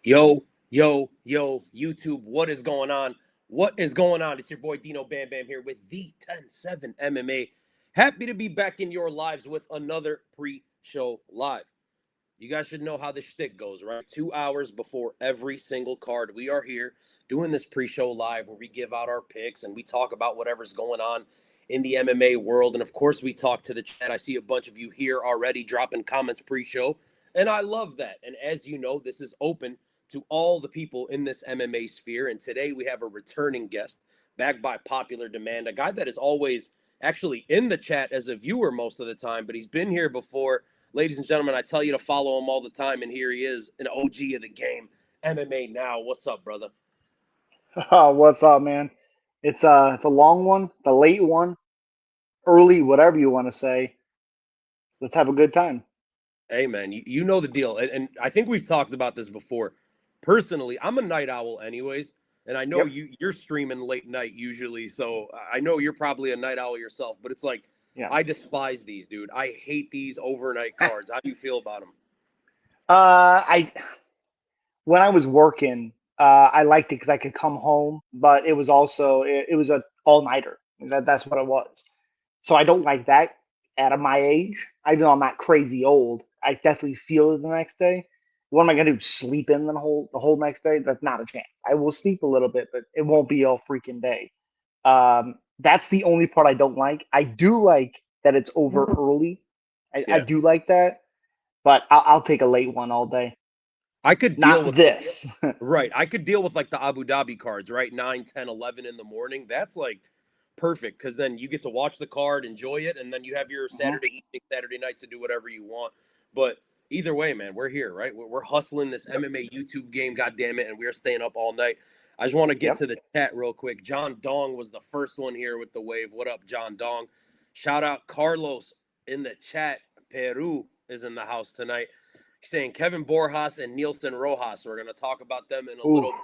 Yo, YouTube, what is going on? What is going on? It's your boy Dino Bam Bam here with the Ten7 MMA. Happy to be back in your lives with another pre-show live. You guys should know how this shtick goes, right? 2 hours before every single card, we are here doing this pre-show live where we give out our picks and we talk about whatever's going on in the MMA world. And of course, we talk to the chat. I see a bunch of you here already dropping comments pre-show, and I love that. And as you know, this is open to all the people in this MMA sphere. And today we have a returning guest, backed by popular demand, a guy that is always actually in the chat as a viewer most of the time, but he's been here before. Ladies and gentlemen, I tell you to follow him all the time, and here he is, an OG of the game, MMA Now. What's up, brother? What's up, man? It's a long one, the late one, early, whatever you want to say. Let's have a good time. Hey, man, you know the deal. And I think we've talked about this before. Personally, I'm a night owl anyways, and I know Yep. you're streaming late night usually, so I know you're probably a night owl yourself, but it's like, Yeah. I despise these, dude. I hate these overnight cards. How do you feel about them? I when I was working, I liked it because I could come home, but it was a all nighter. That's what it was. So I don't like that at my age. I know I'm not crazy old. I definitely feel it the next day. What am I gonna do? Sleep in the whole next day? That's not a chance. I will sleep a little bit, but it won't be all freaking day. That's the only part I don't like. I do like that it's over early. I Yeah. do like that, but I'll take a late one all day. I could deal Not with like, this. right. I could deal with like the Abu Dhabi cards, right? 9, 10, 11 in the morning. That's like perfect because then you get to watch the card, enjoy it, and then you have your Mhm. Saturday evening, Saturday night to do whatever you want. But either way, man, we're here, right? We're hustling this Yep. MMA YouTube game, God damn it, and we're staying up all night. I just want to get Yep. to the chat real quick. John Dong was the first one here with the wave. What up, John Dong? Shout out Carlos in the chat. Peru is in the house tonight. He's saying Kevin Borjas and Nielsen Rojas. We're going to talk about them in a Ooh. little bit.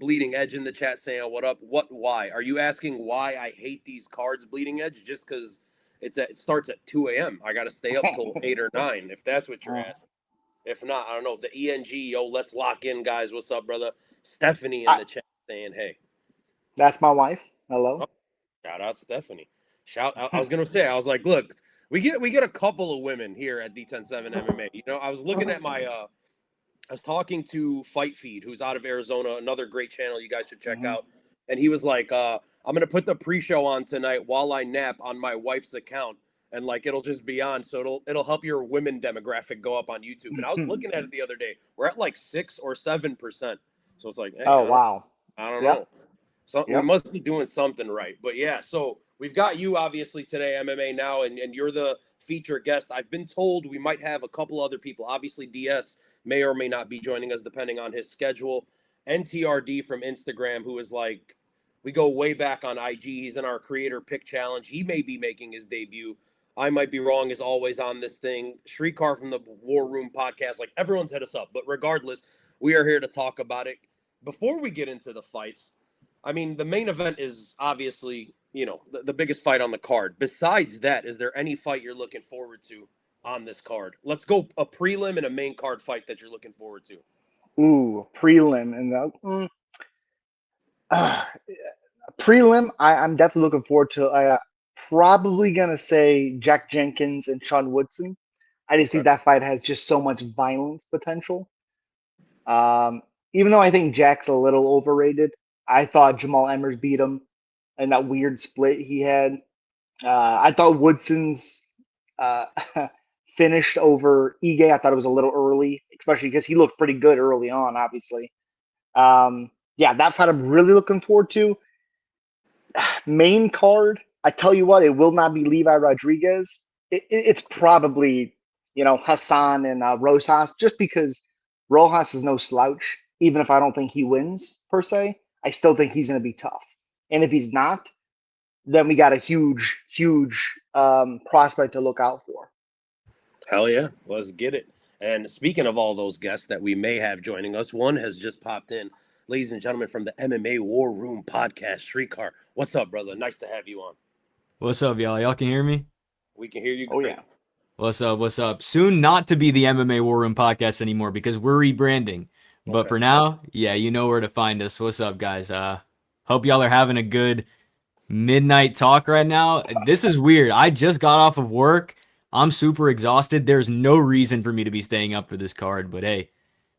Bleeding Edge in the chat saying, "What up? Why? Are you asking why I hate these cards, Bleeding Edge? Just because it starts at 2 a.m. I got to stay up till 8 or 9. If that's what you're Uh, asking. If not, I don't know. The ENG, yo, let's lock in, guys. What's up, brother? Stephanie in I, the chat saying, hey, that's my wife. Hello. oh, shout out Stephanie. I was gonna say, I was like, look, we get a couple of women here at D107 MMA. You know, I was looking at my I was talking to Fight Feed, who's out of Arizona, another great channel you guys should check Mhm. out. And he was like, I'm gonna put the pre-show on tonight while I nap on my wife's account. And like it'll just be on, so it'll help your women demographic go up on YouTube. And I was looking at it the other day. We're at like 6 or 7%. So it's like, hey, Oh wow. I don't know. Yep. So we Yep. must be doing something right. But yeah, so we've got you obviously today, MMA Now, and you're the feature guest. I've been told we might have a couple other people. Obviously, DS may or may not be joining us depending on his schedule. NTRD from Instagram, who is like, we go way back on IG. He's in our creator pick challenge. He may be making his debut. I might be wrong as always on this thing. Shrikar from the War Room podcast, like everyone's hit us up. But regardless, we are here to talk about it. Before we get into the fights, I mean, the main event is obviously, the biggest fight on the card. Besides that, is there any fight you're looking forward to on this card? Let's go a prelim and a main card fight that you're looking forward to. Ooh, prelim and uh, prelim. I'm definitely looking forward to. Probably gonna say Jack Jenkins and Sean Woodson. I just Okay. think that fight has just so much violence potential. Um, Even though I think Jack's a little overrated, I thought Jamal Emmers beat him in that weird split he had. I thought Woodson's uh, finished over Ige. I thought it was a little early, especially because he looked pretty good early on, obviously. Yeah, that fight I'm really looking forward to. Main card, I tell you what, it will not be Levi Rodriguez. It's probably, Hassan and Rosas, just because Rojas is no slouch. Even if I don't think he wins per se, I still think he's going to be tough. And if he's not, then we got a huge, huge prospect to look out for. Hell yeah. Let's get it. And speaking of all those guests that we may have joining us, one has just popped in. Ladies and gentlemen, from the MMA War Room podcast, Shrikar. What's up, brother? Nice to have you on. What's up, y'all? Y'all can hear me? We can hear you Oh great. yeah. What's up? What's up? Soon not to be the MMA War Room podcast anymore because we're rebranding. But for now, yeah, you know where to find us. What's up, guys? Hope y'all are having a good midnight talk right now. This is weird. I just got off of work. I'm super exhausted. There's no reason for me to be staying up for this card, but hey,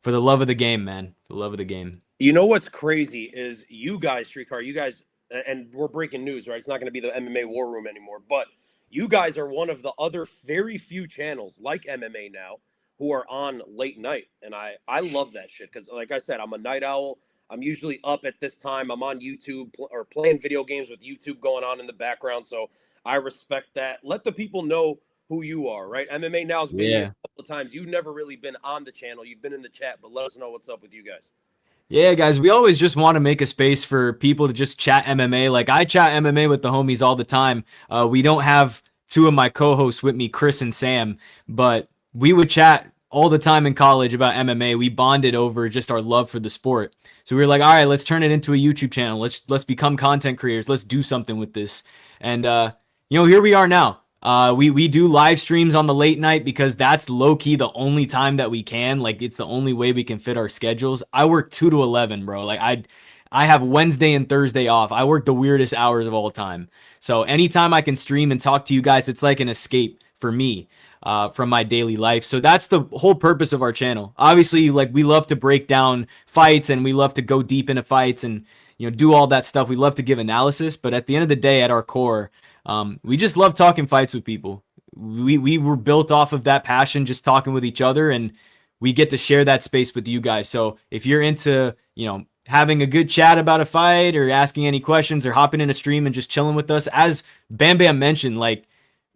for the love of the game, man. For the love of the game. You know what's crazy is you guys, Streetcar, you guys, and we're breaking news, right? It's not going to be the MMA War Room anymore, but you guys are one of the other very few channels like MMA now who are on late night. And I love that shit because, like I said, I'm a night owl. I'm usually up at this time. I'm on YouTube or playing video games with YouTube going on in the background. So I respect that. Let the people know who you are, right? MMA Now's been here a couple of times. You've never really been on the channel. You've been in the chat, but let us know what's up with you guys. Yeah, guys, we always just want to make a space for people to just chat MMA. Like, I chat MMA with the homies all the time. We don't have two of my co-hosts with me, Chris and Sam, but we would chat all the time in college about MMA. We bonded over just our love for the sport. So we were like, all right, let's turn it into a YouTube channel. Let's become content creators. Let's do something with this. And here we are now. We do live streams on the late night because that's low key the only time that we can. Like, it's the only way we can fit our schedules. I work 2 to 11, bro. Like, I have Wednesday and Thursday off. I work the weirdest hours of all time. So anytime I can stream and talk to you guys, it's like an escape for me from my daily life. So that's the whole purpose of our channel. Obviously, like, we love to break down fights and we love to go deep into fights and do all that stuff. We love to give analysis, but at the end of the day, at our core, we just love talking fights with people. We were built off of that passion, just talking with each other, and we get to share that space with you guys. So if you're into, having a good chat about a fight or asking any questions or hopping in a stream and just chilling with us, as Bam Bam mentioned, like,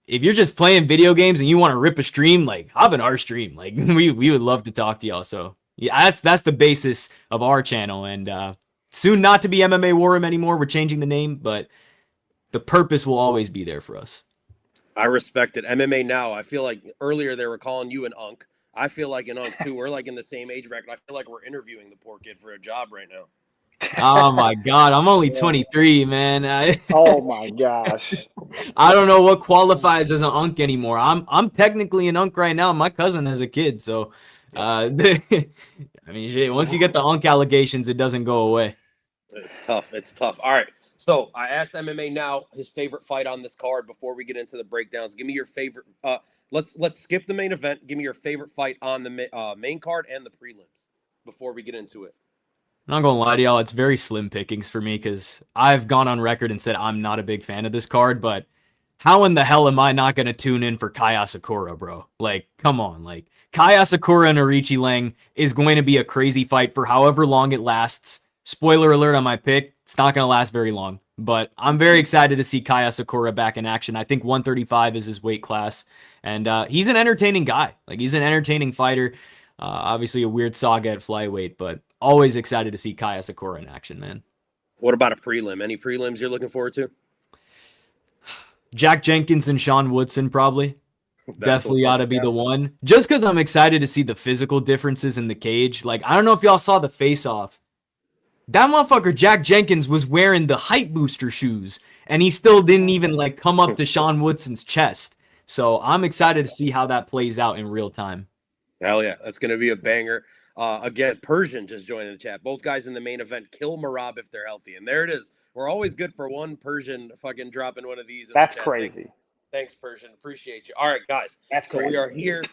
if you're just playing video games and you want to rip a stream, like, hop in our stream. Like, we would love to talk to y'all. So yeah, that's the basis of our channel. And soon not to be MMA War Room anymore. We're changing the name, but the purpose will always be there for us. I respect it. MMA Now, I feel like earlier they were calling you an unk. I feel like an unk too. We're like in the same age bracket. I feel like we're interviewing the poor kid for a job right now. Oh my God, I'm only 23, man. Oh my gosh. I don't know what qualifies as an unk anymore. I'm technically an unk right now. My cousin has a kid, so I mean, shit, once you get the unk allegations, it doesn't go away. It's tough. It's tough. All right. So I asked MMA Now his favorite fight on this card before we get into the breakdowns. Give me your favorite. Let's skip the main event. Give me your favorite fight on the main card and the prelims before we get into it. I'm not gonna lie to y'all, it's very slim pickings for me because I've gone on record and said I'm not a big fan of this card, but how in the hell am I not gonna tune in for Kai Asakura, bro? Like, come on. Like, Kai Asakura and Arichi Lang is going to be a crazy fight for however long it lasts. Spoiler alert on my pick, it's not gonna last very long. But I'm very excited to see Kai Asakura back in action. I think 135 is his weight class. And he's an entertaining guy. Like, he's an entertaining fighter. Obviously a weird saga at flyweight, but always excited to see Kai Asakura in action, man. What about a prelim? Any prelims you're looking forward to? Jack Jenkins and Sean Woodson probably. Definitely ought to be the one. Just because I'm excited to see the physical differences in the cage. Like, I don't know if y'all saw the face-off. That motherfucker, Jack Jenkins, was wearing the hype booster shoes, and he still didn't even, like, come up to Sean Woodson's chest. So I'm excited to see how that plays out in real time. Hell yeah, that's going to be a banger. Again, Persian just joined the chat. Both guys in the main event kill Marab if they're healthy. And there it is. We're always good for one Persian fucking dropping one of these. That's crazy. Thanks, Persian. Appreciate you. All right, guys. That's crazy. So we are here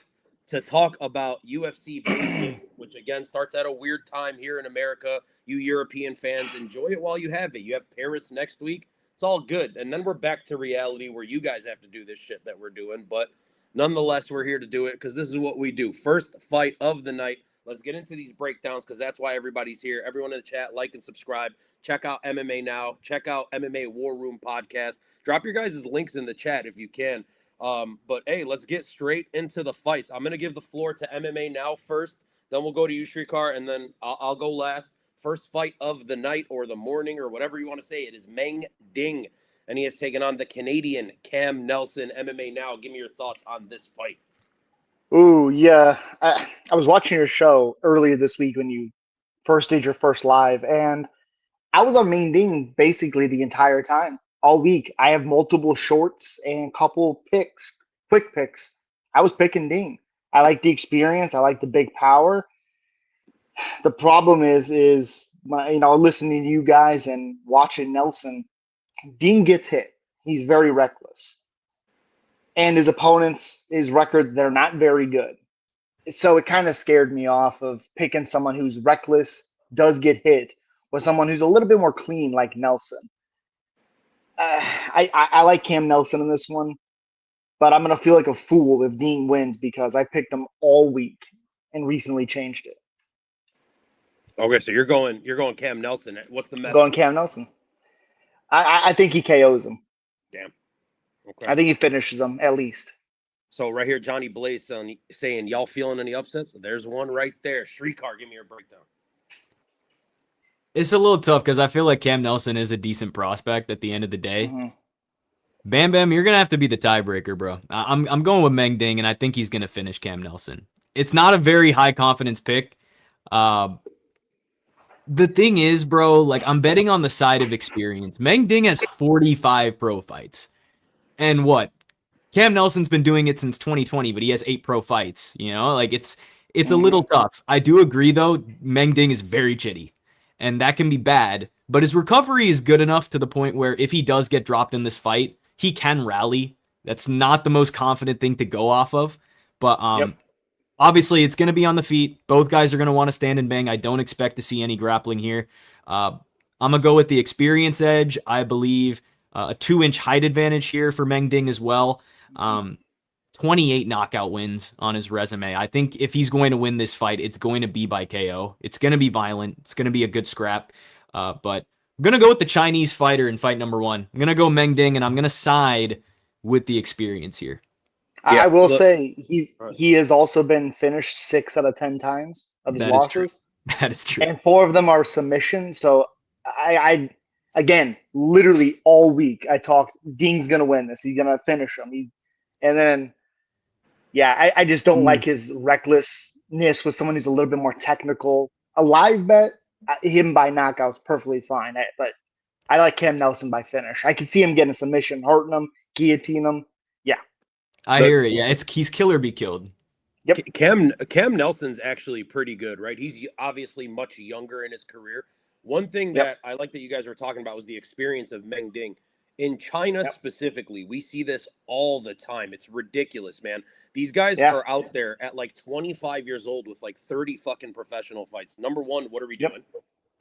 to talk about UFC Beijing, which, again, starts at a weird time here in America. You European fans, enjoy it while you have it. You have Paris next week. It's all good. And then we're back to reality where you guys have to do this shit that we're doing. But nonetheless, we're here to do it because this is what we do. First fight of the night. Let's get into these breakdowns because that's why everybody's here. Everyone in the chat, like and subscribe. Check out MMA Now. Check out MMA War Room podcast. Drop your guys' links in the chat if you can. But, hey, let's get straight into the fights. I'm going to give the floor to MMA Now first. Then we'll go to you, Shrikar, and then I'll go last. First fight of the night or the morning or whatever you want to say. It is Meng Ding, and he has taken on the Canadian Cam Nelson. MMA Now, give me your thoughts on this fight. Ooh, yeah. I was watching your show earlier this week when you first did your first live, and I was on Meng Ding basically the entire time, all week. I have multiple shorts and couple picks, quick picks. I was picking Ding. I like the experience. I like the big power. The problem is listening to you guys and watching Nelson. Dean gets hit. He's very reckless, and his opponents, his records, they're not very good. So it kind of scared me off of picking someone who's reckless, does get hit, with someone who's a little bit more clean like Nelson. I like Cam Nelson in this one, but I'm gonna feel like a fool if Dean wins because I picked him all week and recently changed it. Okay, so you're going Cam Nelson. What's the I'm method? going Cam Nelson. I think he KOs him. Damn. Okay. I think he finishes him at least. So right here, Johnny Blaze saying, y'all feeling any upsets? There's one right there. Shrikar, give me your breakdown. It's a little tough because I feel like Cam Nelson is a decent prospect at the end of the day. Mm-hmm. Bam Bam, you're gonna have to be the tiebreaker, bro. I'm going with Meng Ding, and I think he's gonna finish Cam Nelson. It's not a very high confidence pick. The thing is, bro, like I'm betting on the side of experience. Meng Ding has 45 pro fights, and what? Cam Nelson's been doing it since 2020, but he has 8 pro fights. You know, like it's a little tough. I do agree though. Meng Ding is very chitty, and that can be bad. But his recovery is good enough to the point where if he does get dropped in this fight, he can rally. That's not the most confident thing to go off of, but obviously it's going to be on the feet. Both guys are going to want to stand and bang. I don't expect to see any grappling here. I'm gonna go with the experience edge. I believe a 2-inch height advantage here for Meng Ding as well. 28 knockout wins on his resume. I think if he's going to win this fight, it's going to be by KO. It's going to be violent. It's going to be a good scrap. But I'm going to go with the Chinese fighter in fight number 1. I'm going to go Meng Ding, and I'm going to side with the experience here. Yeah, I will say he has also been finished 6 out of 10 times of his losses. That is true. And 4 of them are submission. So I again, literally all week I talked, Dean's going to win this. He's going to finish him. And then, I just don't like his recklessness with someone who's a little bit more technical. A live bet, him by knockout's perfectly fine. But I like Cam Nelson by finish. I could see him getting a submission, hurting him, guillotine him. Yeah. I hear it. Yeah, he's kill or be killed. Yep. Cam Nelson's actually pretty good, right? He's obviously much younger in his career. One thing that I like that you guys were talking about was the experience of Meng Ding. In China specifically, we see this all the time. It's ridiculous, man. These guys are out there at like 25 years old with like 30 fucking professional fights. Number one, what are we doing?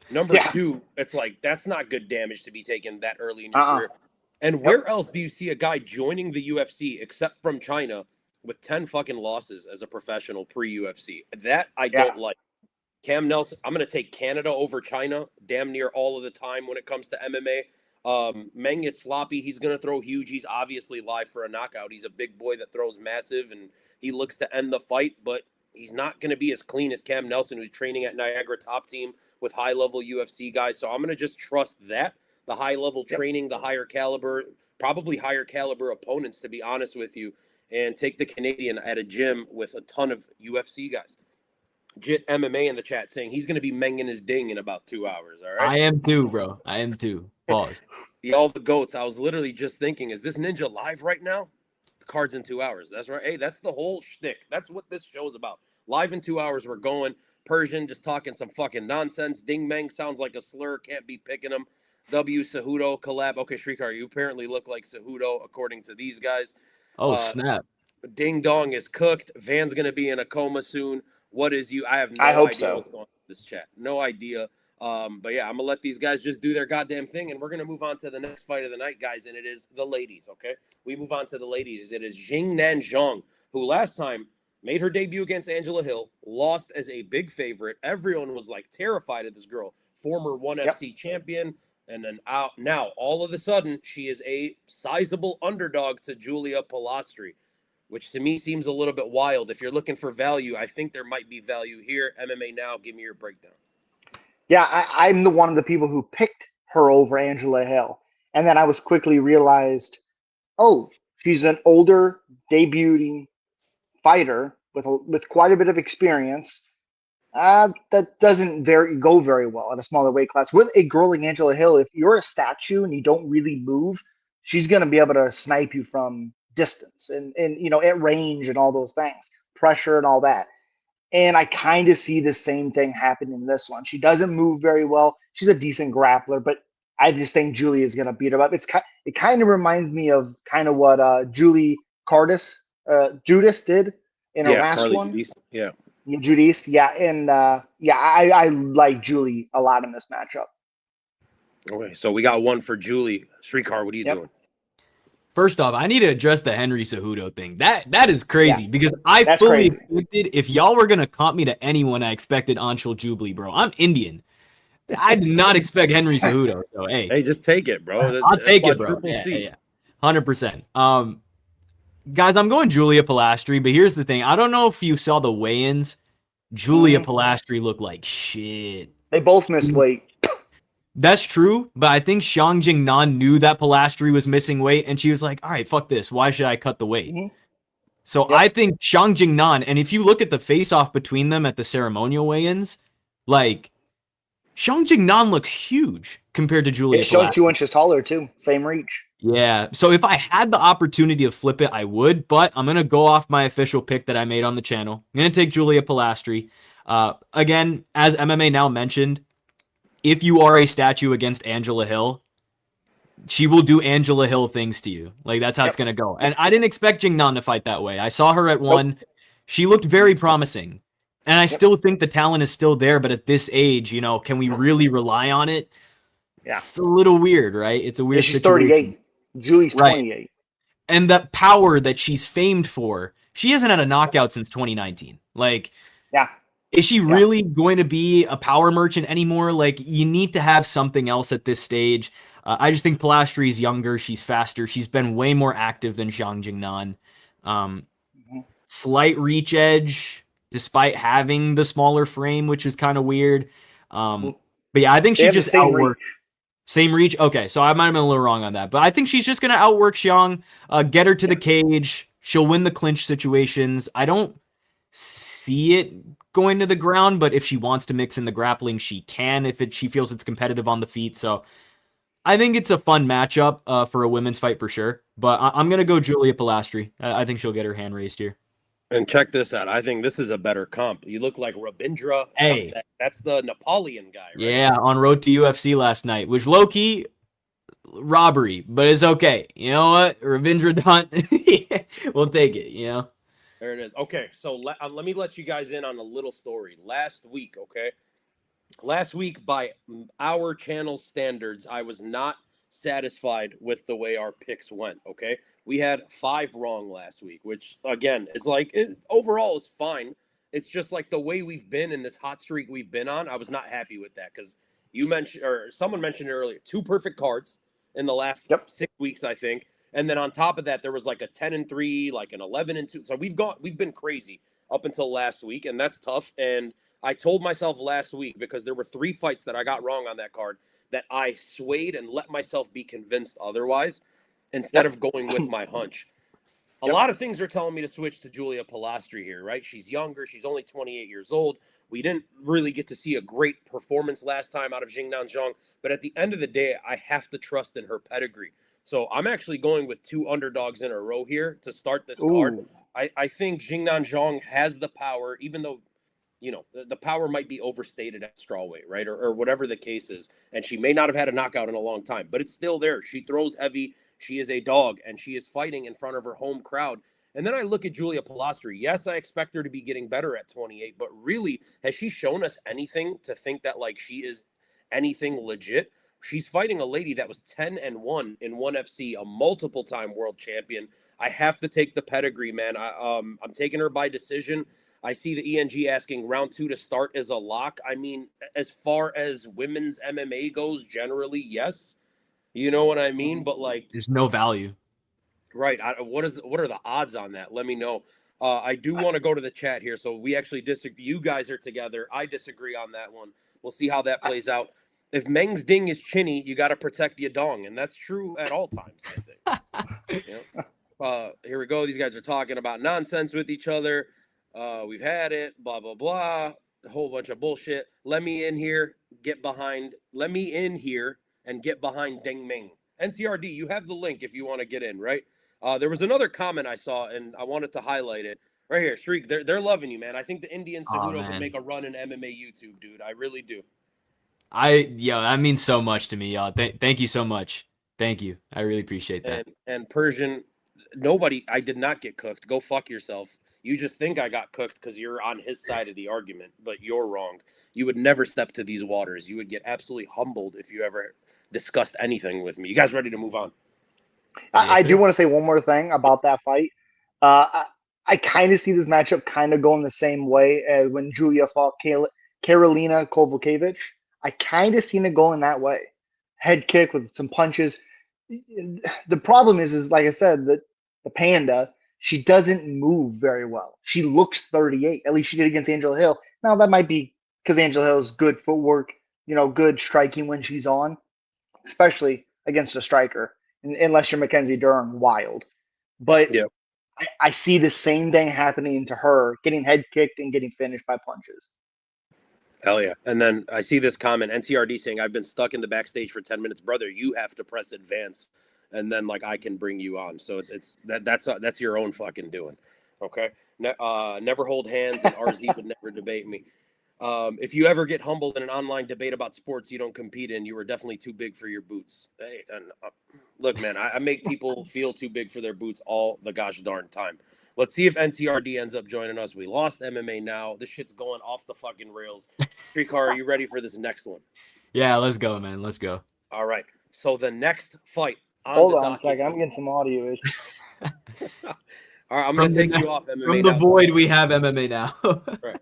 Number two, it's like that's not good damage to be taken that early in your career. And where else do you see a guy joining the UFC except from China with 10 fucking losses as a professional pre-UFC? That I don't like. Cam Nelson, I'm going to take Canada over China damn near all of the time when it comes to MMA. Meng is sloppy. He's going to throw huge. He's obviously live for a knockout. He's a big boy that throws massive, and he looks to end the fight, but he's not going to be as clean as Cam Nelson, who's training at Niagara Top Team with high-level UFC guys. So I'm going to just trust that. The high-level training, the higher caliber, probably higher caliber opponents, to be honest with you, and take the Canadian at a gym with a ton of UFC guys. Jit MMA in the chat saying he's going to be menging his ding in about 2 hours, all right? I am too, bro. I am too. Pause. All the goats. I was literally just thinking, is this ninja live right now? The card's in 2 hours. That's right. Hey, that's the whole shtick. That's what this show's about. Live in 2 hours, we're going. Persian just talking some fucking nonsense. Ding Meng sounds like a slur. Can't be picking him. W Cejudo collab. Okay, Shrikar, you apparently look like Cejudo according to these guys. Oh, snap. Ding Dong is cooked. Van's going to be in a coma soon. What is you? I have no idea what's going on in this chat. No idea. But yeah, I'm gonna let these guys just do their goddamn thing, and we're gonna move on to the next fight of the night, guys. And it is the ladies. Okay, we move on to the ladies. It is Jingnan Zhang, who last time made her debut against Angela Hill, lost as a big favorite. Everyone was like terrified of this girl, former ONE FC champion, and then now all of a sudden she is a sizable underdog to Julia Pilastri, which to me seems a little bit wild. If you're looking for value, I think there might be value here. MMA Now, give me your breakdown. Yeah, I'm one of the people who picked her over Angela Hill. And then I was quickly realized, she's an older debuting fighter with quite a bit of experience. That doesn't go very well at a smaller weight class. With a girl like Angela Hill, if you're a statue and you don't really move, she's going to be able to snipe you from distance and at range and all those things, pressure and all that. And I kind of see the same thing happen in this one. She doesn't move very well. She's a decent grappler, but I just think Julie is going to beat her up. It kind of reminds me of kind of what Julie Judas did in her Yeah, last Carly one. Judice. Yeah. Judice, yeah, and I like Julie a lot in this matchup. Okay, so we got one for Julie. Streetcar, what are you doing? First off, I need to address the Henry Cejudo thing. That is crazy because I that's fully crazy. expected if y'all were gonna comp me to anyone, I expected Anshul Jubilee, bro. I'm Indian. I did not expect Henry Cejudo. So hey, just take it, bro. I'll take it, bro. Triple C. Yeah, 100%. Guys, I'm going Julia Pilastri, but here's the thing. I don't know if you saw the weigh-ins. Julia Pilastri looked like shit. They both missed weight. That's true, but I think Xiang Jingnan knew that Pilastri was missing weight, and she was like, all right, fuck this. Why should I cut the weight? So I think Xiang Jingnan, and if you look at the face-off between them at the ceremonial weigh-ins, like, Xiang Jingnan looks huge compared to Julia Pilastri. She's 2 inches taller, too. Same reach. Yeah, so if I had the opportunity to flip it, I would, but I'm going to go off my official pick that I made on the channel. I'm going to take Julia Pilastri. Again, as MMA Now mentioned, if you are a statue against Angela Hill, she will do Angela Hill things to you. Like, that's how it's going to go. And I didn't expect Jingnan to fight that way. I saw her at one. She looked very promising. And I still think the talent is still there, but at this age, you know, can we really rely on it? Yeah. It's a little weird, right? It's a weird she's situation. 38. Julie's 28. And the power that she's famed for, she hasn't had a knockout since 2019. Like, is she really going to be a power merchant anymore? Like, you need to have something else at this stage. I just think Pilastri is younger. She's faster. She's been way more active than Xiang Jingnan. Slight reach edge, despite having the smaller frame, which is kind of weird. But yeah, I think she just outworked. Same reach? Okay, so I might have been a little wrong on that. But I think she's just going to outwork Xiang, get her to the cage. She'll win the clinch situations. I don't see it going to the ground, but if she wants to mix in the grappling, she can if she feels it's competitive on the feet. So I think it's a fun matchup for a women's fight for sure. But I'm going to go Julia Pilastri. I think she'll get her hand raised here. And check this out. I think this is a better comp. You look like Rabindra. Hey. That's the Napoleon guy, right? Yeah, on road to UFC last night, which low-key robbery, but it's okay. You know what? Rabindra Dunt, we'll take it, you know? There it is. Okay, so let me let you guys in on a little story. Last week, by our channel standards, I was not satisfied with the way our picks went, okay? We had 5 wrong last week, which, again, is like, overall is fine. It's just like the way we've been in this hot streak we've been on, I was not happy with that because you mentioned, or someone mentioned earlier, 2 perfect cards in the last 6 weeks, I think. And then on top of that, there was like a 10-3, like an 11-2. So we've been crazy up until last week, and that's tough. And I told myself last week, because there were 3 fights that I got wrong on that card, that I swayed and let myself be convinced otherwise instead of going with my hunch. A lot of things are telling me to switch to Julia Pilastri here, right? She's younger. She's only 28 years old. We didn't really get to see a great performance last time out of Jingnan Zhang. But at the end of the day, I have to trust in her pedigree. So I'm actually going with 2 underdogs in a row here to start this card. I think Jingnan Zhang has the power, even though, you know, the power might be overstated at strawweight, right? Or whatever the case is. And she may not have had a knockout in a long time, but it's still there. She throws heavy. She is a dog, and she is fighting in front of her home crowd. And then I look at Julia Pilastri. Yes, I expect her to be getting better at 28, but really, has she shown us anything to think that, like, she is anything legit? She's fighting a lady that was 10-1 in ONE FC, a multiple-time world champion. I have to take the pedigree, man. I'm taking her by decision. I see the ENG asking round 2 to start as a lock. I mean, as far as women's MMA goes, generally, yes. You know what I mean? But, like, there's no value. Right. What are the odds on that? Let me know. I do want to go to the chat here. So we actually disagree. You guys are together. I disagree on that one. We'll see how that plays out. If Meng's ding is chinny, you got to protect Yadong. And that's true at all times, I think. You know? Here we go. These guys are talking about nonsense with each other. We've had it, blah, blah, blah. A whole bunch of bullshit. Let me in here and get behind Ding Ming. NTRD, you have the link if you want to get in, right? There was another comment I saw, and I wanted to highlight it. Right here, Shriek. They're loving you, man. I think the Indian Oh, Cejudo can man. make a run in MMA YouTube, dude. I really do. That means so much to me, y'all. Thank you so much. Thank you. I really appreciate that. And Persian, I did not get cooked. Go fuck yourself. You just think I got cooked because you're on his side of the argument, but you're wrong. You would never step to these waters. You would get absolutely humbled if you ever discussed anything with me. You guys ready to move on? I do want to say one more thing about that fight. I kind of see this matchup kind of going the same way as when Julia fought Karolina Kovalevich. I kind of seen it going that way. Head kick with some punches. The problem is like I said, the Panda, she doesn't move very well. She looks 38. At least she did against Angela Hill. Now that might be because Angela Hill's good footwork, good striking when she's on, especially against a striker, unless you're Mackenzie Dern, wild. But yeah. I see the same thing happening to her, getting head kicked and getting finished by punches. Hell yeah. And then I see this comment, NTRD saying, I've been stuck in the backstage for 10 minutes. Brother, you have to press advance, and then, I can bring you on. So that's your own fucking doing. Okay? Never hold hands, and RZ would never debate me. If you ever get humbled in an online debate about sports you don't compete in, you were definitely too big for your boots. Hey, and look, man, I make people feel too big for their boots all the gosh darn time. Let's see if NTRD ends up joining us. We lost MMA now. This shit's going off the fucking rails. Streetcar, are you ready for this next one? Yeah, let's go, man. Let's go. All right. So the next fight Hold on a second. I'm getting some audio issues. All right, I'm going to take you off MMA from now. the void, we have MMA now. Right.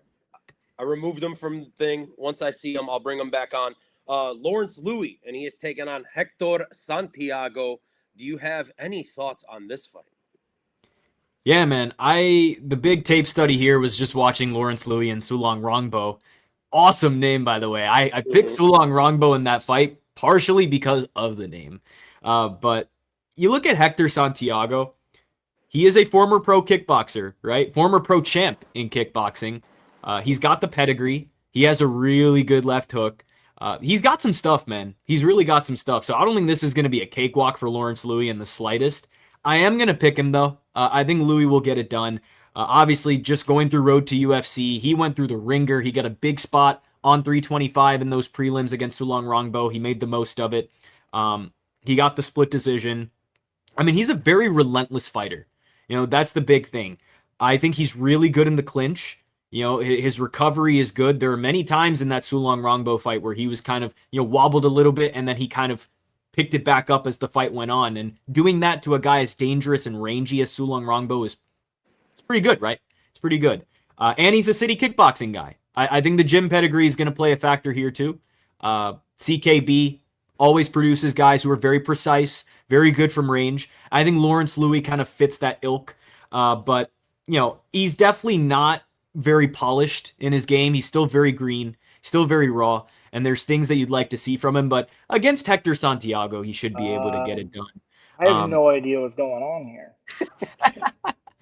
I removed them from the thing. Once I see them, I'll bring them back on. Lawrence Louis, and he is taking on Hector Santiago. Do you have any thoughts on this fight? Yeah, man. The big tape study here was just watching Lawrence Louis and Sulong Rongbo. Awesome name, by the way. I picked Sulong Rongbo in that fight partially because of the name. But you look at Hector Santiago, he is a former pro kickboxer, right? Former pro champ in kickboxing. He's got the pedigree. He has a really good left hook. He's got some stuff, man. He's really got some stuff. So I don't think this is going to be a cakewalk for Lawrence Louis in the slightest. I am going to pick him, though. I think Louis will get it done. Obviously, just going through road to UFC, he went through the ringer. He got a big spot on 325 in those prelims against Sulong Rongbo. He made the most of it. He got the split decision. I mean, he's a very relentless fighter. That's the big thing. I think he's really good in the clinch. His recovery is good. There are many times in that Sulong Rongbo fight where he was kind of, wobbled a little bit, and then he kind of picked it back up as the fight went on. And doing that to a guy as dangerous and rangy as Sulong Rongbo it's pretty good, right? It's pretty good. And he's a city kickboxing guy. I think the gym pedigree is going to play a factor here too. CKB always produces guys who are very precise, very good from range. I think Lawrence Louis kind of fits that ilk. But, he's definitely not very polished in his game. He's still very green, still very raw, and there's things that you'd like to see from him. But against Hector Santiago, he should be able to get it done. I have no idea what's going on here.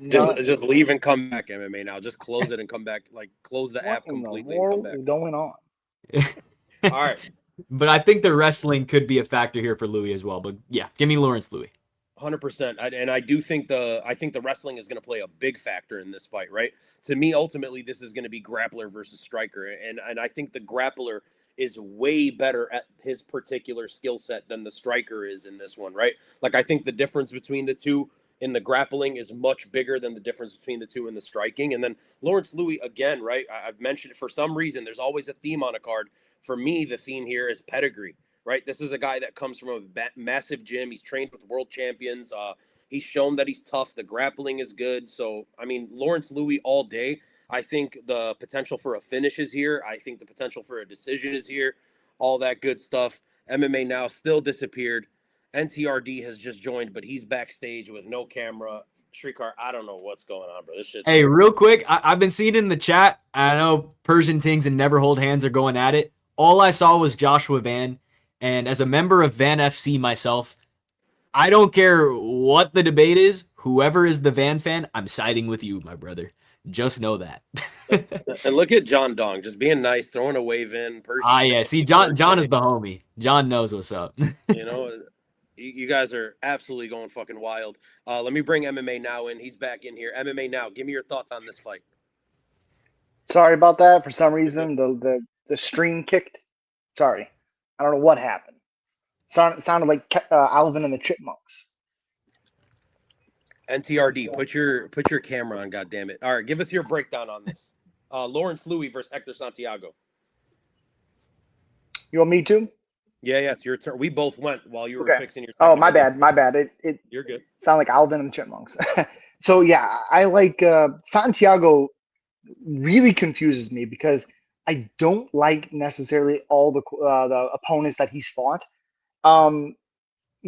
Just leave and come back, MMA now. Just close it and come back. Close the app completely and come back. What's going on? All right. But I think the wrestling could be a factor here for Louis as well. But yeah, give me Lawrence Louis. 100%. And I do think the wrestling is going to play a big factor in this fight, right? To me, ultimately, this is going to be grappler versus striker. And I think the grappler is way better at his particular skill set than the striker is in this one, right? I think the difference between the two in the grappling is much bigger than the difference between the two in the striking. And then Lawrence Louis, again, right? I've mentioned it for some reason. There's always a theme on a card. For me, the theme here is pedigree. Right, this is a guy that comes from a massive gym. He's trained with world champions. He's shown that he's tough. The grappling is good. So, I mean, Lawrence Louis all day. I think the potential for a finish is here. I think the potential for a decision is here. All that good stuff. MMA Now still disappeared. NTRD has just joined, but he's backstage with no camera. Shrikar, I don't know what's going on, bro. This shit. Hey, real quick, I've been seeing in the chat. I know Persian Tings and Never Hold Hands are going at it. All I saw was Joshua Van. And as a member of Van FC myself, I don't care what the debate is. Whoever is the Van fan, I'm siding with you, my brother. Just know that. And look at John Dong, just being nice, throwing a wave in. Yeah. See, John is the homie. John knows what's up. You guys are absolutely going fucking wild. Let me bring MMA Now in. He's back in here. MMA Now, give me your thoughts on this fight. Sorry about that. For some You're good. reason, the stream kicked. Sorry, I don't know what happened. Sounded like Alvin and the Chipmunks. NTRD, put your camera on, goddammit. All right, give us your breakdown on this. Lawrence Louis versus Hector Santiago. You want me to? Yeah, it's your turn. We both went while you were Okay. fixing your Oh, technical. my bad. It You're good. sounded like Alvin and the Chipmunks. So yeah, I like Santiago. Really confuses me because I don't like necessarily all the opponents that he's fought. Um,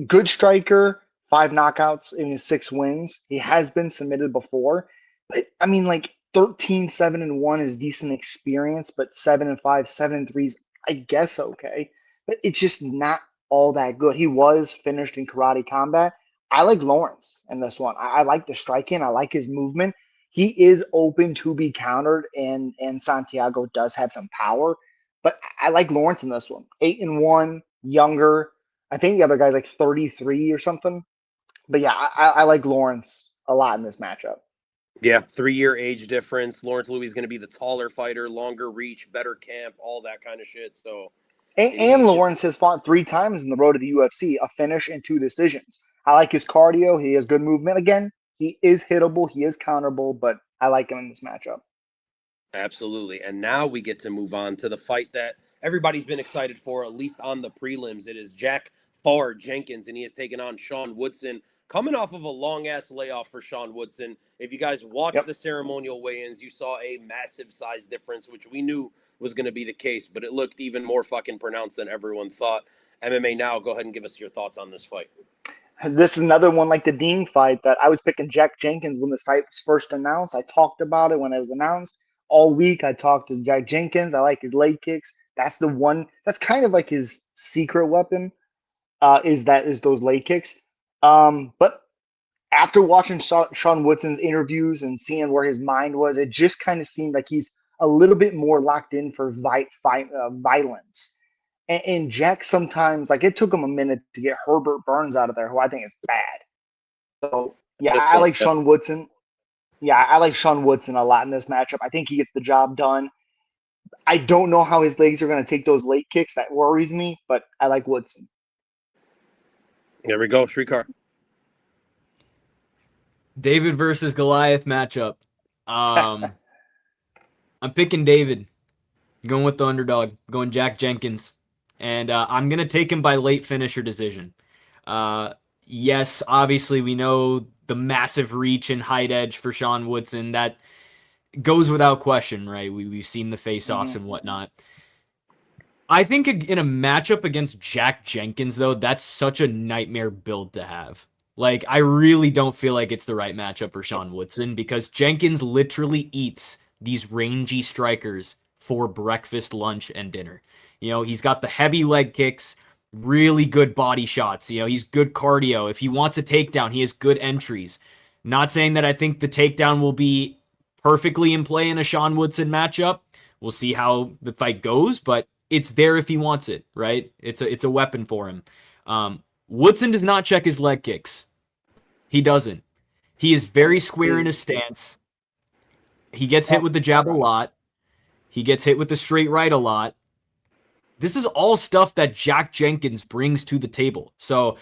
Good striker, 5 knockouts in his 6 wins. He has been submitted before, but I mean, like 13-7-1 is decent experience, but 7-5, 7-3 is, I guess, okay. But it's just not all that good. He was finished in karate combat. I like Lawrence in this one. I like the striking. I like his movement. He is open to be countered, and Santiago does have some power. But I like Lawrence in this one. 8-1, younger. I think the other guy's like 33 or something. But yeah, I like Lawrence a lot in this matchup. Yeah, 3-year age difference. Lawrence Louis is going to be the taller fighter, longer reach, better camp, all that kind of shit. So, And Lawrence has fought 3 times in the road to the UFC, a finish and 2 decisions. I like his cardio. He has good movement. Again, he is hittable. He is counterable, but I like him in this matchup. absolutely. And now we get to move on to the fight that everybody's been excited for, at least on the prelims. It is Jack Farr Jenkins, and he has taken on Sean Woodson, coming off of a long ass layoff for Sean Woodson. If you guys watched Yep. the ceremonial weigh-ins, you saw a massive size difference, which we knew was going to be the case, but it looked even more fucking pronounced than everyone thought. MMA Now, go ahead and give us your thoughts on this fight. This is another one like the Dean fight that I was picking Jack Jenkins when this fight was first announced. I talked about it when it was announced. All week I talked to Jack Jenkins. I like his leg kicks. That's the one that's kind of like his secret weapon. Is those leg kicks. But after watching Sean Woodson's interviews and seeing where his mind was, it just kind of seemed like he's a little bit more locked in for violence. And Jack sometimes, like, it took him a minute to get Herbert Burns out of there, who I think is bad. So yeah, At this I point, like Sean Woodson. Yeah, I like Sean Woodson a lot in this matchup. I think he gets the job done. I don't know how his legs are going to take those late kicks. That worries me, but I like Woodson. there we go, Shrikar. David versus Goliath matchup. I'm picking David. Going with the underdog. Going Jack Jenkins. And I'm going to take him by late finisher decision. Yes, obviously we know the massive reach and height edge for Sean Woodson. That goes without question, right? We've seen the face-offs and whatnot. I think in a matchup against Jack Jenkins, though, that's such a nightmare build to have. Like, I really don't feel like it's the right matchup for Sean Woodson because Jenkins literally eats these rangy strikers for breakfast, lunch, and dinner. You know, he's got the heavy leg kicks, really good body shots. You know, he's good cardio. If he wants a takedown, he has good entries. Not saying that I think the takedown will be perfectly in play in a Sean Woodson matchup. We'll see how the fight goes, but it's there if he wants it, right? It's a weapon for him. Woodson does not check his leg kicks. He doesn't. He is very square in his stance. He gets hit with the jab a lot. He gets hit with the straight right a lot. This is all stuff that Jack Jenkins brings to the table. So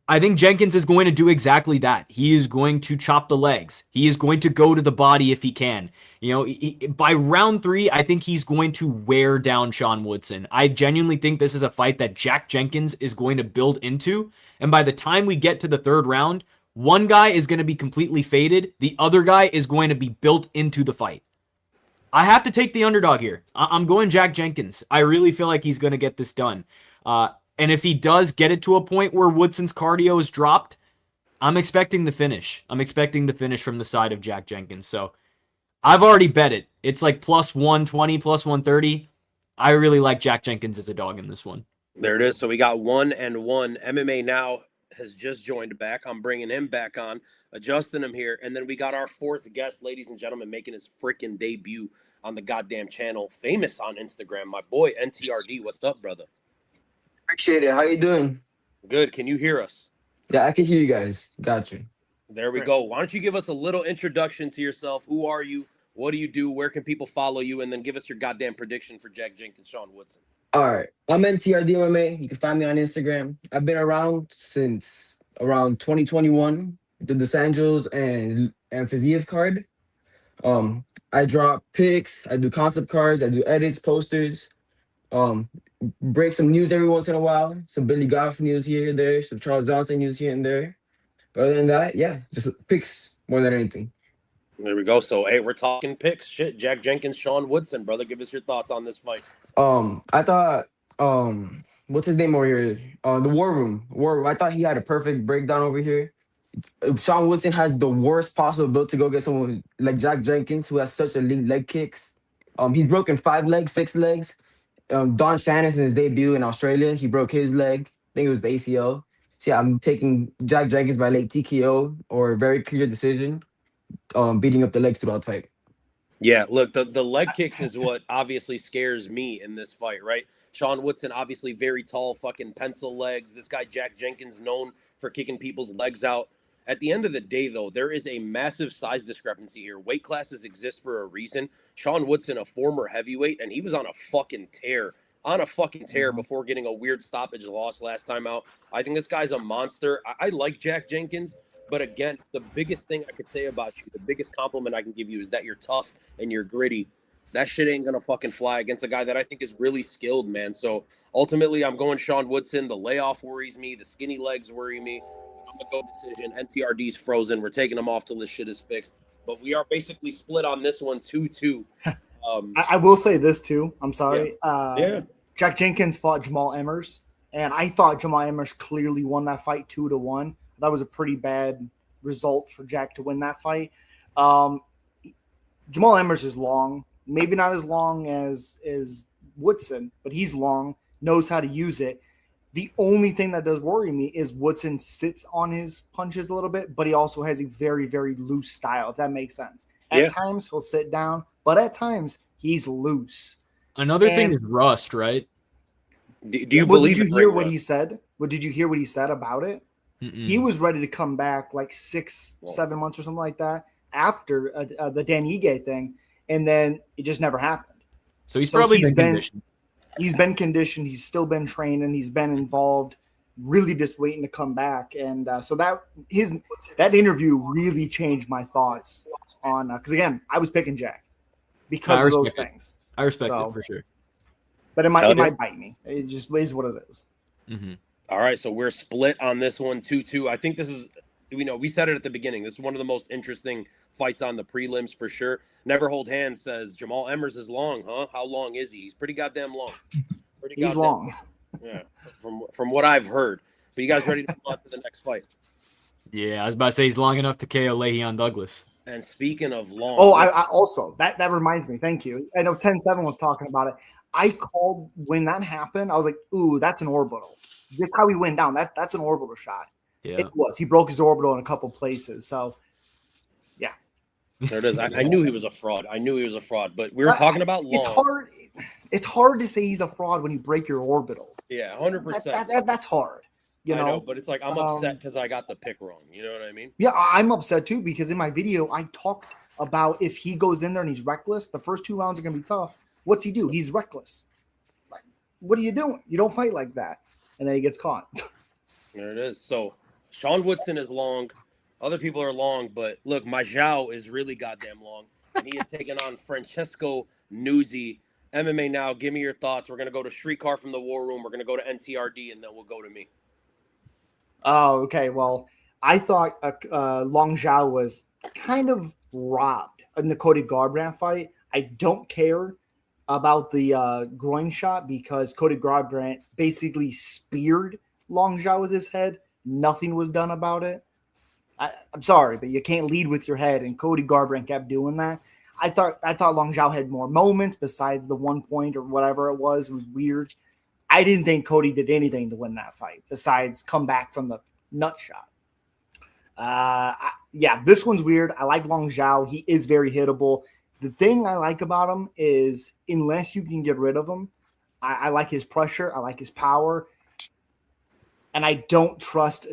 I think Jenkins is going to do exactly that. He is going to chop the legs. He is going to go to the body if he can. You know, by round 3, I think he's going to wear down Sean Woodson. I genuinely think this is a fight that Jack Jenkins is going to build into. And by the time we get to the 3rd round, one guy is going to be completely faded. The other guy is going to be built into the fight. I have to take the underdog here. I'm going Jack Jenkins. I really feel like he's going to get this done. And if he does get it to a point where Woodson's cardio is dropped, I'm expecting the finish. I'm expecting the finish from the side of Jack Jenkins. So I've already bet it. It's like plus 120, plus 130. I really like Jack Jenkins as a dog in this one. There it is. So we got 1-1. MMA Now has just joined back. I'm bringing him back on, adjusting him here. And then we got our 4th guest, ladies and gentlemen, making his freaking debut on the goddamn channel, famous on Instagram. My boy, NTRD. What's up, brother? Appreciate it. How you doing? Good. Can you hear us? Yeah, I can hear you guys. Got you. There we Great. go. Why don't you give us a little introduction to yourself? Who are you? What do you do? Where can people follow you? And then give us your goddamn prediction for Jack Jenkins, Sean Woodson. All right. I'm NTRD MMA. You can find me on Instagram. I've been around since around 2021, the Los Angeles and Fiziev card. Um, I drop pics, I do concept cards, I do edits, posters, um, break some news every once in a while, some Billy Goff news here and there, some Charles Johnson news here and there. But other than that, yeah, just pics more than anything. There we go. So, hey, we're talking picks. Shit, Jack Jenkins, Sean Woodson, brother. Give us your thoughts on this fight. I thought what's his name over here? The War Room. War Room. I thought he had a perfect breakdown over here. Sean Woodson has the worst possible build to go get someone like Jack Jenkins, who has such elite leg kicks. He's broken 5 legs, 6 legs. Don Shannon in his debut in Australia, he broke his leg. I think it was the ACL. So yeah, I'm taking Jack Jenkins by late TKO or a very clear decision, beating up the legs throughout the fight. Yeah, look, the leg kicks is what obviously scares me in this fight, right? Sean Woodson, obviously very tall, fucking pencil legs. This guy, Jack Jenkins, known for kicking people's legs out. At the end of the day, though, there is a massive size discrepancy here. Weight classes exist for a reason. Sean Woodson, a former heavyweight, and he was on a fucking tear. On a fucking tear before getting a weird stoppage loss last time out. I think this guy's a monster. I like Jack Jenkins. But again, the biggest thing I could say about you, the biggest compliment I can give you is that you're tough and you're gritty. That shit ain't gonna fucking fly against a guy that I think is really skilled, man. So ultimately, I'm going Sean Woodson. The layoff worries me. The skinny legs worry me. I'm gonna go decision. NTRD's frozen. We're taking him off till this shit is fixed. But we are basically split on this one, 2-2. I will say this too. I'm sorry. Yeah. Jack Jenkins fought Jamal Emmers, and I thought Jamal Emmers clearly won that fight 2-1. That was a pretty bad result for Jack to win that fight. Jamal Emmers is long, maybe not as long as Woodson, but he's long, knows how to use it. The only thing that does worry me is Woodson sits on his punches a little bit, but he also has a very, very loose style, if that makes sense. At times, he'll sit down, but at times, he's loose. Another thing is rust, right? Do you believe? Did you hear what he said? Did you hear what he said about it? Mm-mm. He was ready to come back like 6-7 months or something like that after the Dan Ige thing, and then it just never happened. So he's probably been conditioned. He's been conditioned. He's still been training. He's been involved. Really, just waiting to come back. And so that interview really changed my thoughts on because again, I was picking Jack because of those things. I respect it for sure. But it might bite me. It just is what it is. Mm-hmm. All right, so we're split on this one, 2-2. I think this is, we said it at the beginning. This is one of the most interesting fights on the prelims for sure. Never Hold Hands says Jamal Emmers is long, huh? How long is he? He's pretty goddamn long. He's long. Yeah, from what I've heard. But you guys ready to move on to the next fight? Yeah, I was about to say he's long enough to KO Le'Veon Douglas. And speaking of long, I also that reminds me. Thank you. I know 10-7 was talking about it. I called when that happened. I was like, "Ooh, that's an orbital." Just how he went down. That's an orbital shot. Yeah, it was. He broke his orbital in a couple places. So, yeah, there it is. I knew he was a fraud. But we were talking about long. It's hard to say he's a fraud when you break your orbital. Yeah, 100%. That's hard. I know, but it's like I'm upset because I got the pick wrong. You know what I mean? Yeah, I'm upset too because in my video I talked about if he goes in there and he's reckless, the first 2 rounds are gonna be tough. What's he do? He's reckless. Like, what are you doing? You don't fight like that. And then he gets caught. There it is. So Sean Woodson is long. Other people are long, but look, my Zhao is really goddamn long. And he is taking on Francesco Nuzzi. MMA Now, give me your thoughts. We're going to go to Streetcar from the War Room. We're going to go to NTRD, and then we'll go to me. Oh, okay. Well, I thought Long Zhao was kind of robbed in the Cody Garbrandt fight. I don't care about the groin shot because Cody Garbrandt basically speared Long Zhao with his head. Nothing was done about it. I'm sorry, but you can't lead with your head, and Cody Garbrandt kept doing that. I thought Long Zhao had more moments besides the 1 point or whatever it was. It was weird. I didn't think Cody did anything to win that fight besides come back from the nut shot. Yeah, this one's weird. I like Long Zhao. He is very hittable. The thing I like about him is unless you can get rid of him, I like his pressure. I like his power. And I don't trust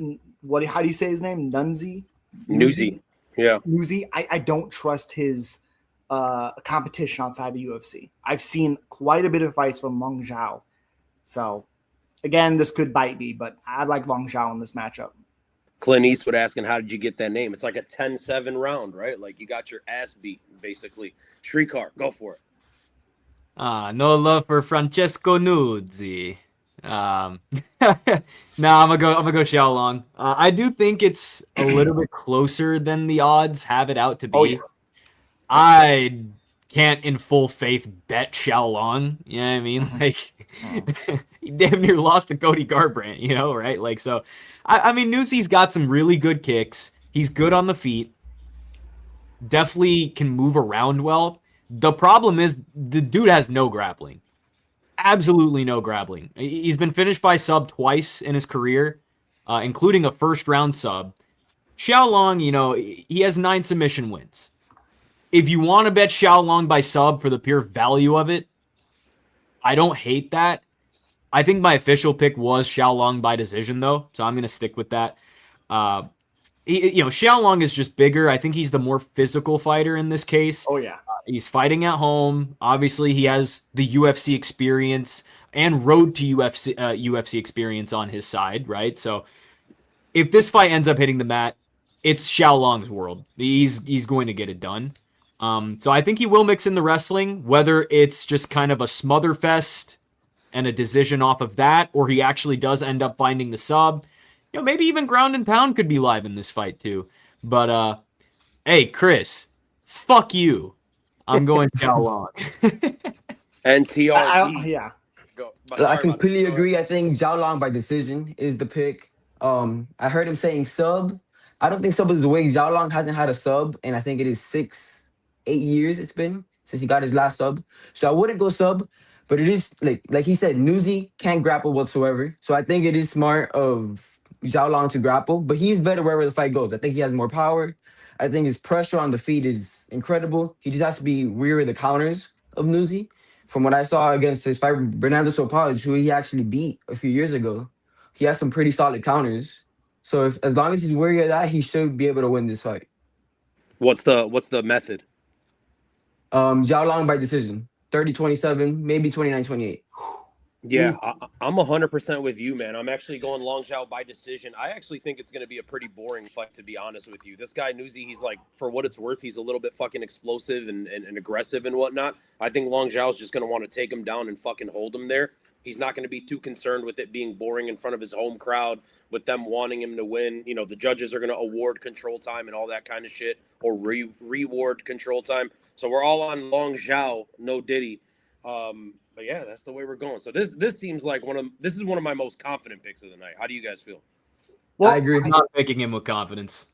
How do you say his name? Nunzi? Newsy. Yeah. Newsy. I don't trust his competition outside the UFC. I've seen quite a bit of fights from Long Zhao. So, again, this could bite me, but I like Long Zhao in this matchup. Clint Eastwood asking, how did you get that name? It's like a 10-7 round, right? Like you got your ass beat, basically. Shrikar, go for it. No love for Francesco Nuzzi. I'm gonna go Xiaolong. I do think it's a little bit closer than the odds have it out to be. Oh, yeah. I can't in full faith bet Xiaolong. You know what I mean? Like he damn near lost to Cody Garbrandt, you know, right? Like so I mean Nuzzi's got some really good kicks. He's good on the feet. Definitely can move around well. The problem is the dude has no grappling. Absolutely no grappling. He's been finished by sub twice in his career, including a first round sub. Xiaolong, you know, he has 9 submission wins. If you want to bet Xiaolong by sub for the pure value of it, I don't hate that. I think my official pick was Xiaolong by decision, though, so I'm going to stick with that. Xiaolong is just bigger. I think he's the more physical fighter in this case. Oh, yeah. He's fighting at home. Obviously, he has the UFC experience and road to UFC experience on his side, right? So if this fight ends up hitting the mat, it's Xiaolong's world. He's going to get it done. So I think he will mix in the wrestling, whether it's just kind of a smother fest and a decision off of that, or he actually does end up finding the sub. You know, maybe even ground and pound could be live in this fight too. But hey, Chris, fuck you. I'm going Xiaolong. And TRD. Yeah. I completely agree. I think Xiaolong by decision is the pick. I heard him saying sub. I don't think sub is the way. Xiaolong hasn't had a sub, and I think it is 6-8 years it's been since he got his last sub. So I wouldn't go sub, but it is like he said, Newsy can't grapple whatsoever. So I think it is smart of Xiaolong to grapple, but he's better wherever the fight goes. I think he has more power. I think his pressure on the feet is incredible. He just has to be rear of the counters of Newsy. From what I saw against his fight with Bernardo Sopaj, who he actually beat a few years ago, he has some pretty solid counters. So as long as he's wary of that, he should be able to win this fight. What's the method? Xiaolong by decision. 30-27, maybe 29-28. Yeah, I'm 100% with you, man. I'm actually going Long Zhao by decision. I actually think it's going to be a pretty boring fight, to be honest with you. This guy, Newsy, he's like, for what it's worth, he's a little bit fucking explosive and aggressive and whatnot. I think Long Zhao's just going to want to take him down and fucking hold him there. He's not going to be too concerned with it being boring in front of his home crowd, with them wanting him to win. You know, the judges are going to award control time and all that kind of shit, or reward control time. So we're all on Long Zhao, no Diddy. But yeah, that's the way we're going. So this seems like this is one of my most confident picks of the night. How do you guys feel? Well, I agree. I'm not picking him with confidence.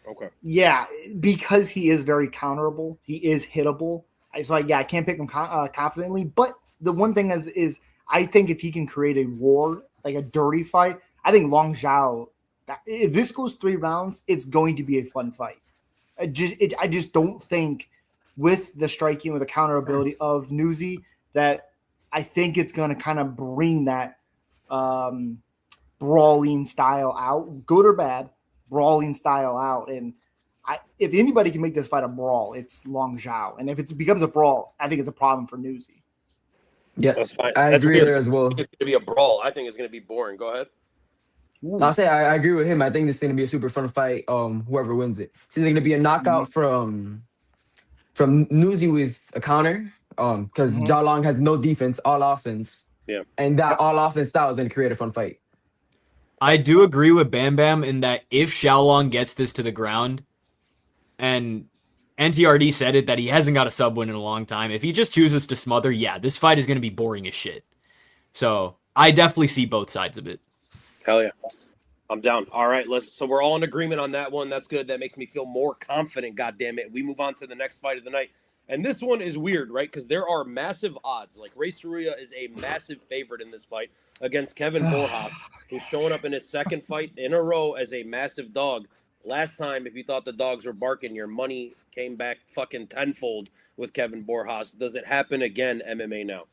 Okay. Yeah, because he is very counterable. He is hittable. So I can't pick him confidently. But the one thing is I think if he can create a war, like a dirty fight, I think Long Zhao, if this goes 3 rounds, it's going to be a fun fight. I just don't think with the striking, with the counter ability of Newsy, that I think it's going to kind of bring that brawling style out, good or bad, brawling style out. And if anybody can make this fight a brawl, it's Long Zhao. And if it becomes a brawl, I think it's a problem for Newsy. Yeah, that's fine. I agree there as well. It's going to be a brawl. I think it's going to be boring. Go ahead. I'll say I agree with him. I think this is going to be a super fun fight. Whoever wins it, it's either going to be a knockout from Newsy with a counter. Because Xiaolong has no defense, all offense. Yeah. And that all offense style is going to create a fun fight. I do agree with Bam Bam in that if Xiaolong gets this to the ground, and NTRD said it that he hasn't got a sub win in a long time, if he just chooses to smother, yeah, this fight is going to be boring as shit. So I definitely see both sides of it. Hell yeah. I'm down. All right, so we're all in agreement on that one. That's good. That makes me feel more confident, goddammit. We move on to the next fight of the night. And this one is weird, right? Because there are massive odds. Like, Ray Saruya is a massive favorite in this fight against Kevin Borjas, who's showing up in his second fight in a row as a massive dog. Last time, if you thought the dogs were barking, your money came back fucking tenfold with Kevin Borjas. Does it happen again, MMA now?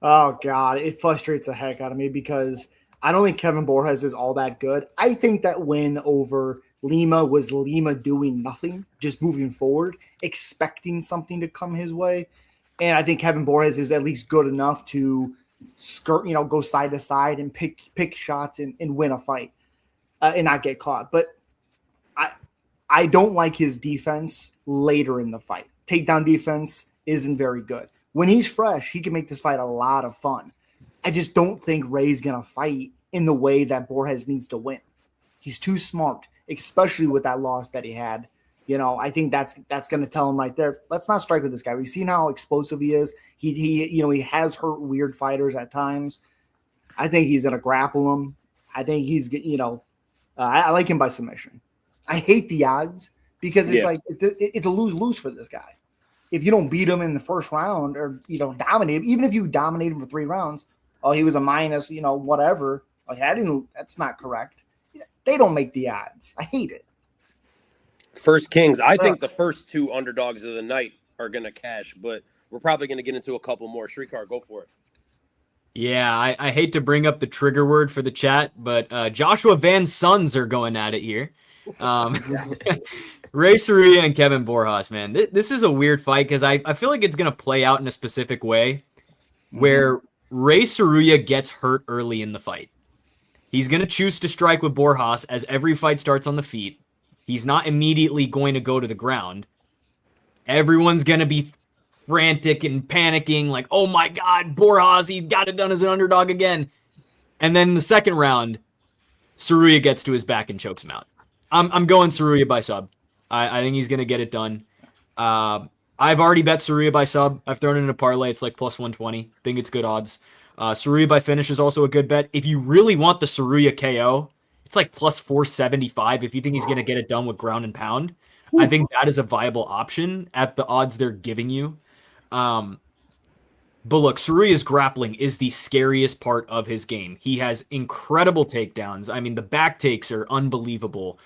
Oh, God. It frustrates the heck out of me because I don't think Kevin Borjas is all that good. I think that win over Lima was Lima doing nothing, just moving forward, expecting something to come his way. And I think Kevin Borjas is at least good enough to skirt, go side to side and pick shots and win a fight and not get caught. But I don't like his defense later in the fight. Takedown defense isn't very good. When he's fresh, he can make this fight a lot of fun. I just don't think Ray's going to fight in the way that Borjas needs to win. He's too smart, especially with that loss that he had. I think that's going to tell him right there, let's not strike with this guy. We've seen how explosive he is. He has hurt weird fighters at times. I think he's going to grapple him. I think he's, I like him by submission. I hate the odds because it's a lose-lose for this guy. If you don't beat him in the first round or, dominate him, even if you dominate him for 3 rounds, he was a minus, whatever. That's not correct. They don't make the odds. I hate it. First Kings. I think the first 2 underdogs of the night are going to cash, but we're probably going to get into a couple more. Shrikar, go for it. Yeah, I hate to bring up the trigger word for the chat, but Joshua Van's sons are going at it here. Ray Saruya and Kevin Borjas, man. This is a weird fight because I feel like it's going to play out in a specific way where Ray Saruya gets hurt early in the fight. He's going to choose to strike with Borjas as every fight starts on the feet. He's not immediately going to go to the ground. Everyone's going to be frantic and panicking like, oh my God, Borjas, he got it done as an underdog again. And then in the second round, Saruya gets to his back and chokes him out. I'm going Saruya by sub. I think he's going to get it done. I've already bet Saruya by sub. I've thrown it in a parlay. It's like plus 120. Think it's good odds. Saruya by finish is also a good bet. If you really want the Saruya KO, it's like plus 475 if you think he's going to get it done with ground and pound. I think that is a viable option at the odds they're giving you. But look, Saruya's grappling is the scariest part of his game. He has incredible takedowns. I mean, the back takes are unbelievable.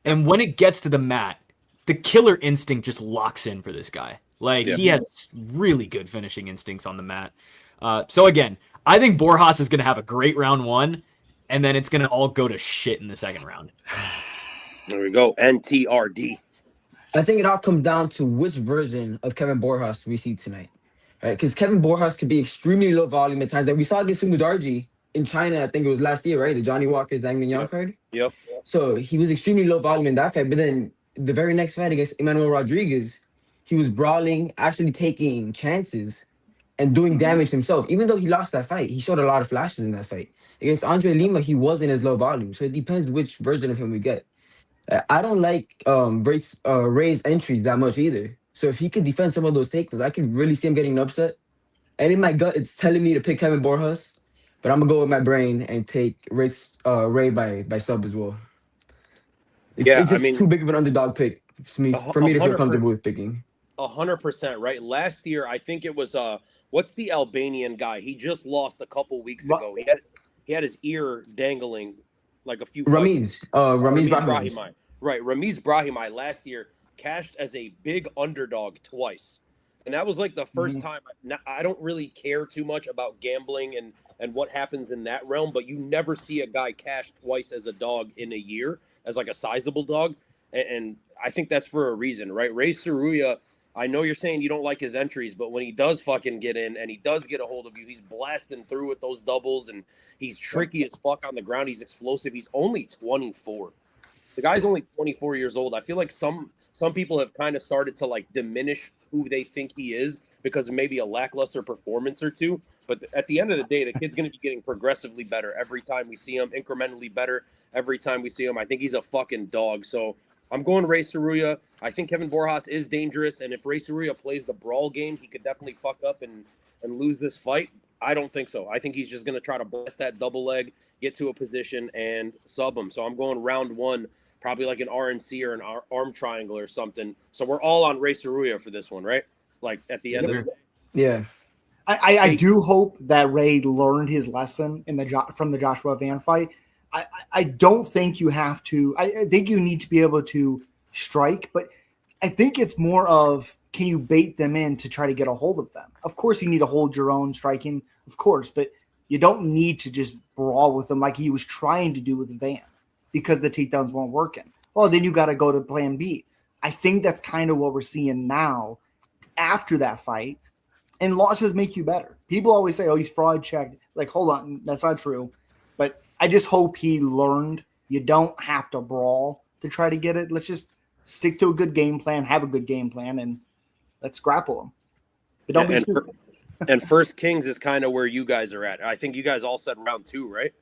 And when it gets to the mat, the killer instinct just locks in for this guy. He has really good finishing instincts on the mat. So again, I think Borjas is going to have a great round 1, and then it's going to all go to shit in the second round. There we go. NTRD. I think it all comes down to which version of Kevin Borjas we see tonight. Right? Because Kevin Borjas could be extremely low volume at times. That we saw against Sumudarji in China, I think it was last year, right? The Johnny Walker Zhang Mingyang card. Yep. So he was extremely low volume in that fight. But then the very next fight against Emmanuel Rodriguez, he was brawling, actually taking chances and doing damage himself. Even though he lost that fight, he showed a lot of flashes in that fight. Against Andre Lima, he wasn't as low volume. So it depends which version of him we get. I don't like Ray's entries that much either. So if he could defend some of those takedowns, I could really see him getting an upset. And in my gut, it's telling me to pick Kevin Borjas, but I'm gonna go with my brain and take Ray by sub as well. It's just too big of an underdog pick for me to feel comfortable with picking. 100%, right? Last year, I think it was what's the Albanian guy? He just lost a couple weeks ago. He had his ear dangling like a few. Ramiz Brahimaj. Right, Ramiz Brahimaj last year cashed as a big underdog twice. And that was like the first time. I don't really care too much about gambling and what happens in that realm, but you never see a guy cash twice as a dog in a year, as like a sizable dog. And I think that's for a reason, right? Ray Saruya, I know you're saying you don't like his entries, but when he does fucking get in and he does get a hold of you, he's blasting through with those doubles, and he's tricky as fuck on the ground. He's explosive. He's only 24. The guy's only 24 years old. I feel like some people have kind of started to like diminish who they think he is because of maybe a lackluster performance or two. But at the end of the day, the kid's going to be getting progressively better every time we see him, incrementally better every time we see him. I think he's a fucking dog. So I'm going Ray Saruya. I think Kevin Borjas is dangerous, and if Ray Saruya plays the brawl game, he could definitely fuck up and lose this fight. I don't think so. I think he's just going to try to blast that double leg, get to a position, and sub him. So I'm going round 1, probably like an RNC or an arm triangle or something. So we're all on Ray Saruya for this one, right? Like at the end of the day. Yeah. I do hope that Ray learned his lesson from the Joshua Van fight. I don't think you have to. I think you need to be able to strike, but I think it's more of, can you bait them in to try to get a hold of them? Of course, you need to hold your own striking, of course, but You don't need to just brawl with him like he was trying to do with Van because the takedowns weren't working. Well, then you got to go to plan B. I think that's kind of what we're seeing now after that fight. And losses make you better. People always say, oh, he's fraud checked. Like, hold on, that's not true. But I just hope he learned you don't have to brawl to try to get it. Let's just stick to a good game plan, have a good game plan, and let's grapple him. But don't be stupid. And First Kings is kind of where you guys are at. I think you guys all said round 2, right?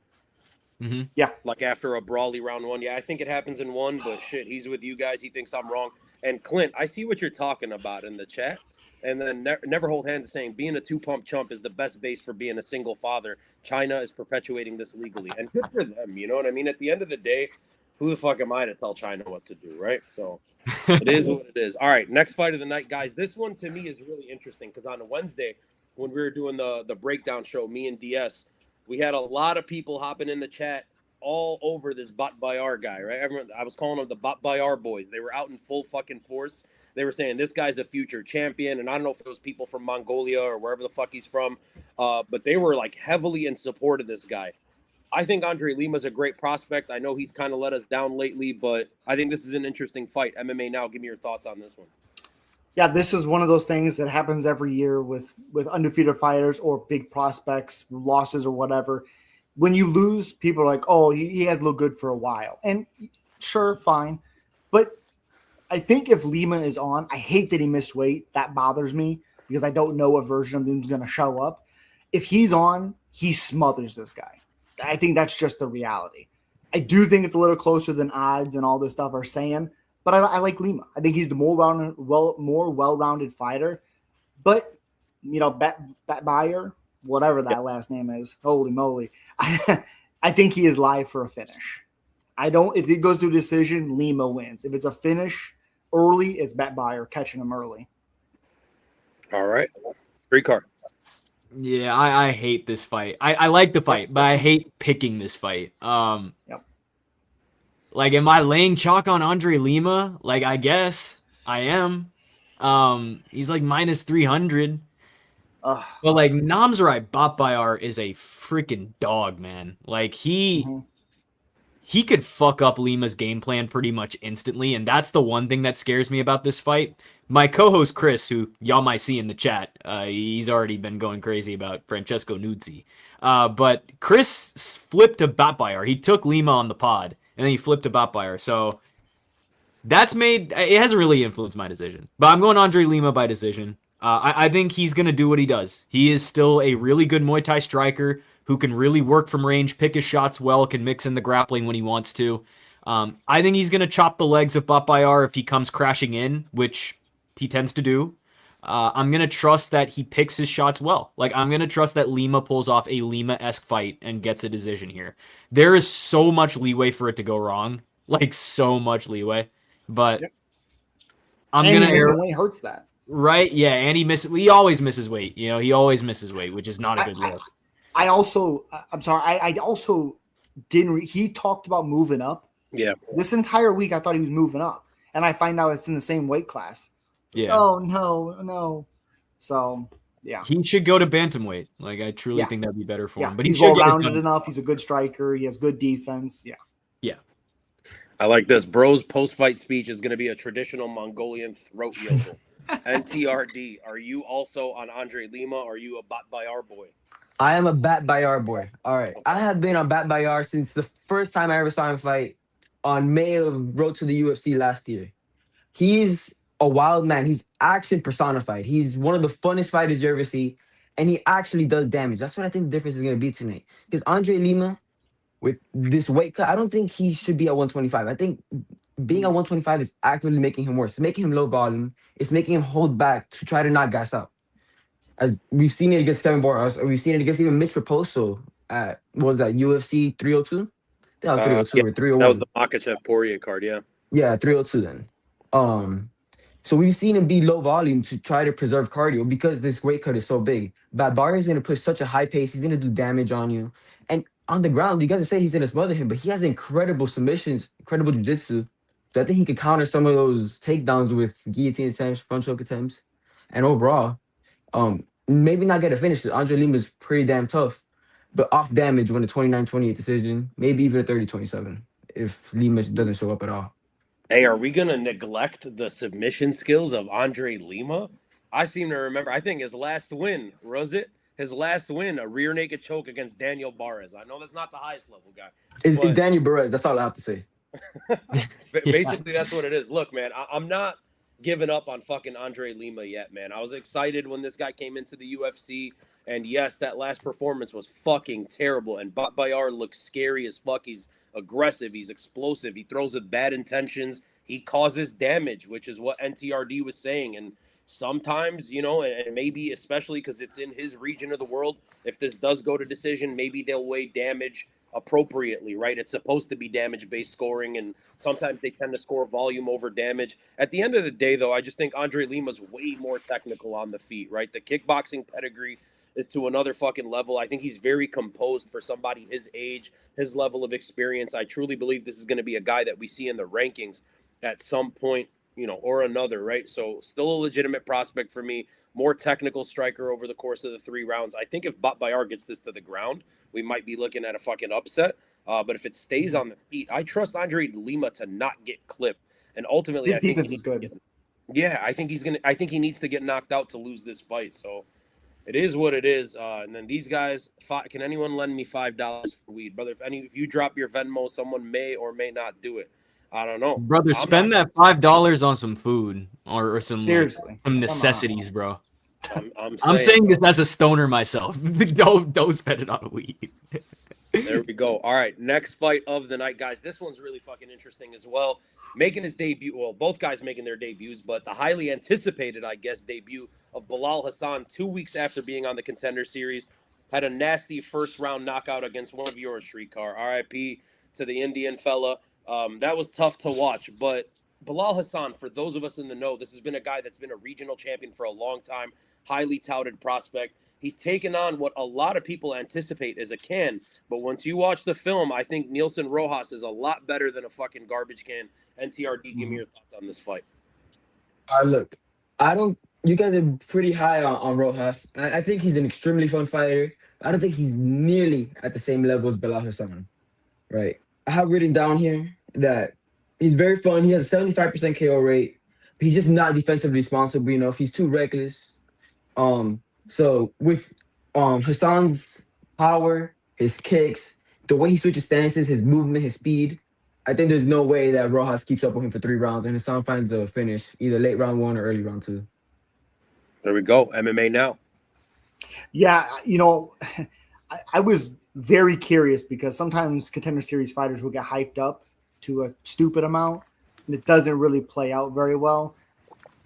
Mm-hmm. Yeah. Like after a brawly round 1. Yeah, I think it happens in 1, but shit, he's with you guys. He thinks I'm wrong. And Clint, I see what you're talking about in the chat. And then never hold hands saying being a 2-pump chump is the best base for being a single father. China is perpetuating this legally. And good for them, you know what I mean? At the end of the day, who the fuck am I to tell China what to do, right? So it is what it is. All right, next fight of the night, guys. This one to me is really interesting because on a Wednesday, when we were doing the breakdown show, me and DS, we had a lot of people hopping in the chat all over this Bat Bayar guy, right? Everyone, I was calling them the Bat Bayar boys. They were out in full fucking force. They were saying this guy's a future champion, and I don't know if it was people from Mongolia or wherever the fuck he's from, but they were like heavily in support of this guy. I think Andre Lima's a great prospect. I know he's kind of let us down lately, but I think this is an interesting fight. MMA Now, give me your thoughts on this one. Yeah, this is one of those things that happens every year with undefeated fighters or big prospects, losses or whatever. When you lose, people are like, oh, he has looked good for a while. And sure, fine. But I think if Lima is on, I hate that he missed weight. That bothers me because I don't know what version of him is going to show up. If he's on, he smothers this guy. I think that's just the reality. I do think it's a little closer than odds and all this stuff are saying, but I like Lima. I think he's the more well-rounded fighter. But, you know, Bayer, whatever that last name is, holy moly, I think he is live for a finish. If it goes to a decision, Lima wins. If it's a finish early, it's Bet Bayer catching him early. All right. Free card. Yeah, I hate this fight. I like the fight, but I hate picking this fight. Yep. Like, am I laying chalk on Andre Lima? Like, I guess I am. He's like minus 300. But like Namzrai Batbayar is a freaking dog, man. Like he could fuck up Lima's game plan pretty much instantly, and that's the one thing that scares me about this fight. My co-host Chris, who y'all might see in the chat, he's already been going crazy about Francesco Nuzzi. But Chris flipped to Batbayar. He took Lima on the pod, and then he flipped to Batbayar. So it hasn't really influenced my decision. But I'm going Andre Lima by decision. I think he's going to do what he does. He is still a really good Muay Thai striker who can really work from range, pick his shots well, can mix in the grappling when he wants to. I think he's going to chop the legs of Batbayar if he comes crashing in, which he tends to do. I'm going to trust that he picks his shots well. Like, I'm going to trust that Lima pulls off a Lima-esque fight and gets a decision here. There is so much leeway for it to go wrong. Like, so much leeway. But I'm going to err. Hurts that. Right? Yeah, and he always misses weight. You know, he always misses weight, which is not a good look. I'm sorry. I also didn't. He talked about moving up. Yeah. This entire week, I thought he was moving up, and I find out it's in the same weight class. Yeah. Oh no. So yeah, he should go to bantamweight. Like, I truly think that'd be better for him. But he's well-rounded enough. He's a good striker. He has good defense. Yeah. Yeah. I like this. Bro's post-fight speech is going to be a traditional Mongolian throat yokel. NTRD, are you also on Andre Lima? Or are you a Bat Bayar boy? I am a Bat Bayar boy. All right. I have been on Bat Bayar since the first time I ever saw him fight on May of Road to the UFC last year. He's a wild man. He's action personified. He's one of the funnest fighters you ever see, and he actually does damage. That's what I think the difference is going to be tonight. Because Andre Lima, with this weight cut, I don't think he should be at 125. I think being at 125 is actively making him worse. It's making him low volume. It's making him hold back to try to knock guys out. As we've seen it against Kevin Boras, or we've seen it against even Mitch Raposo at, what was that, UFC 302? That was 302 or 301. That was the Makachev Poirier card, yeah. Yeah, 302 then. So we've seen him be low volume to try to preserve cardio because this weight cut is so big. Batbayar is going to push such a high pace. He's going to do damage on you. And on the ground, you guys say he's going to smother him, but he has incredible submissions, incredible jiu-jitsu. So I think he could counter some of those takedowns with guillotine attempts, front choke attempts. And overall, maybe not get a finish. Andre Lima is pretty damn tough. but off damage, win a 29-28 decision, maybe even a 30-27 if Lima doesn't show up at all. Hey, are we gonna neglect the submission skills of Andre Lima? I seem to remember. I think his last win was it. His last win, a rear naked choke against Daniel Barres. I know that's not the highest level guy, It's but Daniel Barrett. That's all I have to say. basically that's what it is. Look, man, I'm not giving up on fucking Andre Lima yet, man. I was excited when this guy came into the UFC, and yes, that last performance was fucking terrible. And Bayard looks scary as fuck. He's aggressive. He's explosive. He throws with bad intentions. He causes damage, which is what NTRD was saying. And sometimes, you know, and maybe especially because it's in his region of the world, if this does go to decision, maybe they'll weigh damage appropriately, right? It's supposed to be damage-based scoring, and sometimes they tend to score volume over damage. At the end of the day, though, I just think Andre Lima's way more technical on the feet, right? The kickboxing pedigree is to another fucking level. I think he's very composed for somebody his age, his level of experience. I truly believe this is going to be a guy that we see in the rankings at some point, you know, or another, right? So still a legitimate prospect for me, more technical striker over the course of the 3 rounds. I think if Bayard gets this to the ground, we might be looking at a fucking upset. But if it stays on the feet, I trust Andre Lima to not get clipped. And ultimately, His I think defense is good. I think he needs to get knocked out to lose this fight. So it is what it is. And then these guys, can anyone lend me $5 for weed, brother? If you drop your Venmo, someone may or may not do it. I don't know, Brother. Spend that $5 on some food or some Seriously, some necessities, bro. I'm saying this as a stoner myself. don't spend it on weed. There we go. All right, next fight of the night, guys. This one's really fucking interesting as well. Making his debut, well, both guys making their debuts, but the highly anticipated, I guess, debut of Bilal Hassan 2 weeks after being on the Contender Series. Had a nasty first-round knockout against one of yours, Shrikar. RIP to the Indian fella. That was tough to watch, but Bilal Hassan, for those of us in the know, this has been a guy that's been a regional champion for a long time, highly touted prospect. He's taken on what a lot of people anticipate as a can, but once you watch the film, I think Nielsen Rojas is a lot better than a fucking garbage can. NTRD, give me your thoughts on this fight. Look, you guys are pretty high on Rojas. I think he's an extremely fun fighter. I don't think he's nearly at the same level as Bilal Hassan, right? I have written down here that he's very fun. He has a 75% KO rate. But he's just not defensively responsible enough. He's too reckless. So with Hassan's power, his kicks, the way he switches stances, his movement, his speed, I think there's no way that Rojas keeps up with him for 3 rounds and Hassan finds a finish, either late round 1 or early round 2. There we go. MMA now. Yeah, you know, I was very curious because sometimes Contender Series fighters will get hyped up to a stupid amount, and it doesn't really play out very well.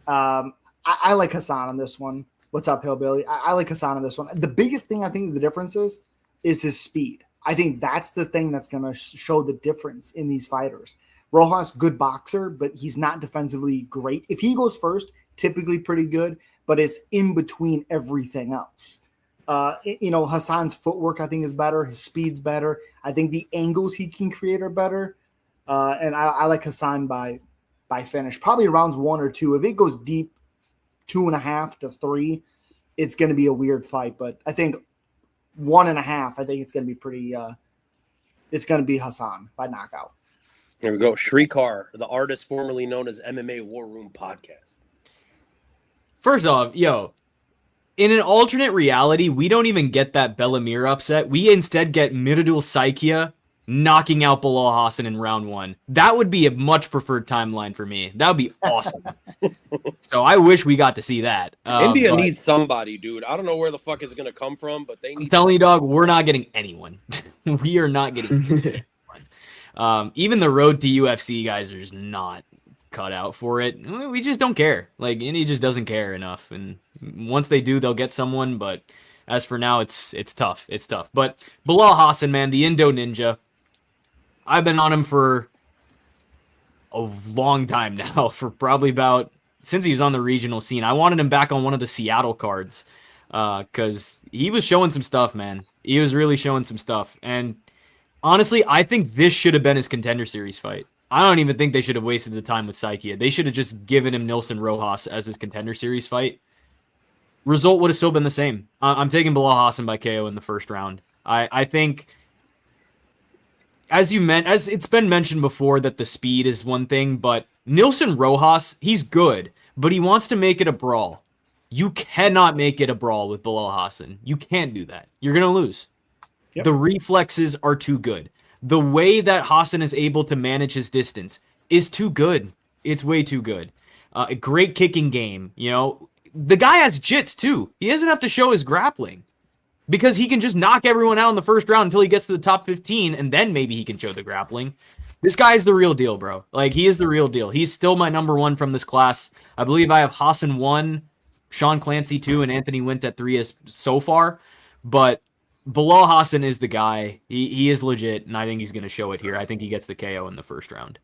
I like Hassan on this one. What's up, Hillbilly? I like Hassan on this one. The biggest thing I think the difference is his speed. I think that's the thing that's going to show the difference in these fighters. Rojas, good boxer, but he's not defensively great. If he goes first, typically pretty good, but it's in between everything else. You know, Hassan's footwork, I think, is better. His speed's better. I think the angles he can create are better. And I like Hassan by finish. Probably rounds 1 or 2. If it goes deep, 2.5 to 3, it's going to be a weird fight. But I think 1.5, I think it's going to be pretty it's going to be Hassan by knockout. There we go. Shrikar, the artist formerly known as MMA War Room Podcast. First off, in an alternate reality, we don't even get that Bellamir upset. We instead get Miradul Saikia knocking out Bilal Hassan in round 1. That would be a much preferred timeline for me. That would be awesome. So I wish we got to see that. India needs somebody, dude. I don't know where the fuck it's going to come from, but they need... I'm telling you, dog, we're not getting anyone. We are not getting anyone. Even the road to UFC guys are just not cut out for it. We just don't care. Like, India just doesn't care enough. And once they do, they'll get someone. But as for now, it's tough. It's tough. But Bilal Hassan, man, the Indo Ninja, I've been on him for a long time now, for probably about since he was on the regional scene. I wanted him back on one of the Seattle cards because he was showing some stuff, man. He was really showing some stuff. And honestly, I think this should have been his Contender Series fight. I don't even think they should have wasted the time with Saikia. They should have just given him Nilson Rojas as his Contender Series fight. result would have still been the same. I'm taking Bilal Hassan by KO in the first round. I think, as it's been mentioned before, that the speed is one thing, but Nilson Rojas, he's good, but he wants to make it a brawl. You cannot make it a brawl with Bilal Hassan. You can't do that. You're going to lose. Yep. The reflexes are too good. The way that Hassan is able to manage his distance is too good. It's way too good. A great kicking game. You know, the guy has jits too. He doesn't have to show his grappling because he can just knock everyone out in the first round until he gets to the top 15, and then maybe he can show the grappling. This guy is the real deal, bro. Like, he is the real deal. He's still my number one from this class. I believe I have Hassan 1, Sean Clancy 2, and Anthony Wint at 3 as so far. But Bilal Hassan is the guy. He is legit, and I think he's going to show it here. I think he gets the KO in the first round.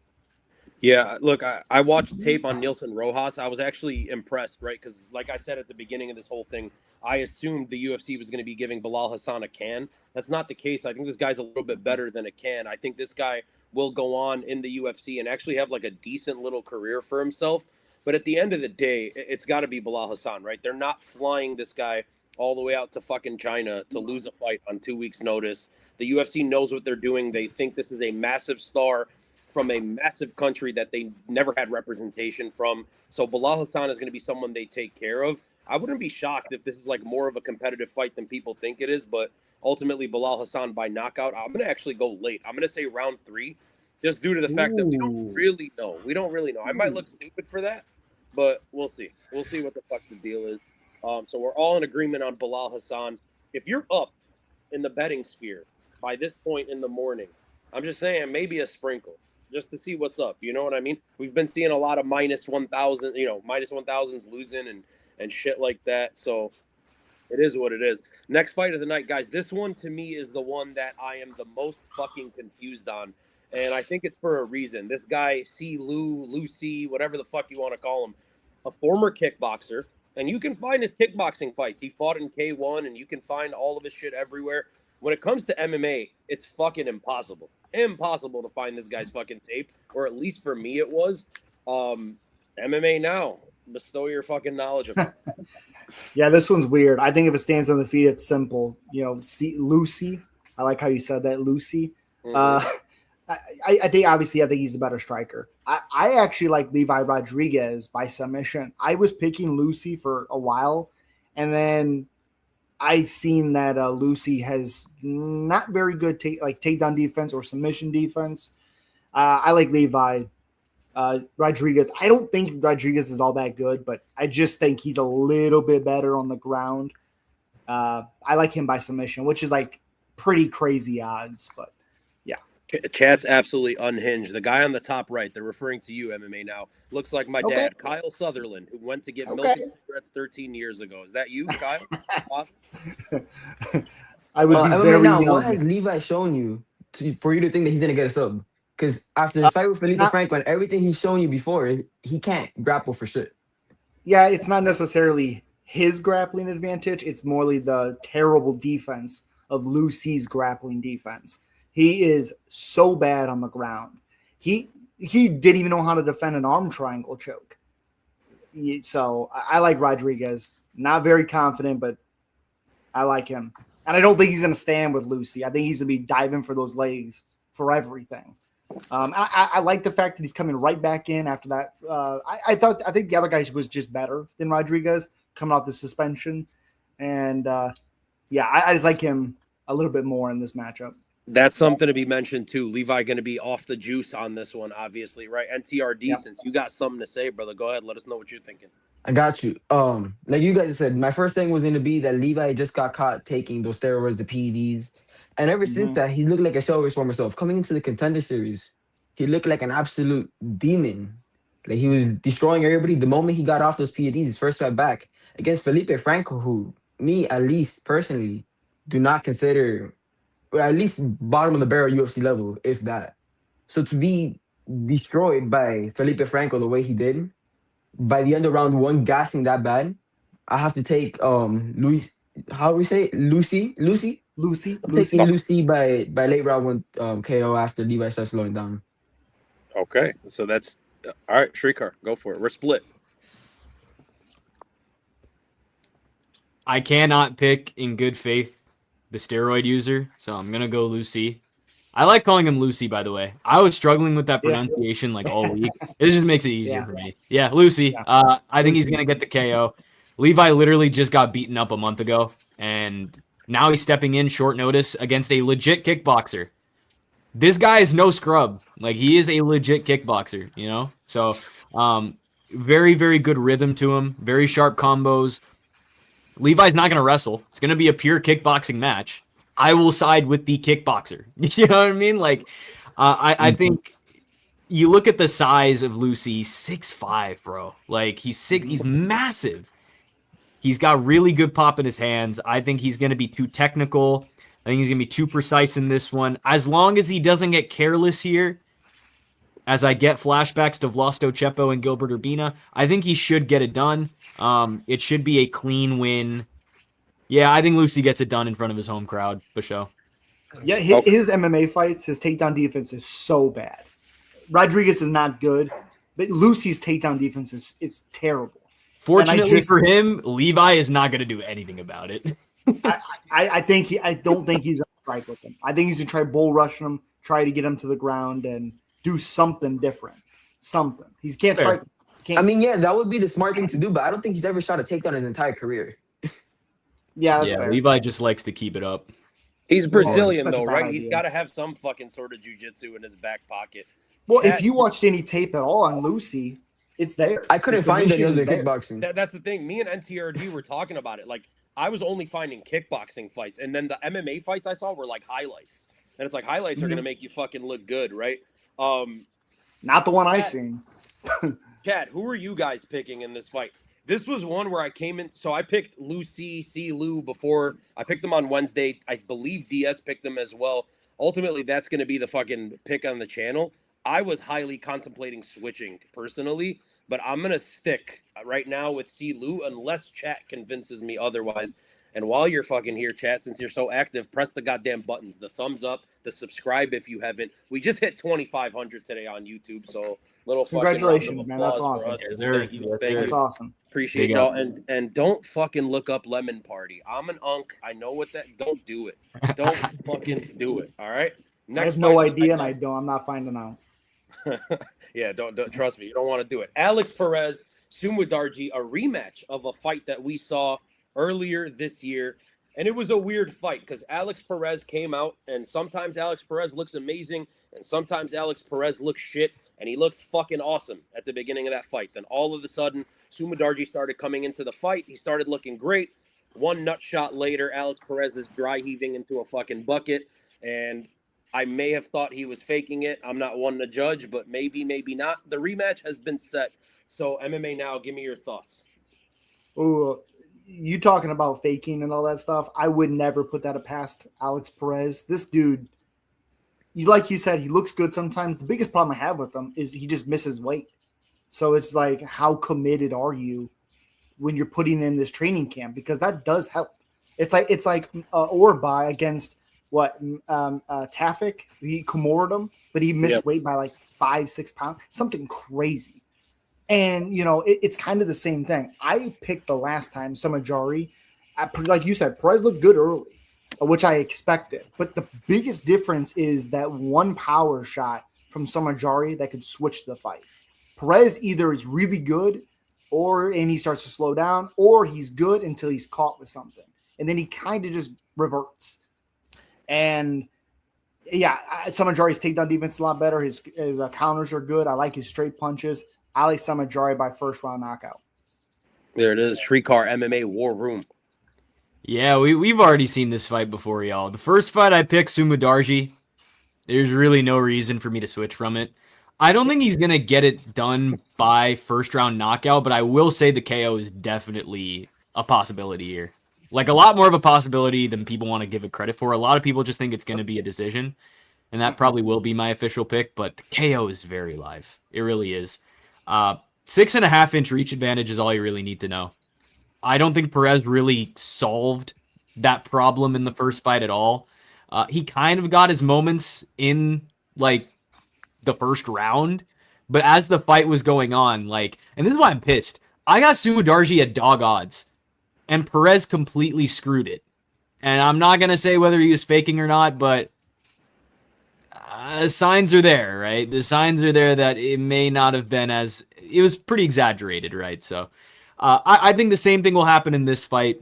Yeah, look, I watched tape on Nilson Rojas. I was actually impressed, right? Because, like I said at the beginning of this whole thing, I assumed the UFC was going to be giving Bilal Hassan a can. That's not the case. I think this guy's a little bit better than a can. I think this guy will go on in the UFC and actually have like a decent little career for himself. But at the end of the day, it's got to be Bilal Hassan, right? They're not flying this guy all the way out to fucking China to lose a fight on 2 weeks' notice. The UFC knows what they're doing. They think this is a massive star from a massive country that they never had representation from. So Bilal Hassan is going to be someone they take care of. I wouldn't be shocked if this is like more of a competitive fight than people think it is, but ultimately Bilal Hassan by knockout. I'm going to actually go late. I'm going to say round 3, just due to the fact that we don't really know. We don't really know. I might look stupid for that, but we'll see. We'll see what the fuck the deal is. So we're all in agreement on Bilal Hassan. If you're up in the betting sphere by this point in the morning, I'm just saying maybe a sprinkle just to see what's up. You know what I mean? We've been seeing a lot of minus 1,000, minus 1,000s losing and shit like that. So it is what it is. Next fight of the night, guys. This one to me is the one that I am the most fucking confused on. And I think it's for a reason. This guy, Lucy, whatever the fuck you want to call him, a former kickboxer. And you can find his kickboxing fights. He fought in K1, and you can find all of his shit everywhere. When it comes to MMA, it's fucking impossible. Impossible to find this guy's fucking tape, or at least for me it was. MMA Now, bestow your fucking knowledge of it. Yeah, this one's weird. I think if it stands on the feet, it's simple. Lucy. I like how you said that, Lucy. Mhm. I think he's a better striker. I actually like Levi Rodriguez by submission. I was picking Lucy for a while, and then I seen that Lucy has not very good takedown defense or submission defense. I like Levi Rodriguez. I don't think Rodriguez is all that good, but I just think he's a little bit better on the ground. I like him by submission, which is like pretty crazy odds, but yeah. Chat's absolutely unhinged. The guy on the top right, they're referring to you, MMA Now, looks like my dad, Kyle Sutherland, who went to get milking cigarettes 13 years ago. Is that you, Kyle? I would be MMA very Now, young. what has Levi shown you for you to think that he's going to get a sub? Because after his fight with Felipe Franco and everything he's shown you before, he can't grapple for shit. Yeah, it's not necessarily his grappling advantage. It's morely the terrible defense of Lucy's grappling defense. He is so bad on the ground. He didn't even know how to defend an arm triangle choke. So I like Rodriguez. Not very confident, but I like him. And I don't think he's going to stand with Lucy. I think he's going to be diving for those legs for everything. I like the fact that he's coming right back in after that. I think the other guy was just better than Rodriguez coming off the suspension. And I just like him a little bit more in this matchup. That's something to be mentioned too. Levi going to be off the juice on this one, obviously, right? NTRD, since you got something to say, brother, go ahead. Let us know what you're thinking. I got you. Like you guys said, my first thing was going to be that Levi just got caught taking those steroids, the PEDs. And ever since that, he's looked like a shell of his former self. Coming into the Contender Series, he looked like an absolute demon. Like he was destroying everybody. The moment he got off those PEDs, his first fight back against Felipe Franco, who me, at least personally, do not consider, or at least bottom of the barrel UFC level, if that. So to be destroyed by Felipe Franco the way he did, by the end of round 1, gassing that bad, I have to take Lucy. How do we say it? Lucy. I'm taking Lucy by late round 1 KO after Levi starts slowing down. Okay, so that's all right. Shrikar, go for it. We're split. I cannot pick in good faith the steroid user, so I'm gonna go Lucy. I like calling him Lucy, by the way. I was struggling with that Yeah. pronunciation like all week. It just makes it easier Yeah. for me. Yeah, Lucy. Yeah. I think he's Lucy. gonna get the KO. Levi literally just got beaten up a month ago, and now he's stepping in short notice against a legit kickboxer. This guy is no scrub. Like, he is a legit kickboxer, you know? So, very, very good rhythm to him. Very sharp combos. Levi's not going to wrestle. It's going to be a pure kickboxing match. I will side with the kickboxer. You know what I mean? Like, I think you look at the size of Lucy, 6'5", bro. Like, he's massive. He's got really good pop in his hands. I think he's going to be too technical. I think he's going to be too precise in this one. As long as he doesn't get careless here, as I get flashbacks to Vlasto Chepo and Gilbert Urbina, I think he should get it done. It should be a clean win. Yeah, I think Lucy gets it done in front of his home crowd, for sure. Yeah, his MMA fights, his takedown defense is so bad. Rodriguez is not good, but Lucy's takedown defense is terrible. Fortunately for him, Levi is not going to do anything about it. I don't think he's going to strike with him. I think he's going to try bull rushing him, try to get him to the ground, and do something different. Something. He can't strike. I mean, yeah, that would be the smart thing to do, but I don't think he's ever shot a takedown in his entire career. Yeah, that's fair. Levi just likes to keep it up. He's Brazilian, though, right? idea. He's got to have some fucking sort of jiu-jitsu in his back pocket. Well, if you watched any tape at all on Lucy, it's there. I couldn't find any other kickboxing. That's the thing. Me and NTRD were talking about it. Like, I was only finding kickboxing fights, and then the MMA fights I saw were like highlights. And it's like highlights are going to make you fucking look good, right? Not the one I've seen. Chad, who are you guys picking in this fight? This was one where I came in. So I picked Lucy C. Lou before. I picked them on Wednesday. I believe DS picked them as well. Ultimately, that's going to be the fucking pick on the channel. I was highly contemplating switching personally, but I'm going to stick right now with C. Lou unless chat convinces me otherwise. And while you're fucking here, chat, since you're so active, press the goddamn buttons, the thumbs up, the subscribe if you haven't. We just hit 2,500 today on YouTube, so little fucking congratulations, man. That's awesome. Thank you. That's awesome. Appreciate y'all. And don't fucking look up Lemon Party. I'm an unk. I know what that. Don't do it. Don't fucking do it. All right. I have no idea, and I'm not finding out. Yeah, don't trust me. You don't want to do it. Alex Perez, Sumudarji, a rematch of a fight that we saw earlier this year. And it was a weird fight because Alex Perez came out, and sometimes Alex Perez looks amazing, and sometimes Alex Perez looks shit, and he looked fucking awesome at the beginning of that fight. Then all of a sudden, Sumudarji started coming into the fight. He started looking great. One nut shot later, Alex Perez is dry heaving into a fucking bucket, and I may have thought he was faking it. I'm not one to judge, but maybe, maybe not. The rematch has been set. So MMA Now, give me your thoughts. Ooh, you talking about faking and all that stuff. I would never put that past Alex Perez. This dude, like you said, he looks good sometimes. The biggest problem I have with him is he just misses weight. So it's like, how committed are you when you're putting in this training camp? Because that does help. It's like Orbai against Tafik. He comored him, but he missed weight by like 5-6 pounds, something crazy. And, you know, it's kind of the same thing. I picked the last time Samajari. Like you said, Perez looked good early, which I expected. But the biggest difference is that one power shot from Samajari that could switch the fight. Perez either is really good and he starts to slow down, or he's good until he's caught with something. And then he kind of just reverts. And, yeah, Samajari's takedown defense is a lot better. His counters are good. I like his straight punches. I like Samajari by first round knockout. There it is. Shrikar MMA War Room. Yeah, we've already seen this fight before, y'all. The first fight I picked, Sumudarji. There's really no reason for me to switch from it. I don't think he's going to get it done by first round knockout, but I will say the KO is definitely a possibility here. Like, a lot more of a possibility than people want to give it credit for. A lot of people just think it's going to be a decision, and that probably will be my official pick, but the KO is very live. It really is. 6.5-inch reach advantage is all you really need to know. I don't think Perez really solved that problem in the first fight at all. He kind of got his moments in like the first round, but as the fight was going on, and this is why I'm pissed. I got Sumudarji at dog odds, and Perez completely screwed it. And I'm not going to say whether he was faking or not, but signs are there, right? The signs are there that it may not have been as, it was pretty exaggerated, right? So I think the same thing will happen in this fight.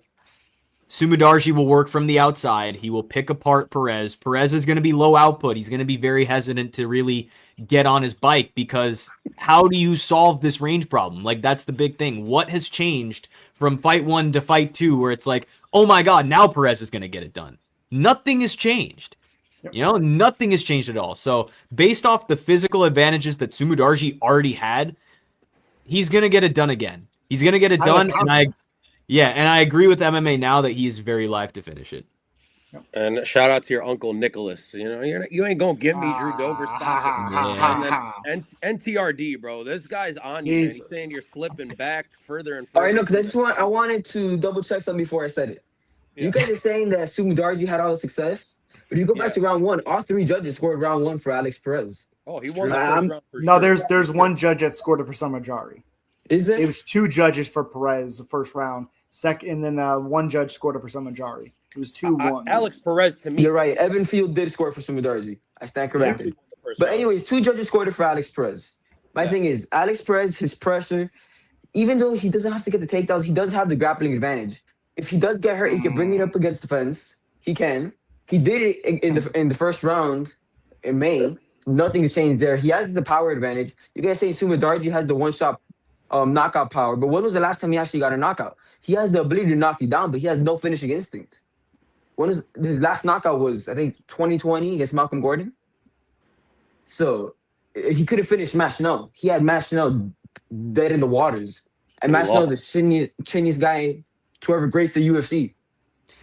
Sumudarji will work from the outside. He will pick apart Perez. Perez is going to be low output. He's going to be very hesitant to really get on his bike because how do you solve this range problem? Like, that's the big thing. What has changed from fight 1 to fight 2 where it's like, oh my God, now Perez is going to get it done? Nothing has changed. You know, nothing has changed at all. So based off the physical advantages that Sumudarji already had, he's going to get it done again. He's going to get it done. And I agree with MMA now that he's very live to finish it. And shout out to your uncle Nicholas. You know, you ain't gonna give me Drew Dober stock. And then NTRD, bro. This guy's on you, man. He's saying you're slipping back further and further. All right, no, because I wanted to double check something before I said it. Yeah. You guys are saying that Sumudarji had all the success, but if you go back to round 1, all 3 judges scored round 1 for Alex Perez. Oh, he won the first round for No, sure. there's one judge that scored it for Samajari. Is there? It was 2 judges for Perez the first round. Second, and then one judge scored it for Samajari. It was 2-1. Alex Perez, to me. You're right. Evan Field did score for Sumudarji. I stand corrected. But anyways, 2 judges scored it for Alex Perez. My thing is, Alex Perez, his pressure, even though he doesn't have to get the takedowns, he does have the grappling advantage. If he does get hurt, he can bring it up against the fence. He can. He did it in the first round in May. Nothing has changed there. He has the power advantage. You guys say Sumudarji has the one-shot knockout power, but when was the last time he actually got a knockout? He has the ability to knock you down, but he has no finishing instinct. His last knockout was, I think, 2020 against Malcolm Gordon. So he could have finished Matt Schnell. He had Matt Schnell dead in the waters. And Matt Schnell is the chinniest guy to ever grace the UFC.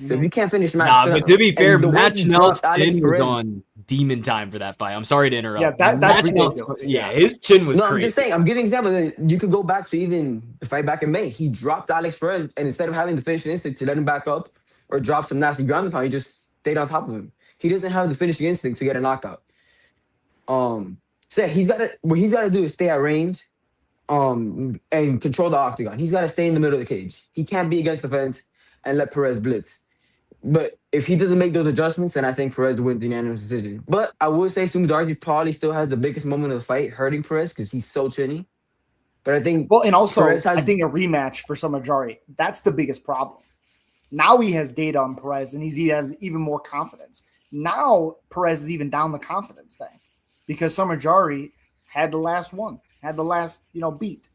So if you can't finish Matt Schnell, but to be fair, Matt Schnell's chin was on demon time for that fight. I'm sorry to interrupt. Yeah, that's ridiculous. Yeah, his chin was crazy. I'm just saying, I'm giving examples. You could go back to even the fight back in May. He dropped Alex Perez, and instead of having the finishing instinct to let him back up or drop some nasty ground and pound, he just stayed on top of him. He doesn't have the finishing instinct to get a knockout. So what he's got to do is stay at range, and control the octagon. He's got to stay in the middle of the cage. He can't be against the fence and let Perez blitz. But if he doesn't make those adjustments, then I think Perez wins the unanimous decision. But I would say Sumudarji probably still has the biggest moment of the fight, hurting Perez because he's so chinny. But I think I think a rematch for Samajari, that's the biggest problem. Now he has data on Perez, and he has even more confidence. Now Perez is even down the confidence thing because Samajari had the last beat.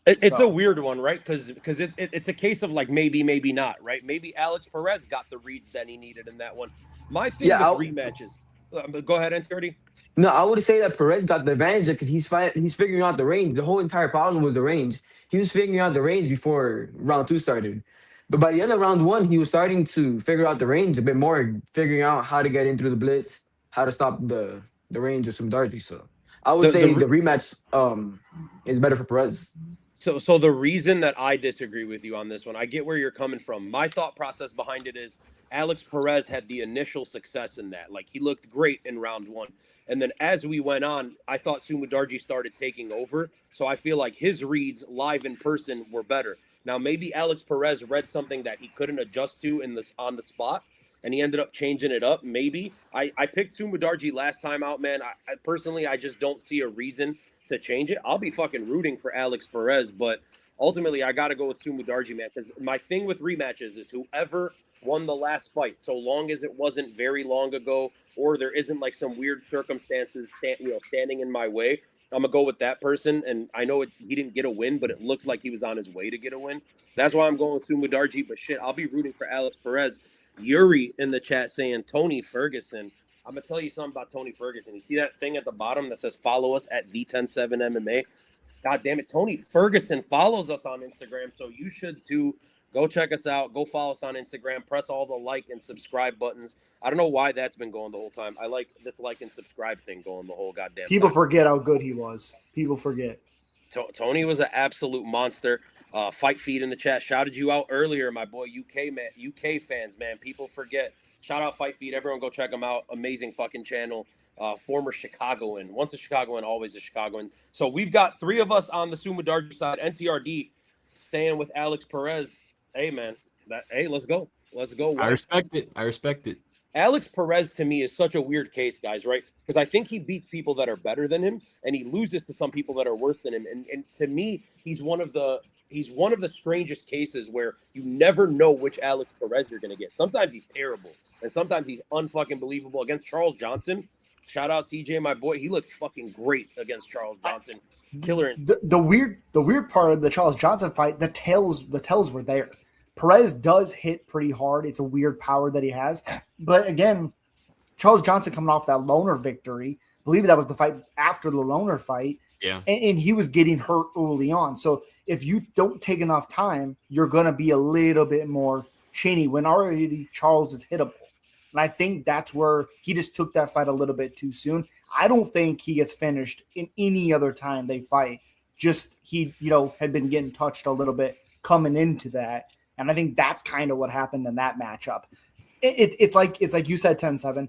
It's a weird one, right? Because it's a case of like maybe not, right? Maybe Alex Perez got the reads that he needed in that one. My thing with rematches. Go ahead, NTRD. No, I would say that Perez got the advantage because he's figuring out the range. The whole entire problem was the range. He was figuring out the range before round 2 started. But by the end of round 1, he was starting to figure out the range a bit more, figuring out how to get in through the blitz, how to stop the range of Sumudarji. So I would say the rematch is better for Perez. So the reason that I disagree with you on this one, I get where you're coming from. My thought process behind it is Alex Perez had the initial success in that. Like, he looked great in round 1. And then as we went on, I thought Sumudarji started taking over. So I feel like his reads live in person were better. Now, maybe Alex Perez read something that he couldn't adjust to on the spot, and he ended up changing it up. Maybe. I picked Sumudarji last time out, man. I personally, I just don't see a reason to change it. I'll be fucking rooting for Alex Perez, but ultimately I got to go with Sumudarji, man, because my thing with rematches is whoever won the last fight, so long as it wasn't very long ago or there isn't like some weird circumstances standing in my way, I'm going to go with that person. And I know he didn't get a win, but it looked like he was on his way to get a win. That's why I'm going with Sumudarji, but shit, I'll be rooting for Alex Perez. Yuri in the chat saying Tony Ferguson. I'm going to tell you something about Tony Ferguson. You see that thing at the bottom that says follow us at the Ten7 MMA? God damn it. Tony Ferguson follows us on Instagram, so you should too. Go check us out. Go follow us on Instagram. Press all the like and subscribe buttons. I don't know why that's been going the whole time. I like this like and subscribe thing going the whole goddamn People time. forget how good he was. People forget. Tony was an absolute monster. Fight Feed in the chat shouted you out earlier, my boy. UK fans, man. People forget. Shout out Fight Feed. Everyone go check them out. Amazing fucking channel. Former Chicagoan. Once a Chicagoan, always a Chicagoan. So we've got 3 of us on the Sumudarji side. NTRD staying with Alex Perez. Hey, man. Hey, let's go. Let's go. I respect it. I respect it. Alex Perez to me is such a weird case, guys, right? Because I think he beats people that are better than him, and he loses to some people that are worse than him. And to me, he's one of the strangest cases where you never know which Alex Perez you're going to get. Sometimes he's terrible, and sometimes he's unfucking believable. Against Charles Johnson, shout out CJ, my boy, he looked fucking great against Charles Johnson. Killer. The weird part of the Charles Johnson fight, the tells were there. Perez does hit pretty hard. It's a weird power that he has. But again, Charles Johnson coming off that loner victory, I believe that was the fight after the loner fight. Yeah. And he was getting hurt early on. So if you don't take enough time, you're going to be a little bit more chinny when already Charles is hittable. And I think that's where he just took that fight a little bit too soon. I don't think he gets finished in any other time they fight. Just he, had been getting touched a little bit coming into that. And I think that's kind of what happened in that matchup. It's like you said, 10-7.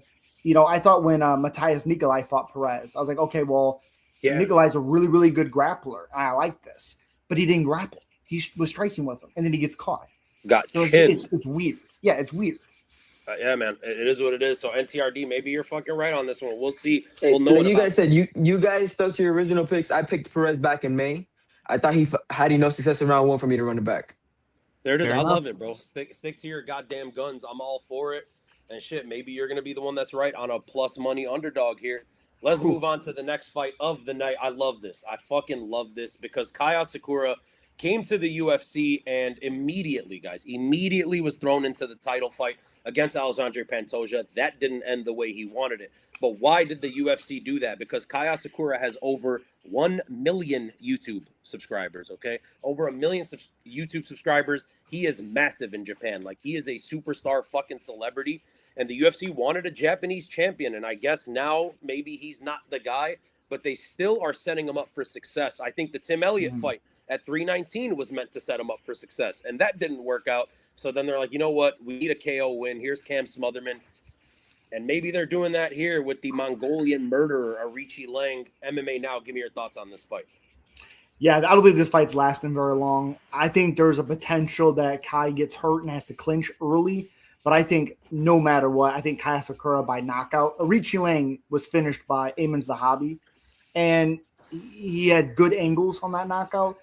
I thought when Matthias Nikolai fought Perez, I was like, okay, well, Nikolai's a really, really good grappler. I like this. But he didn't grapple. He was striking with him, and then he gets caught. So it's weird. Yeah, it's weird. Yeah, man, it is what it is. So NTRD, maybe you're fucking right on this one. We'll see. Hey, we'll know. Like you guys said, you guys stuck to your original picks. I picked Perez back in May. I thought he had enough success in round 1 for me to run it back. There it is. Fair I enough. love it, bro. Stick to your goddamn guns. I'm all for it. And shit, maybe you're gonna be the one that's right on a plus money underdog here. Let's move on to the next fight of the night. I love this. I fucking love this because Kaya Sakura came to the UFC and immediately was thrown into the title fight against Alexandre Pantoja. That didn't end the way he wanted it. But why did the UFC do that? Because Kaya Sakura has over 1 million YouTube subscribers, okay? Over 1 million YouTube subscribers. He is massive in Japan. Like, he is a superstar fucking celebrity. And the UFC wanted a Japanese champion. And I guess now maybe he's not the guy, but they still are setting him up for success. I think the Tim Elliott fight at 319 was meant to set him up for success. And that didn't work out. So then they're like, you know what? We need a KO win. Here's Cam Smotherman. And maybe they're doing that here with the Mongolian murderer, Arichi Lang. MMA Now, give me your thoughts on this fight. Yeah, I don't think this fight's lasting very long. I think there's a potential that Kai gets hurt and has to clinch early. But I think no matter what, I think Kaya Sakura by knockout. Arichi Lang was finished by Ayman Zahabi. And he had good angles on that knockout.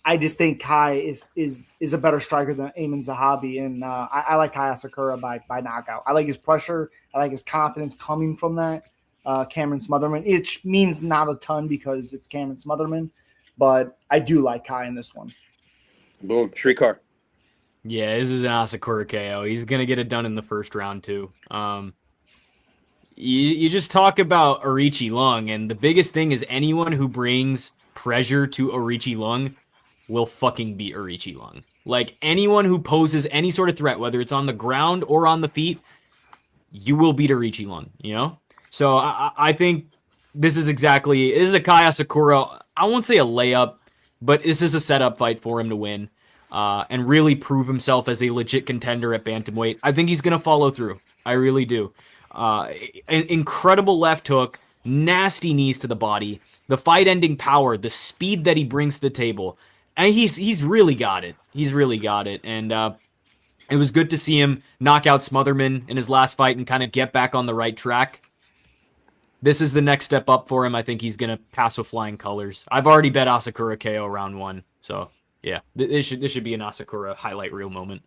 I just think Kai is a better striker than Ayman Zahabi, and I like Kaya Sakura by knockout. I like his pressure. I like his confidence coming from that. Cameron Smotherman. It means not a ton because it's Cameron Smotherman, but I do like Kai in this one. Boom. Shrikar. Yeah, this is an Asakura KO. He's going to get it done in the first round, too. You just talk about Arichi Lung, and the biggest thing is anyone who brings pressure to Arichi Lung will fucking beat Arichi Lung. Like, anyone who poses any sort of threat, whether it's on the ground or on the feet, you will beat Arichi Lung, So I think this is a Kaya Sakura, I won't say a layup, but this is a setup fight for him to win and really prove himself as a legit contender at bantamweight. I think he's going to follow through. I really do. An incredible left hook, nasty knees to the body, the fight-ending power, the speed that he brings to the table. And he's really got it. He's really got it. And it was good to see him knock out Smotherman in his last fight and kind of get back on the right track. This is the next step up for him. I think he's going to pass with flying colors. I've already bet Asakura KO round 1. So, yeah, this should be an Asakura highlight reel moment.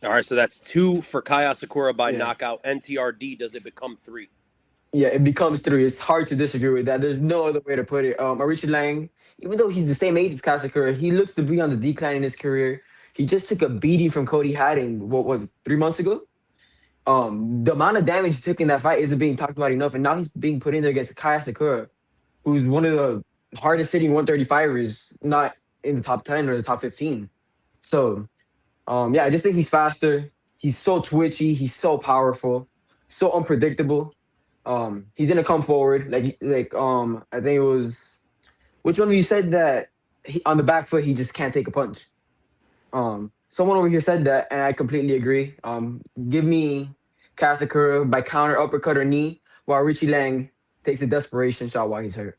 All right, so that's 2 for Kaya Sakura by knockout. NTRD, does it become 3? Yeah, it becomes 3. It's hard to disagree with that. There's no other way to put it. Arichi Lang, even though he's the same age as Kaya Sakura, he looks to be on the decline in his career. He just took a beating from Cody Haddon, 3 months ago? The amount of damage he took in that fight isn't being talked about enough, and now he's being put in there against Kaya Sakura, who's one of the hardest hitting 135ers, not in the top 10 or the top 15. So, I just think he's faster. He's so twitchy. He's so powerful, so unpredictable. He didn't come forward. I think it was, which one of you said that on the back foot, he just can't take a punch? Someone over here said that, and I completely agree. Give me Kaya Sakura by counter, uppercut, or knee, while Arichi Lang takes a desperation shot while he's hurt.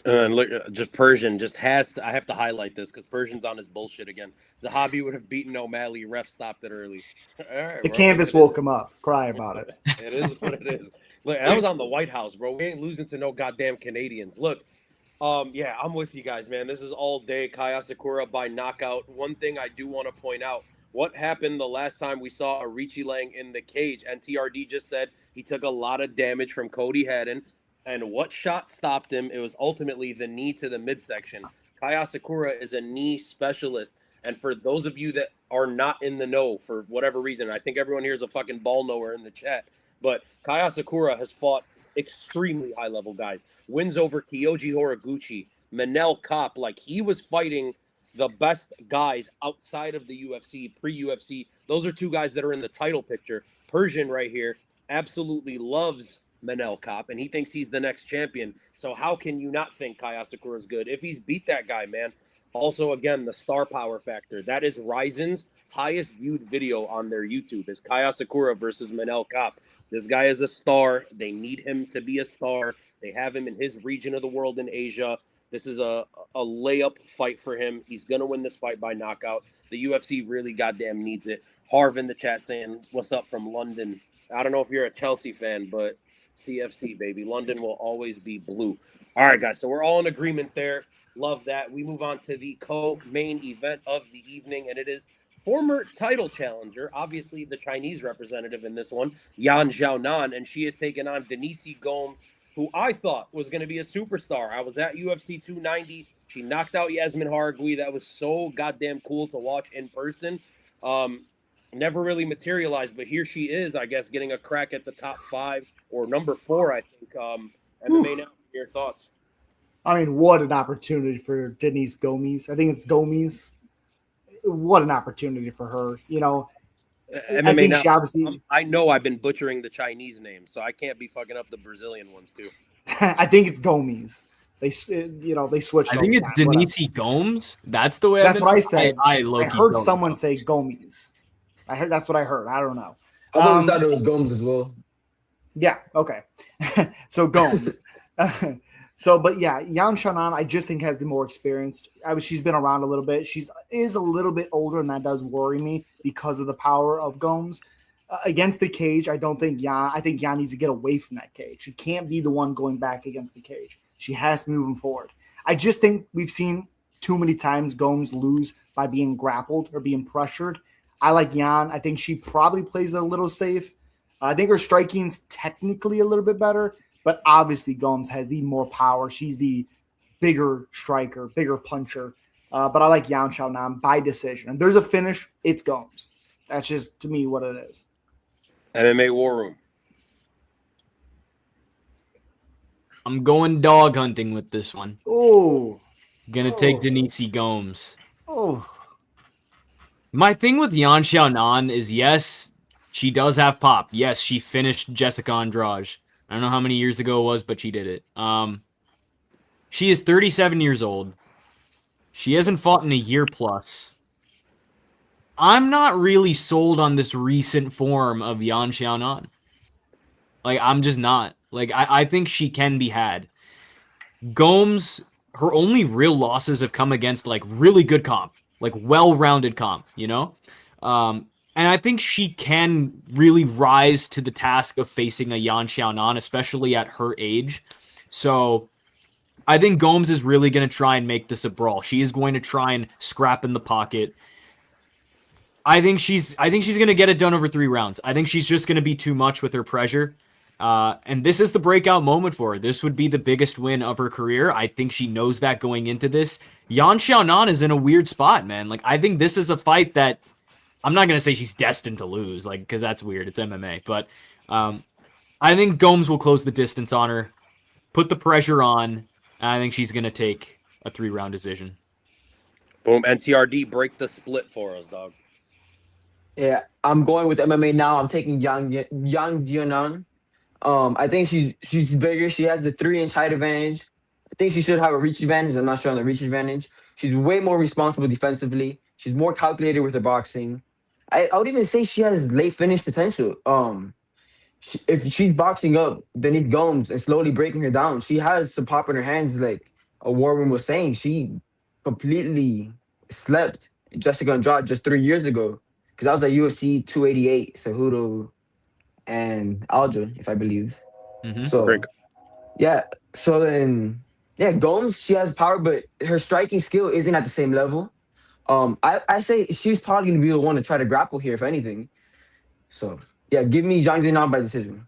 And look, just Persian just has to. I have to highlight this because Persian's on his bullshit again. Zahabi would have beaten O'Malley. Ref stopped it early. All right, The bro. canvas woke him up. Cry about it. It is what it is. Look, that was on the White House, bro. We ain't losing to no goddamn Canadians. Look, yeah, I'm with you guys, man. This is all day Kaya Sakura by knockout. One thing I do want to point out: what happened the last time we saw a Richie Lang in the cage? NTRD just said he took a lot of damage from Cody Haddon. And what shot stopped him? It was ultimately the knee to the midsection. Kaya Sakura is a knee specialist. And for those of you that are not in the know for whatever reason, I think everyone here is a fucking ball knower in the chat. But Kaya Sakura has fought extremely high level guys. Wins over Kyoji Horiguchi, Manel Kopp. Like, he was fighting the best guys outside of the UFC, pre-UFC. Those are two guys that are in the title picture. Persian right here absolutely loves Manel Kopp, and he thinks he's the next champion. So how can you not think Kaya Sakura is good if he's beat that guy, man? Also, again, the star power factor. That is Ryzen's highest viewed video on their YouTube is Kaya Sakura versus Manel Kopp. This guy is a star. They need him to be a star. They have him in his region of the world in Asia. This is a layup fight for him. He's going to win this fight by knockout. The UFC really goddamn needs it. Harv in the chat saying, what's up from London? I don't know if you're a Chelsea fan, but CFC, baby. London will always be blue. All right, guys. So we're all in agreement there. Love that. We move on to the co-main event of the evening, and it is former title challenger, obviously the Chinese representative in this one, Yan Xiaonan, and she is taking on Denise Gomes, who I thought was going to be a superstar. I was at UFC 290. She knocked out Yasmin Haragui. That was so goddamn cool to watch in person. Never really materialized, but here she is, I guess, getting a crack at the top 5 or number 4, I think. MMA now, your thoughts? I mean, what an opportunity for Denise Gomes. I think it's Gomes. What an opportunity for her. You know, MMA I think now, she obviously. I know I've been butchering the Chinese names, so I can't be fucking up the Brazilian ones too. I think it's Gomes. They switched. I think it's Denise Gomes. That's the way. That's what I said. I heard someone say Gomes. That's what I heard. I don't know. I always thought it was Gomes as well. Yeah. Okay. So Gomes. But yeah, Yan Xiaonan, I just think has the more experienced. She's been around a little bit. She is a little bit older, and that does worry me because of the power of Gomes. Against the cage, I think Yan needs to get away from that cage. She can't be the one going back against the cage. She has to move him forward. I just think we've seen too many times Gomes lose by being grappled or being pressured. I like Yan. I think she probably plays it a little safe. I think her striking's technically a little bit better, but obviously Gomes has the more power. She's the bigger striker, bigger puncher. But I like Yan Xiaonan by decision. And there's a finish, it's Gomes. That's just, to me, what it is. MMA War Room. I'm going dog hunting with this one. Oh. Gonna take Denise Gomes. Oh. My thing with Yan Xiaonan is, yes, she does have pop. Yes, she finished Jessica Andrade. I don't know how many years ago it was, but she did it. She is 37 years old. She hasn't fought in a year plus. I'm not really sold on this recent form of Yan Xiaonan. Like, I'm just not. Like, I think she can be had. Gomes, her only real losses have come against, like, really good comp. Like, well-rounded comp, you know? And I think she can really rise to the task of facing a Yan Xiaonan, especially at her age. So I think Gomes is really going to try and make this a brawl. She is going to try and scrap in the pocket. I think she's going to get it done over 3 rounds. I think she's just going to be too much with her pressure. And this is the breakout moment for her. This would be the biggest win of her career. I think she knows that going into this. Yan Xiaonan is in a weird spot, man. Like, I think this is a fight that I'm not going to say she's destined to lose, like, because that's weird. It's MMA. But I think Gomes will close the distance on her, put the pressure on, and I think she's going to take a 3-round decision. Boom. NTRD, break the split for us, dog. Yeah, I'm going with MMA now. I'm taking Yang Jianan. I think she's bigger. She has the 3-inch height advantage. I think she should have a reach advantage. I'm not sure on the reach advantage. She's way more responsible defensively. She's more calculated with her boxing. I would even say she has late finish potential. If she's boxing up Denise Gomes and slowly breaking her down, she has some pop in her hands. Like, a War Room was saying, she completely slept Jessica Andrade just 3 years ago. Because that was at UFC 288, Cejudo and Aldrin, if I believe. Mhm. So, Great. yeah. So then, yeah, Gomes, she has power, but her striking skill isn't at the same level. I say she's probably going to be the one to try to grapple here, if anything. So, yeah, give me Zhang Jinan by decision.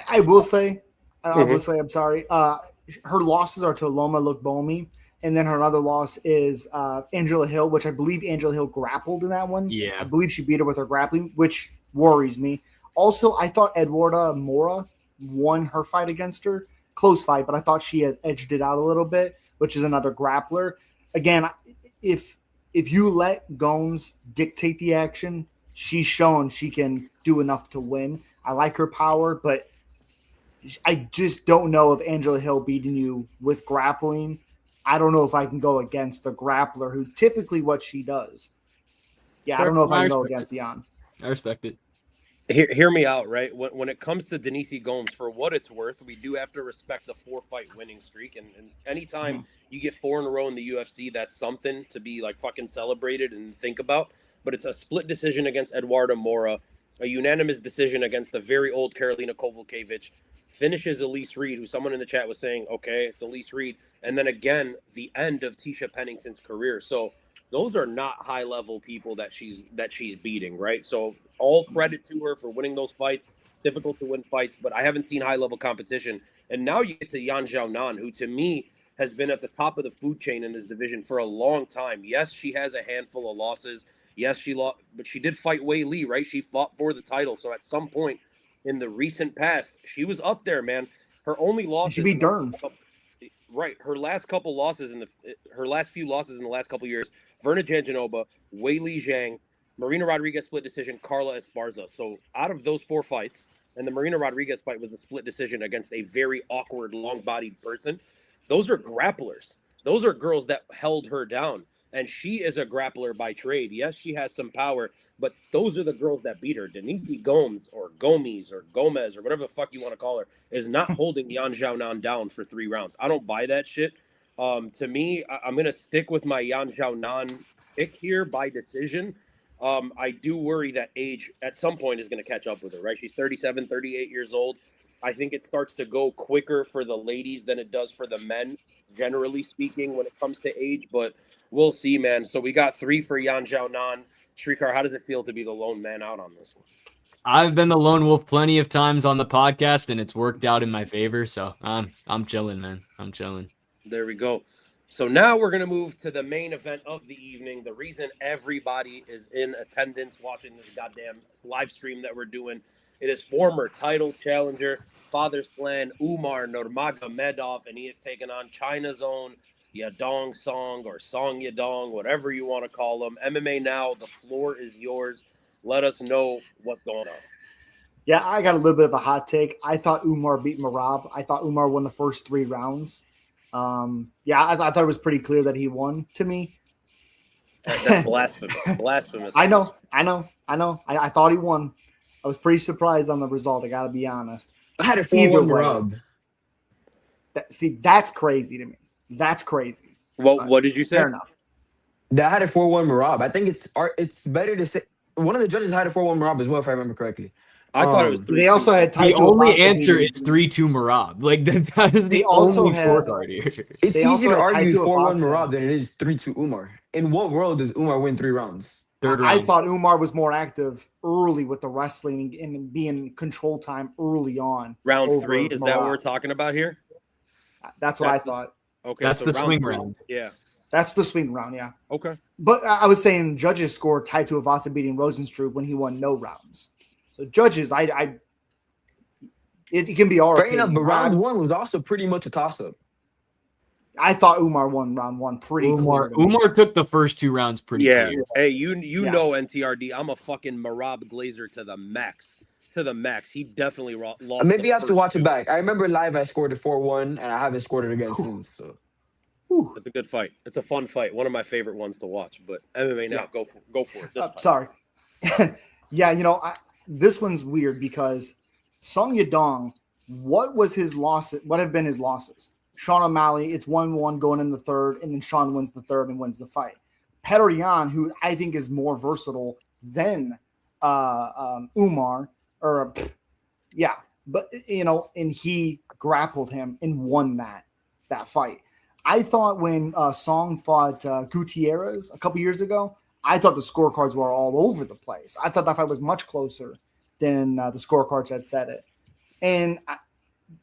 I will say, Mhm. I'm sorry. Her losses are to Loma Lookbomi, and then her other loss is Angela Hill, which I believe Angela Hill grappled in that one. Yeah. I believe she beat her with her grappling, which worries me. Also, I thought Eduarda Mora won her fight against her. Close fight, but I thought she had edged it out a little bit, which is another grappler. Again, if you let Gomes dictate the action, she's shown she can do enough to win. I like her power, but I just don't know if Angela Hill beating you with grappling. I don't know if I can go against the grappler who typically what she does. Yeah, I Fair. don't know if I I can go respect against Jan. I respect it. Hear me out, right? When it comes to Denise Gomes, for what it's worth, we do have to respect the 4-fight winning streak. And anytime you get 4 in a row in the UFC, that's something to be like fucking celebrated and think about. But it's a split decision against Eduarda Mora, a unanimous decision against the very old Karolina Kowalkiewicz, finishes Elise Reed, who someone in the chat was saying, okay, it's Elise Reed. And then again, the end of Tisha Pennington's career. So those are not high level people that she's beating, right? So all credit to her for winning those fights. Difficult to win fights, but I haven't seen high level competition. And now you get to Yan Xiaonan, who to me has been at the top of the food chain in this division for a long time. Yes, she has a handful of losses. Yes, she lost, but she did fight Wei Li, right? She fought for the title. So at some point in the recent past, she was up there, man. Her only And losses she beat Dern. right. Her last couple losses her last few losses in the last couple years, Verna Janjanova, Wei Li Zhang, Marina Rodriguez split decision, Carla Esparza. So out of those 4 fights, and the Marina Rodriguez fight was a split decision against a very awkward, long-bodied person. Those are grapplers. Those are girls that held her down. And she is a grappler by trade. Yes, she has some power, but those are the girls that beat her. Denise Gomes or Gomes or Gomez or whatever the fuck you want to call her is not holding Yan Xiaonan down for 3 rounds. I don't buy that shit. To me, I'm going to stick with my Yan Xiaonan pick here by decision. I do worry that age at some point is going to catch up with her, right? She's 37, 38 years old. I think it starts to go quicker for the ladies than it does for the men, generally speaking, when it comes to age. But we'll see, man. So we got 3 for Yan Xiaonan. Shrikar, how does it feel to be the lone man out on this one? I've been the lone wolf plenty of times on the podcast, and it's worked out in my favor. So I'm chilling, man. I'm chilling. There we go. So now we're going to move to the main event of the evening. The reason everybody is in attendance watching this goddamn live stream that we're doing. It is former title challenger, Father's Plan, Umar Nurmagomedov, and he is taking on China's own Yadong Song or Song Yadong, whatever you want to call him. MMA Now, the floor is yours. Let us know what's going on. Yeah, I got a little bit of a hot take. I thought Umar beat Marab. I thought Umar won the first 3 rounds. I thought it was pretty clear that he won to me. That's blasphemous. Blasphemous. I know. I thought he won. I was pretty surprised on the result. I got to be honest. I had a Either 4-1 way. Marab. That's crazy to me. That's crazy. What did you say? Fair enough. That had a 4-1 Marab. I think it's better to say one of the judges had a 4-1 Marab as well, if I remember correctly. I thought it was 3. They also had The Taito only Avasa answer beating- is 3-2 Marab. Like that is the They also only had- scorecard here. It's They also easier to had argue Taito 4-1 Avasa. Marab than it is 3-2 Umar. In what world does Umar win 3 rounds? Third I round. thought Umar was more active early with the wrestling and being control time early on. Round over 3, is that what Marab. we're talking about here? That's what That's I thought. Okay, That's so the swing 3. round. Yeah. That's the swing round, yeah. Okay. But I was saying judges scored Taito Avasa beating Rosenstruck when he won no rounds. So judges, it can be our Fair opinion. enough, but round 1 was also pretty much a toss-up. I thought Umar won round 1 pretty clear. to me. Umar took the first 2 rounds pretty clear. Hey, you Yeah. know NTRD. I'm a fucking Marab Glazer to the max. To the max. He definitely lost. Maybe I have to first watch 2. it back. I remember live I scored a 4-1, and I haven't scored it again since. So. Whew. It's a good fight. It's a fun fight. One of my favorite ones to watch. But MMA Now, Yeah. go for it. This fight. Sorry. Yeah, this one's weird because Song Yadong, what was his loss? What have been his losses? Sean O'Malley, it's 1-1 going in the third, and then Sean wins the third and wins the fight. Petr Yan, who I think is more versatile than Umar, but and he grappled him and won that fight. I thought when Song fought Gutierrez a couple years ago, I thought the scorecards were all over the place. I thought that fight was much closer than the scorecards had said it. And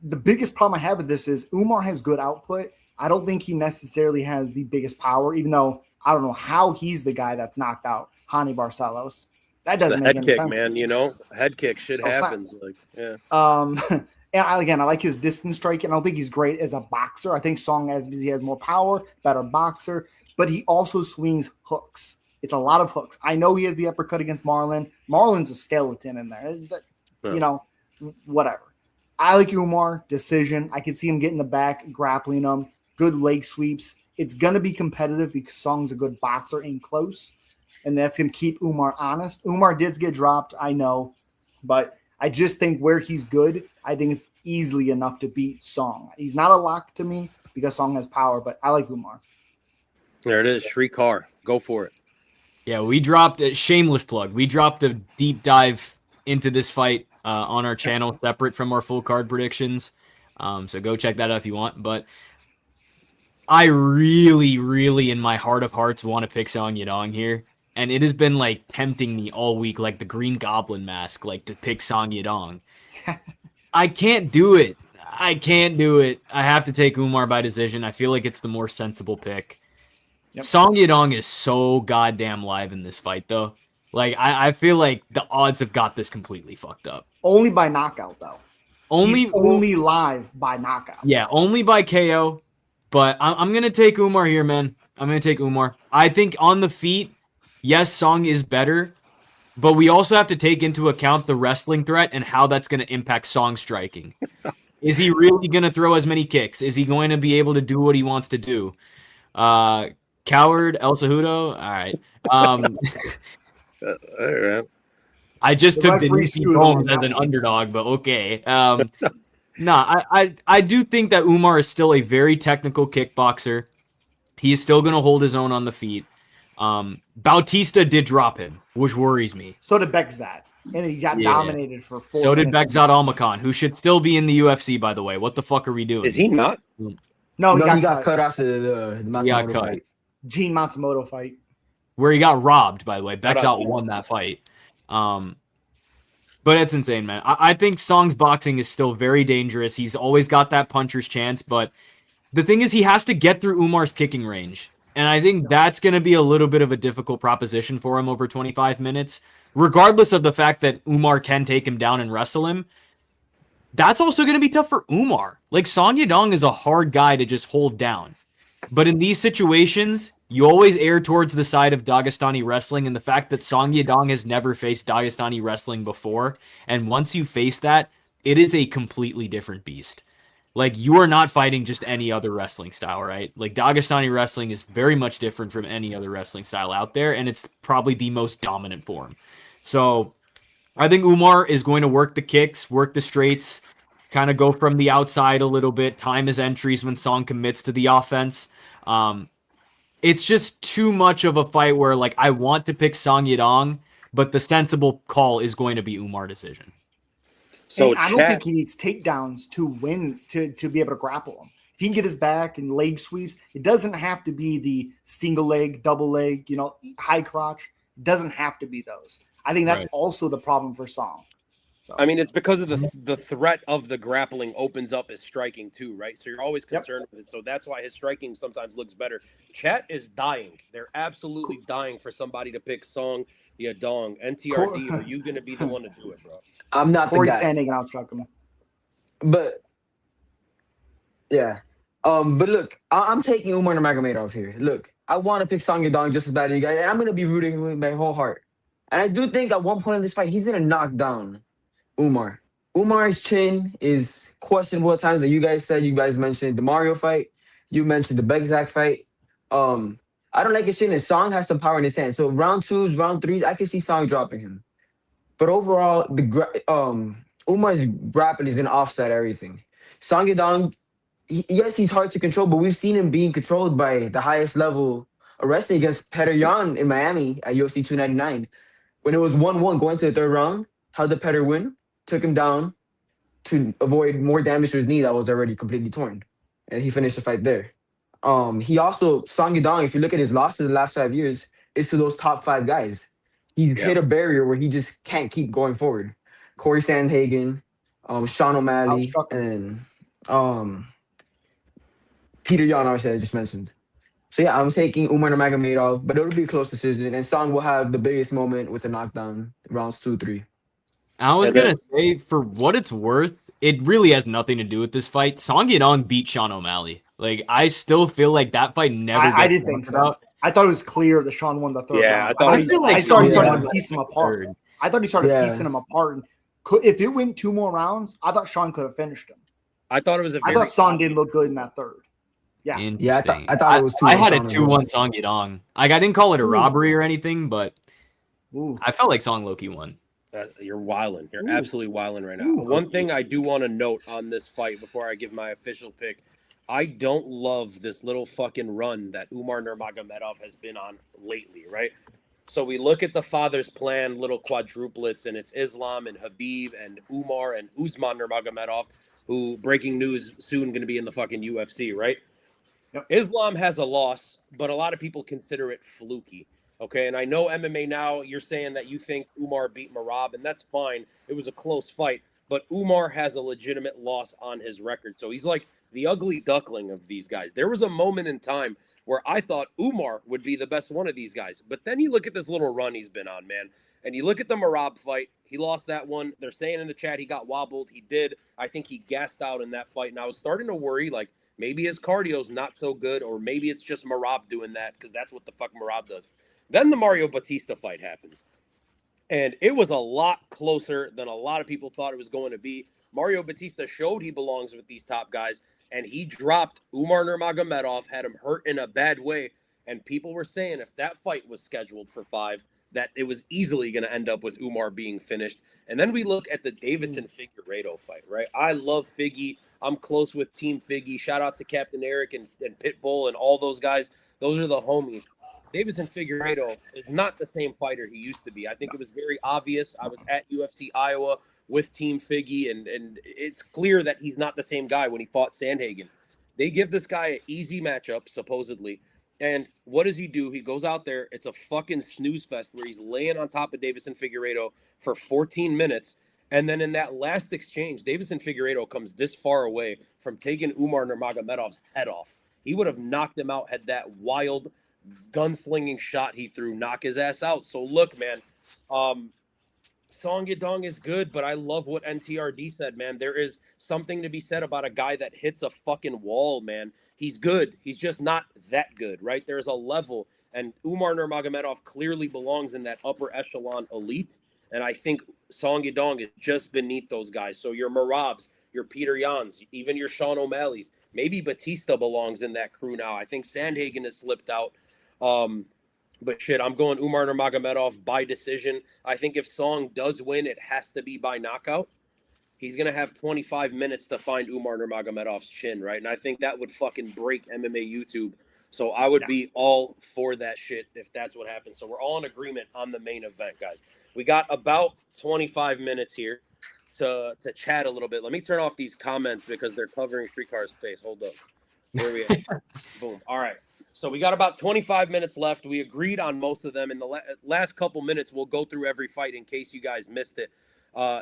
the biggest problem I have with this is Umar has good output. I don't think he necessarily has the biggest power, even though I don't know how he's the guy that's knocked out Hani Barcelos. That doesn't make any sense. Man, head kick shit happens. And I like his distance striking. I don't think he's great as a boxer. I think Song has more power, better boxer, but he also swings hooks. It's a lot of hooks. I know he has the uppercut against Marlon. Marlon's a skeleton in there. Whatever. I like Umar, decision. I can see him getting the back, grappling him, good leg sweeps. It's going to be competitive because Song's a good boxer in close, and that's going to keep Umar honest. Umar did get dropped, I know, but I just think where he's good, I think it's easily enough to beat Song. He's not a lock to me because Song has power, but I like Umar. There it is, Shrikar. Go for it. Yeah, we dropped a shameless plug. We dropped a deep dive into this fight on our channel, separate from our full card predictions. So go check that out if you want. But I really, really, in my heart of hearts, want to pick Song Yadong here. And it has been like tempting me all week, like the Green Goblin mask, like to pick Song Yadong. I can't do it. I have to take Umar by decision. I feel like it's the more sensible pick. Yep. Song Yadong is so goddamn live in this fight, though. Like, I feel like the odds have got this completely fucked up. Only by knockout, though. Only live by knockout. Yeah, only by KO. But I'm going to take Umar here, man. I'm going to take Umar. I think on the feet, yes, Song is better. But we also have to take into account the wrestling threat and how that's going to impact Song striking. Is he really going to throw as many kicks? Is he going to be able to do what he wants to do? Coward, El Cejudo? All right. All right. I just took Denise Holmes as an underdog, but okay. I do think that Umar is still a very technical kickboxer. He is still going to hold his own on the feet. Bautista did drop him, which worries me. So did Bekzat. And he got dominated for 4 So did Bekzat Almakhan, who should still be in the UFC, by the way. What the fuck are we doing? Is he not? No, he got cut after the Matsumoto fight. Gene Matsumoto fight. Where he got robbed, by the way. Bekzat won that fight. But it's insane, man. I think Song's boxing is still very dangerous. He's always got that puncher's chance, but the thing is he has to get through Umar's kicking range. And I think that's going to be a little bit of a difficult proposition for him over 25 minutes. Regardless of the fact that Umar can take him down and wrestle him, that's also going to be tough for Umar. Like, Song Yadong is a hard guy to just hold down. But in these situations, you always err towards the side of Dagestani wrestling, and the fact that Song Yadong has never faced Dagestani wrestling before, and once you face that, it is a completely different beast. Like, you are not fighting just any other wrestling style, right? Like, Dagestani wrestling is very much different from any other wrestling style out there, and it's probably the most dominant form. So, I think Umar is going to work the kicks, work the straights, kind of go from the outside a little bit, time his entries when Song commits to the offense. It's just too much of a fight where, like, I want to pick Song Yadong, but the sensible call is going to be Umar decision. So I don't think he needs takedowns to win, to be able to grapple him. If he can get his back and leg sweeps, it doesn't have to be the single leg, double leg, high crotch. It doesn't have to be those. I think that's also the problem for Song. So, I mean, it's because of the threat of the grappling opens up his striking too, right? So you're always concerned with it. So that's why his striking sometimes looks better. Chat is dying. They're absolutely dying for somebody to pick Song Yadong. NTRD, are you going to be the one to do it, bro? I'm not Corey's the guy. standing and outstruck him. But yeah. But look, I'm taking Umar Nurmagomedov here. Look, I want to pick Song Yadong just as bad as you guys, and I'm going to be rooting with my whole heart. And I do think at one point in this fight, he's going to knock down Umar. Umar's chin is questionable at times, that you guys said. You guys mentioned the Mario fight. You mentioned the Bekzak fight. I don't like his chin, and Song has some power in his hand. So round 2s, round 3s, I can see Song dropping him. But overall, Umar's grappling is going to offset everything. Song Yadong yes, he's hard to control, but we've seen him being controlled by the highest level wrestling against Petr Yan in Miami at UFC 299. When it was 1-1 going to the third round, how did Petr win? Took him down to avoid more damage to his knee that was already completely torn. And he finished the fight there. He also, Song Yadong, if you look at his losses the last 5 years, is to those top 5 guys. He Yeah. hit a barrier where he just can't keep going forward. Corey Sandhagen, Sean O'Malley, Outstruck him. and Peter Yan, obviously, I just mentioned. So yeah, I'm taking Umar Nurmagomedov, but it'll be a close decision. And Song will have the biggest moment with a knockdown, rounds 2-3. I was And then- gonna say, for what it's worth, it really has nothing to do with this fight. Song Yadong beat Sean O'Malley. Like, I still feel like that fight never gets I didn't think talked so. about. I thought it was clear that Sean won the third Yeah, round. I thought he- feel like I thought he Song started Yadong to piece him won apart. third. I thought he started Yeah. piecing him apart. And if it went 2 more rounds, I thought Sean could have finished him. I thought it was a I very thought Song didn't look good in that third. Yeah. Yeah, Interesting. I thought it was 2-1 I had a Song 2-1 Song Yadong. Like, I didn't call it a Ooh. robbery or anything, but Ooh. I felt like Song Loki won. You're wilding. You're Ooh. absolutely wilding right now. Ooh. One thing I do want to note on this fight before I give my official pick, I don't love this little fucking run that Umar Nurmagomedov has been on lately, right? So we look at the father's plan, little quadruplets, and it's Islam and Habib and Umar and Usman Nurmagomedov, who, breaking news, soon going to be in the fucking UFC, right? Yep. Islam has a loss, but a lot of people consider it fluky. Okay, and I know MMA now, you're saying that you think Umar beat Merab, and that's fine. It was a close fight, but Umar has a legitimate loss on his record. So he's like the ugly duckling of these guys. There was a moment in time where I thought Umar would be the best one of these guys. But then you look at this little run he's been on, man. And you look at the Merab fight, he lost that one. They're saying in the chat he got wobbled. He did. I think he gassed out in that fight. And I was starting to worry, like, maybe his cardio's not so good, or maybe it's just Merab doing that, because that's what the fuck Merab does. Then the Mario Batista fight happens. And it was a lot closer than a lot of people thought it was going to be. Mario Batista showed he belongs with these top guys, and he dropped Umar Nurmagomedov, had him hurt in a bad way. And people were saying if that fight was scheduled for 5, that it was easily going to end up with Umar being finished. And then we look at the Davison Figueiredo fight, right? I love Figgy. I'm close with Team Figgy. Shout out to Captain Eric and Pitbull and all those guys. Those are the homies. Davison Figueiredo is not the same fighter he used to be. I think it was very obvious. I was at UFC Iowa with Team Figgy, and it's clear that he's not the same guy when he fought Sandhagen. They give this guy an easy matchup, supposedly. And what does he do? He goes out there. It's a fucking snooze fest where he's laying on top of Davison Figueiredo for 14 minutes. And then in that last exchange, Davison Figueiredo comes this far away from taking Umar Nurmagomedov's head off. He would have knocked him out had that wild gunslinging shot he threw knock his ass out. So look, man, Song Yadong is good, but I love what NTRD said, man. There is something to be said about a guy that hits a fucking wall, man. He's good. He's just not that good, right? There's a level, and Umar Nurmagomedov clearly belongs in that upper echelon elite, and I think Song Yadong is just beneath those guys. So your Merabs, your Peter Yans, even your Sean O'Malley's, maybe Batista belongs in that crew now. I think Sandhagen has slipped out. But shit, I'm going Umar Nurmagomedov by decision. I think if Song does win, it has to be by knockout. He's going to have 25 minutes to find Umar Nurmagomedov's chin, right? And I think that would fucking break MMA YouTube. So I would be all for that shit if that's what happens. So we're all in agreement on the main event, guys. We got about 25 minutes here to chat a little bit. Let me turn off these comments because they're covering Streetcar's face. Hold up. Here we are. Boom. All right. So we got about 25 minutes left. We agreed on most of them. In the last couple minutes, we'll go through every fight in case you guys missed it.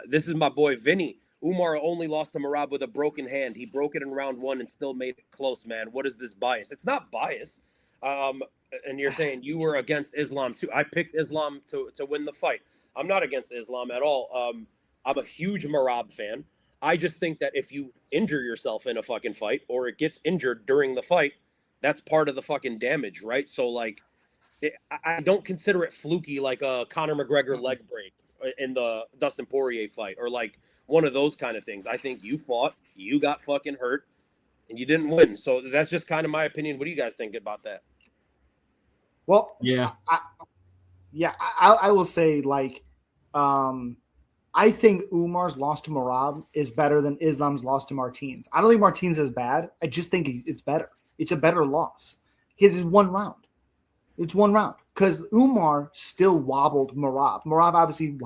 This is my boy, Vinny. Umar only lost to Merab with a broken hand. He broke it in round 1 and still made it close, man. What is this bias? It's not bias. And you're saying you were against Islam, too. I picked Islam to win the fight. I'm not against Islam at all. I'm a huge Merab fan. I just think that if you injure yourself in a fucking fight or it gets injured during the fight, that's part of the fucking damage, right? So, like, I don't consider it fluky like a Conor McGregor leg break in the Dustin Poirier fight or, like, one of those kind of things. I think you fought, you got fucking hurt, and you didn't win. So that's just kind of my opinion. What do you guys think about that? Well, Yeah. I will say, like, I think Umar's loss to Merab is better than Islam's loss to Martins. I don't think Martins is bad. I just think it's better. It's a better loss. His is 1 round. It's 1 round because Umar still wobbled Merab. Merab obviously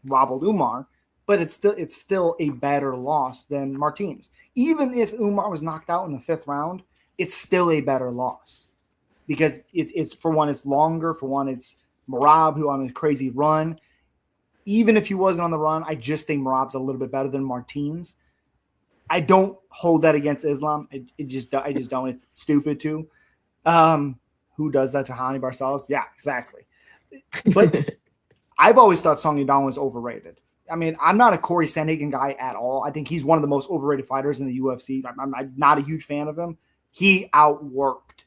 wobbled Umar, but it's still a better loss than Martins. Even if Umar was knocked out in the 5th round, it's still a better loss because it's for one, it's longer. For one, it's Merab who on a crazy run. Even if he wasn't on the run, I just think Merab's a little bit better than Martins. I don't hold that against Islam. I just don't. It's stupid too. Who does that to Hani Barcelos? Yeah, exactly. But I've always thought Song Yadong was overrated. I mean, I'm not a Corey Sandhagen guy at all. I think he's one of the most overrated fighters in the UFC. I'm not a huge fan of him. He outworked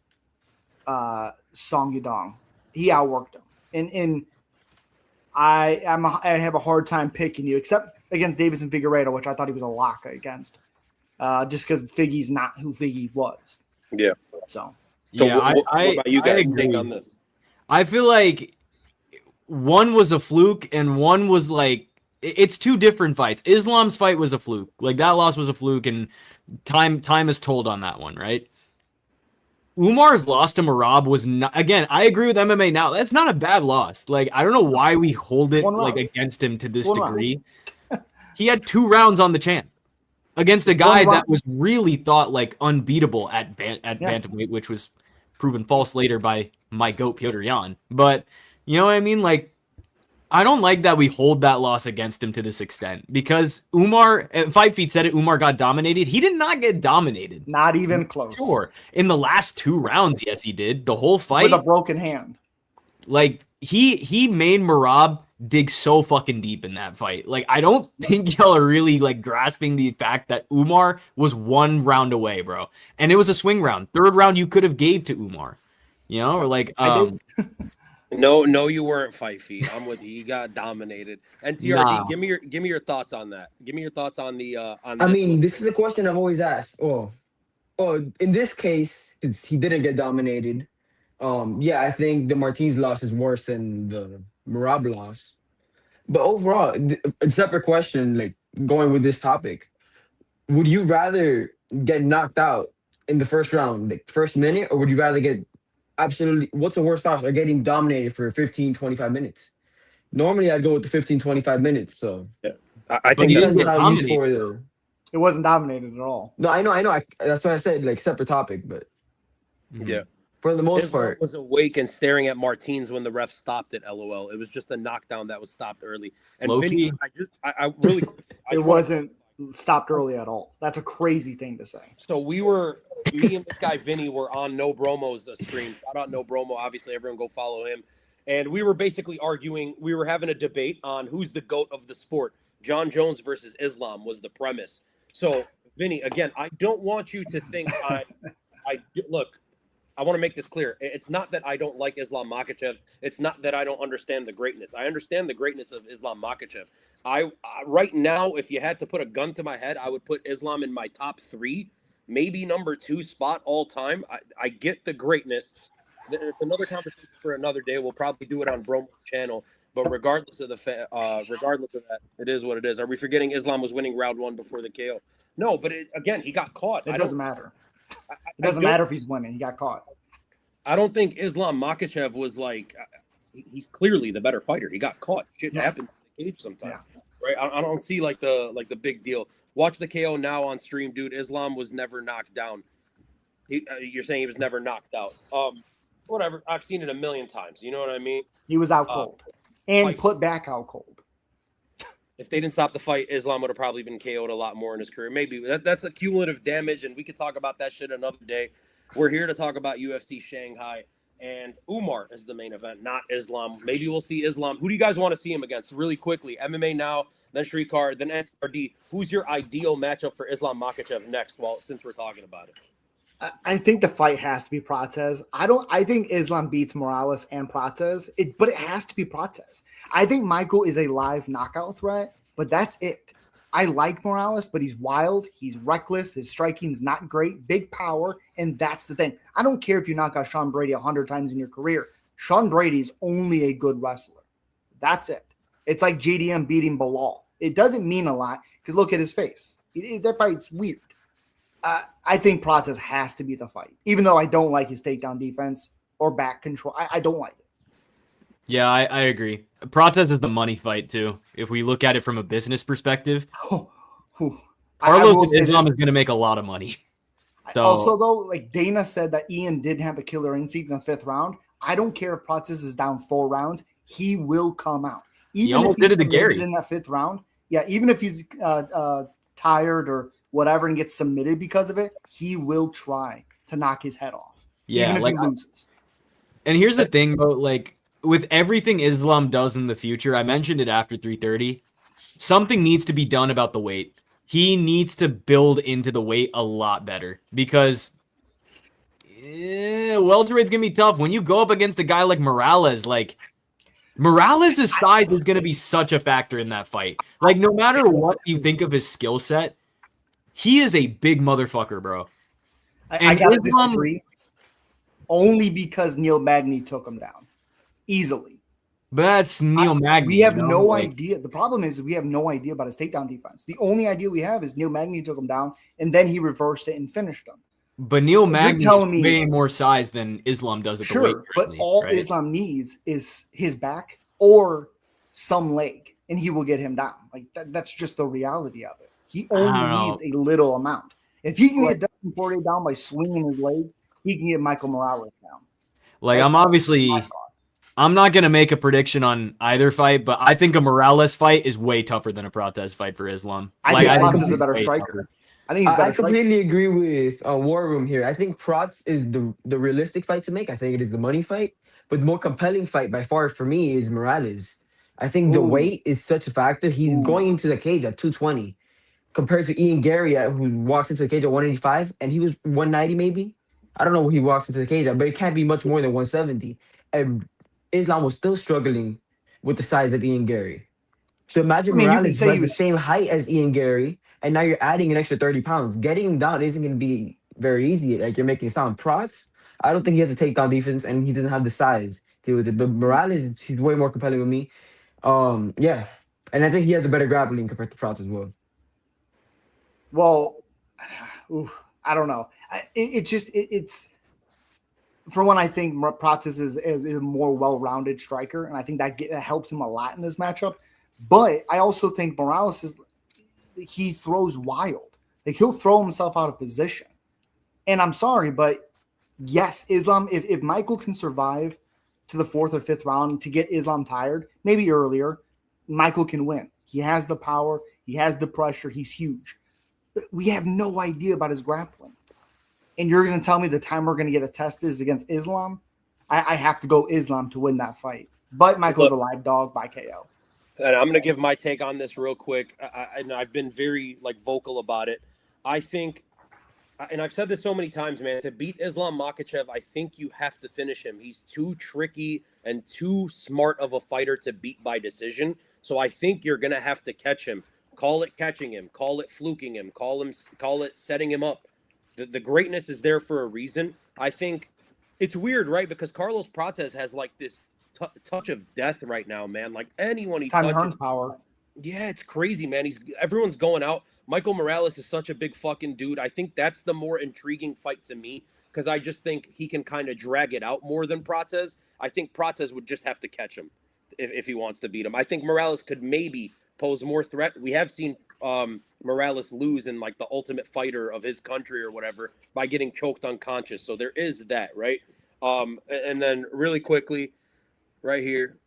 Song Yadong. He outworked him. And I have a hard time picking you, except against Davis and Figueiredo, which I thought he was a lock against, just because Figgy's not who Figgy was. Yeah. So Yeah, what about you guys agree. think on this? I feel like one was a fluke and one was like it's 2 different fights. Islam's fight was a fluke. Like that loss was a fluke, and time is told on that one, right? Umar's loss to Merab was not. Again, I agree with MMA now. That's not a bad loss. Like I don't know why we hold it like against him to this degree. He had 2 rounds on the champ against a guy that was really thought like unbeatable at bantamweight, which was proven false later by my GOAT Piotr Jan. But you know what I mean? Like I don't like that we hold that loss against him to this extent because Umar, 5 Feet said it, Umar got dominated. He did not get dominated. Not even close. Sure. In the last 2 rounds, yes, he did. The whole fight. With a broken hand. Like, he made Merab dig so fucking deep in that fight. Like, I don't think y'all are really, like, grasping the fact that Umar was 1 round away, bro. And it was a swing round. 3rd round you could have gave to Umar. You know? Or, like, No, you weren't 5 feet. I'm with you. You got dominated. And TRD, give me your thoughts on that. Give me your thoughts on the on. I mean, this is a question I've always asked. Oh, in this case, because he didn't get dominated. Yeah, I think the Martins loss is worse than the Merab loss. But overall, a separate question, like going with this topic, would you rather get knocked out in the 1st round, like 1st minute, or would you rather get absolutely, what's the worst option? Or getting dominated for 15, 25 minutes. Normally, I'd go with the 15, 25 minutes. So yeah. I think it wasn't dominated at all. No, I know. That's why I said like separate topic, but yeah, for the most part, was awake and staring at Martins when the ref stopped it. LOL. It was just a knockdown that was stopped early. And Vinny, I really, it wasn't stopped early at all. That's a crazy thing to say. So me and this guy Vinny were on No Bromo's stream. Shout out No Bromo. Obviously, everyone go follow him. And we were basically arguing. We were having a debate on who's the GOAT of the sport. John Jones versus Islam was the premise. So Vinny, again, I don't want you to think look. I want to make this clear. It's not that I don't like Islam Makhachev. It's not that I don't understand the greatness. I understand the greatness of Islam Makhachev. Right now, if you had to put a gun to my head, I would put Islam in my top 3, maybe number 2 spot all time. I get the greatness. It's another conversation for another day. We'll probably do it on Bromo's channel. But regardless of that, it is what it is. Are we forgetting Islam was winning round 1 before the KO? No, but again, he got caught. It doesn't matter. It doesn't matter if he's winning. He got caught. I don't think Islam Makhachev was like he's clearly the better fighter. He got caught. Shit happens in the cage sometimes, right? I don't see like the big deal. Watch the KO now on stream, dude. Islam was never knocked down. You're saying he was never knocked out. Whatever. I've seen it a million times. You know what I mean? He was out cold and put back out cold. If they didn't stop the fight, Islam would have probably been KO'd a lot more in his career. Maybe that's a cumulative damage, and we could talk about that shit another day. We're here to talk about UFC Shanghai, and Umar is the main event, not Islam. Maybe we'll see Islam. Who do you guys want to see him against? Really quickly, MMA now, then Shrikar, then NCRD. Who's your ideal matchup for Islam Makhachev next? Well, since we're talking about it. I think the fight has to be Prates. I think Islam beats Morales and Prates, but it has to be Prates. I think Michael is a live knockout threat, but that's it. I like Morales, but he's wild. He's reckless. His striking's not great. Big power, and that's the thing. I don't care if you knock out Sean Brady 100 times in your career. Sean Brady's only a good wrestler. That's it. It's like JDM beating Bilal. It doesn't mean a lot because look at his face. That fight's weird. I think Prates has to be the fight, even though I don't like his takedown defense or back control. I don't like it. Yeah, I agree. Prates is the money fight too. If we look at it from a business perspective, Carlos and Islam is going to make a lot of money. So, also, though, like Dana said that Ian did have the killer instinct in the 5th round. I don't care if Prates is down 4 rounds. He will come out. Even he almost did it to Gary in that 5th round. Yeah, even if he's tired or whatever and gets submitted because of it, he will try to knock his head off. Yeah, even if he loses. And here's the thing, bro. Like with everything Islam does in the future, I mentioned it after 330. Something needs to be done about the weight. He needs to build into the weight a lot better because welterweight's gonna be tough when you go up against a guy like Morales. Like Morales' size is gonna be such a factor in that fight. Like no matter what you think of his skill set, he is a big motherfucker, bro. I gotta disagree. Only because Neil Magny took him down easily. But that's Neil Magny. We have no idea. The problem is we have no idea about his takedown defense. The only idea we have is Neil Magny took him down, and then he reversed it and finished him. But Neil Magny has way more size than Islam does at the weight. But all Islam needs is his back or some leg, and he will get him down. Like that's just the reality of it. He only needs a little amount. If he can get Dustin Poirier down by swinging his leg, he can get Michael Morales down. Like I'm not going to make a prediction on either fight, but I think a Morales fight is way tougher than a Prates fight for Islam. I think Prates is a better striker. I think he's better. I completely agree with War Room here. I think Prates is the realistic fight to make. I think it is the money fight, but the more compelling fight by far for me is Morales. I think the weight is such a factor. He's going into the cage at 220 compared to Ian Gary who walks into the cage at 185 and he was 190 maybe. I don't know what he walks into the cage at, but it can't be much more than 170. And Islam was still struggling with the size of Ian Gary. So imagine Morales was the same height as Ian Gary, and now you're adding an extra 30 pounds. Getting him down isn't going to be very easy. Like you're making it sound. Prates, I don't think he has a takedown defense, and he doesn't have the size to deal with it. But Morales, he's way more compelling with me. Yeah. And I think he has a better grappling compared to Prates as well. Well, I don't know. It's for one, I think Prates is a more well-rounded striker, and I think that helps him a lot in this matchup. But I also think Morales he throws wild. Like he'll throw himself out of position. And I'm sorry, but yes, Islam, if Michael can survive to the 4th or 5th round to get Islam tired, maybe earlier, Michael can win. He has the power, he has the pressure, he's huge. But we have no idea about his grappling. And you're going to tell me the time we're going to get a test is against Islam? I have to go Islam to win that fight. But Michael's a live dog by KO. And I'm going to give my take on this real quick. I've been very vocal about it. I think, and I've said this so many times, man, to beat Islam Makhachev, I think you have to finish him. He's too tricky and too smart of a fighter to beat by decision. So I think you're going to have to catch him. Call it catching him. Call it fluking him. Call it setting him up. The greatness is there for a reason. I think it's weird, right? Because Carlos Prates has this touch of death right now, man. Like anyone he touches. Hearns power. Yeah, it's crazy, man. Everyone's going out. Michael Morales is such a big fucking dude. I think that's the more intriguing fight to me because I just think he can kind of drag it out more than Prates. I think Prates would just have to catch him if he wants to beat him. I think Morales could maybe pose more threat. We have seen Morales lose in the Ultimate Fighter of his country or whatever by getting choked unconscious. So there is that, right? And then really quickly, right here,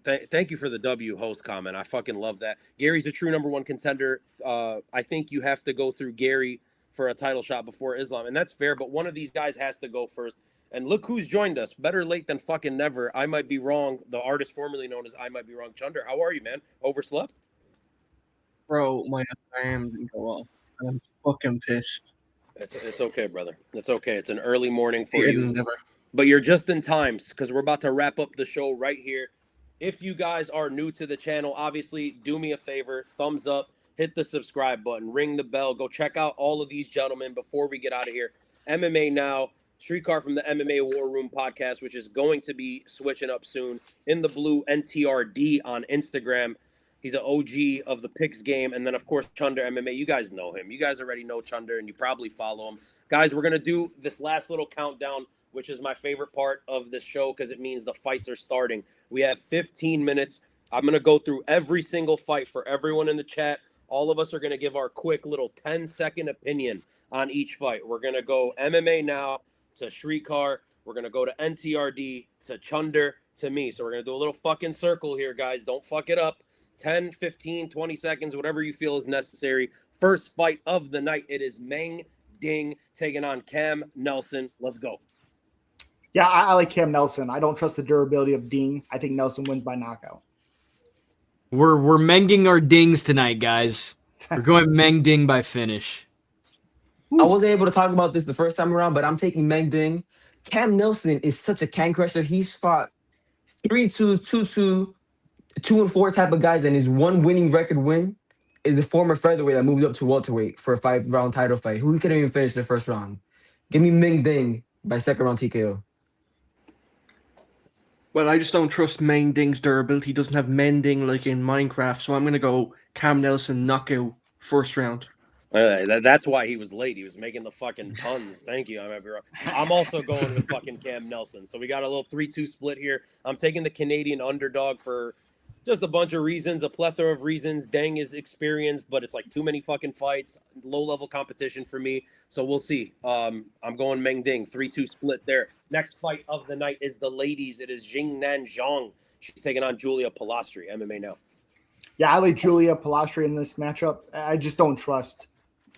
thank you for the W host comment. I fucking love that. Gary's the true #1 contender. I think you have to go through Gary for a title shot before Islam, and that's fair. But one of these guys has to go first. And look who's joined us. Better late than fucking never. I might be wrong. The artist formerly known as I Might Be Wrong. Chunder, how are you, man? Overslept? Bro, my alarm didn't go off. I'm fucking pissed. It's okay, brother. It's okay. It's an early morning for you. But you're just in time because we're about to wrap up the show right here. If you guys are new to the channel, obviously, do me a favor. Thumbs up. Hit the subscribe button. Ring the bell. Go check out all of these gentlemen before we get out of here. MMA Now. Streetcar from the MMA War Room podcast, which is going to be switching up soon. In the Blue NTRD on Instagram. He's an OG of the picks game. And then, of course, Chunder MMA. You guys know him. You guys already know Chunder, and you probably follow him. Guys, we're going to do this last little countdown, which is my favorite part of this show because it means the fights are starting. We have 15 minutes. I'm going to go through every single fight for everyone in the chat. All of us are going to give our quick little 10-second opinion on each fight. We're going to go MMA now to Shrikar. We're going to go to NTRD, to Chunder, to me. So we're going to do a little fucking circle here, guys. Don't fuck it up. 10, 15, 20 seconds, whatever you feel is necessary. First fight of the night. It is Meng Ding taking on Cam Nelson. Let's go. Yeah, I like Cam Nelson. I don't trust the durability of Ding. I think Nelson wins by knockout. We're menging our dings tonight, guys. We're going Meng Ding by finish. I wasn't able to talk about this the first time around, but I'm taking Meng Ding. Cam Nelson is such a can crusher. He's fought 3-2, 2-2, 2-4 type of guys, and his one winning record win is the former featherweight that moved up to welterweight for a 5-round title fight. Who couldn't even finish the first round? Give me Meng Ding by second round TKO. Well, I just don't trust Meng Ding's durability. He doesn't have mending like in Minecraft, so I'm going to go Cam Nelson knockout first round. That's why he was late. He was making the fucking puns. Thank you. I'm also going with fucking Cam Nelson. So we got a little 3-2 split here. I'm taking the Canadian underdog for just a bunch of reasons, a plethora of reasons. Dang is experienced, but it's like too many fucking fights, low-level competition for me. So we'll see. I'm going Meng Ding, 3-2 split there. Next fight of the night is the ladies. It is Jingnan Zhang. She's taking on Julia Pilastri, MMA now. Yeah, I like Julia Pilastri in this matchup. I just don't trust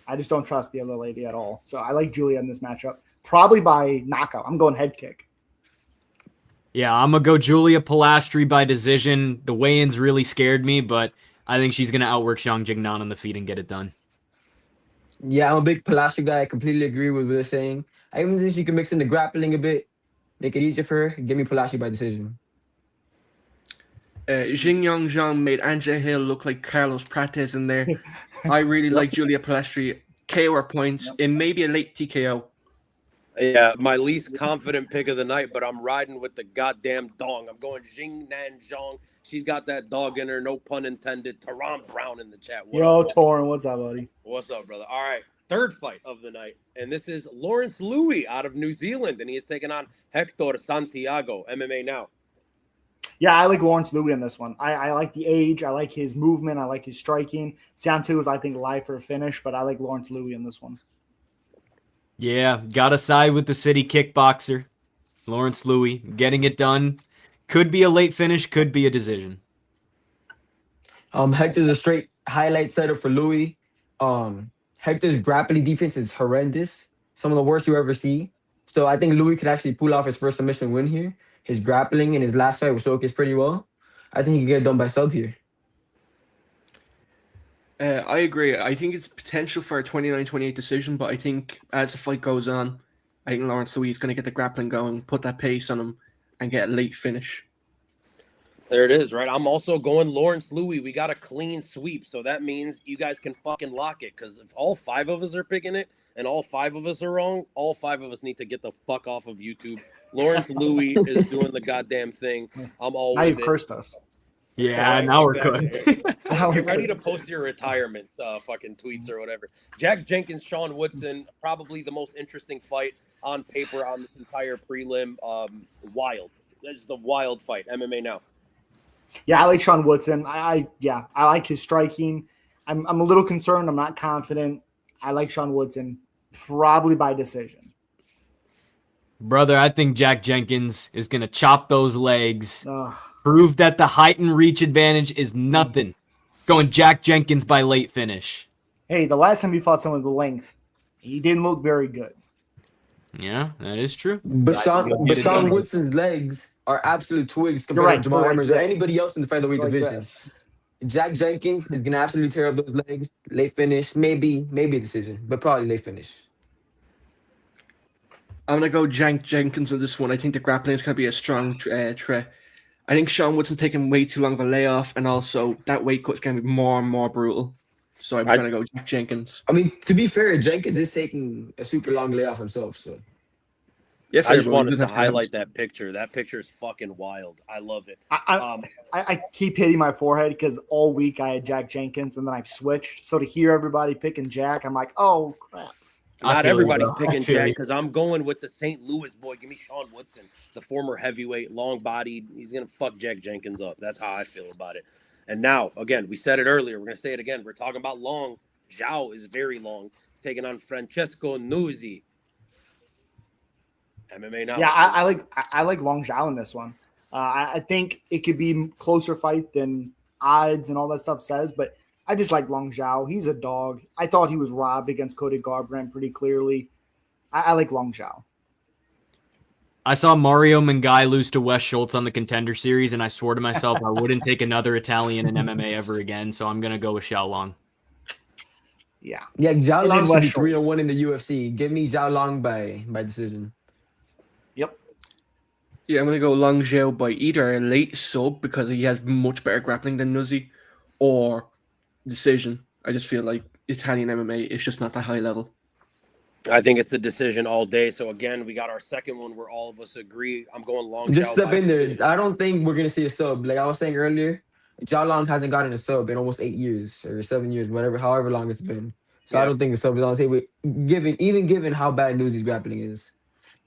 the other lady at all. So I like Julia in this matchup. Probably by knockout. I'm going head kick. Yeah, I'm going to go Julia Pilastri by decision. The weigh-ins really scared me, but I think she's going to outwork Zhang Jingnan on the feet and get it done. Yeah, I'm a big Pilastri guy. I completely agree with what they're saying. I even think she can mix in the grappling a bit, make it easier for her. Give me Pilastri by decision. Xingyang Zhang made Angela Hill look like Carlos Prates in there. I really like Julia Pilastri. KO or points. It may be a late TKO. Yeah, my least confident pick of the night, but I'm riding with the goddamn dong. I'm going Jingnan Zhang. She's got that dog in her, no pun intended. Tehran Brown in the chat. Yo, Torrin, what's up, buddy? What's up, brother? All right, third fight of the night, and this is Lawrence Louis out of New Zealand, and he is taking on Hector Santiago, MMA now. Yeah, I like Lawrence Louis in this one. I like the age. I like his movement. I like his striking. Santiago is, I think, live for a finish, but I like Lawrence Louis in this one. Yeah, got to side with the city kickboxer, Lawrence Louis, getting it done. Could be a late finish, could be a decision. Hector's a straight highlight setter for Louis. Hector's grappling defense is horrendous. Some of the worst you ever see. So I think Louis could actually pull off his first submission win here. His grappling in his last fight was showcased pretty well. I think he can get it done by sub here. I agree. I think it's potential for a 29-28 decision, but I think as the fight goes on, I think Lawrence Louis is going to get the grappling going, put that pace on him, and get a late finish. There it is, right? I'm also going Lawrence Louis. We got a clean sweep, so that means you guys can fucking lock it, because if all 5 of us are picking it and all 5 of us are wrong, all 5 of us need to get the fuck off of YouTube. Lawrence Louis is doing the goddamn thing. I'm all Now with you've it. cursed us. Yeah, now we're good. Get ready to post your retirement fucking tweets or whatever. Jack Jenkins, Sean Woodson, probably the most interesting fight on paper on this entire prelim. Wild. That's the wild fight. MMA now. Yeah, I like Sean Woodson. I like his striking. I'm a little concerned. I'm not confident. I like Sean Woodson, probably by decision. Brother, I think Jack Jenkins is going to chop those legs. Ugh. Prove that the height and reach advantage is nothing. Going Jack Jenkins by late finish. Hey, the last time he fought someone with length, he didn't look very good. Yeah, that is true. But Sean Woodson's legs are absolute twigs compared to Jamal Emmers or anybody else in the featherweight division. This. Jack Jenkins is going to absolutely tear up those legs. Late finish, maybe a decision, but probably late finish. I'm going to go Jack Jenkins on this one. I think the grappling is going to be a strong threat. I think Sean Woodson taking way too long of a layoff, and also that weight cut is going to be more and more brutal. So I'm going to go Jack Jenkins. I mean, to be fair, Jenkins is taking a super long layoff himself. So Yeah, I fair, just but wanted it to doesn't have highlight that picture. That picture is fucking wild. I love it. I keep hitting my forehead because all week I had Jack Jenkins and then I've switched. So to hear everybody picking Jack, I'm like, oh crap. I Not feel you, everybody's bro. I picking feel Jack you. because I'm going with the St. Louis boy. Give me Sean Woodson, the former heavyweight, long-bodied. He's gonna fuck Jack Jenkins up. That's how I feel about it. And now, again, we said it earlier. We're gonna say it again. We're talking about long. Zhao is very long. He's taking on Francesco Nuzzi. MMA now. Yeah, I like Long Zhao in this one. I think it could be closer fight than odds and all that stuff says, but I just like Long Zhao. He's a dog. I thought he was robbed against Cody Garbrandt pretty clearly. I like Long Zhao. I saw Mario Mangai lose to Wes Schultz on the Contender Series, and I swore to myself I wouldn't take another Italian in MMA ever again. So I'm gonna go with Xiaolong. Yeah. Yeah, Zhao And Long then should be Wes Schultz. 3-1 in the UFC. Give me Zhao Long by decision. Yep. Yeah, I'm going to go Long Zhao by either a late sub because he has much better grappling than Nuzzi, or decision. I just feel like Italian MMA is just not that high level. I think it's a decision all day. So again, we got our second one where all of us agree. I'm going Long Just Zhao step by in there. decision. I don't think we're gonna see a sub. Like I was saying earlier, Zhao Long hasn't gotten a sub in almost 8 years or 7 years, whatever, however long it's been. So I Yeah. don't think a sub is on the table. Given how bad Newsy's grappling is.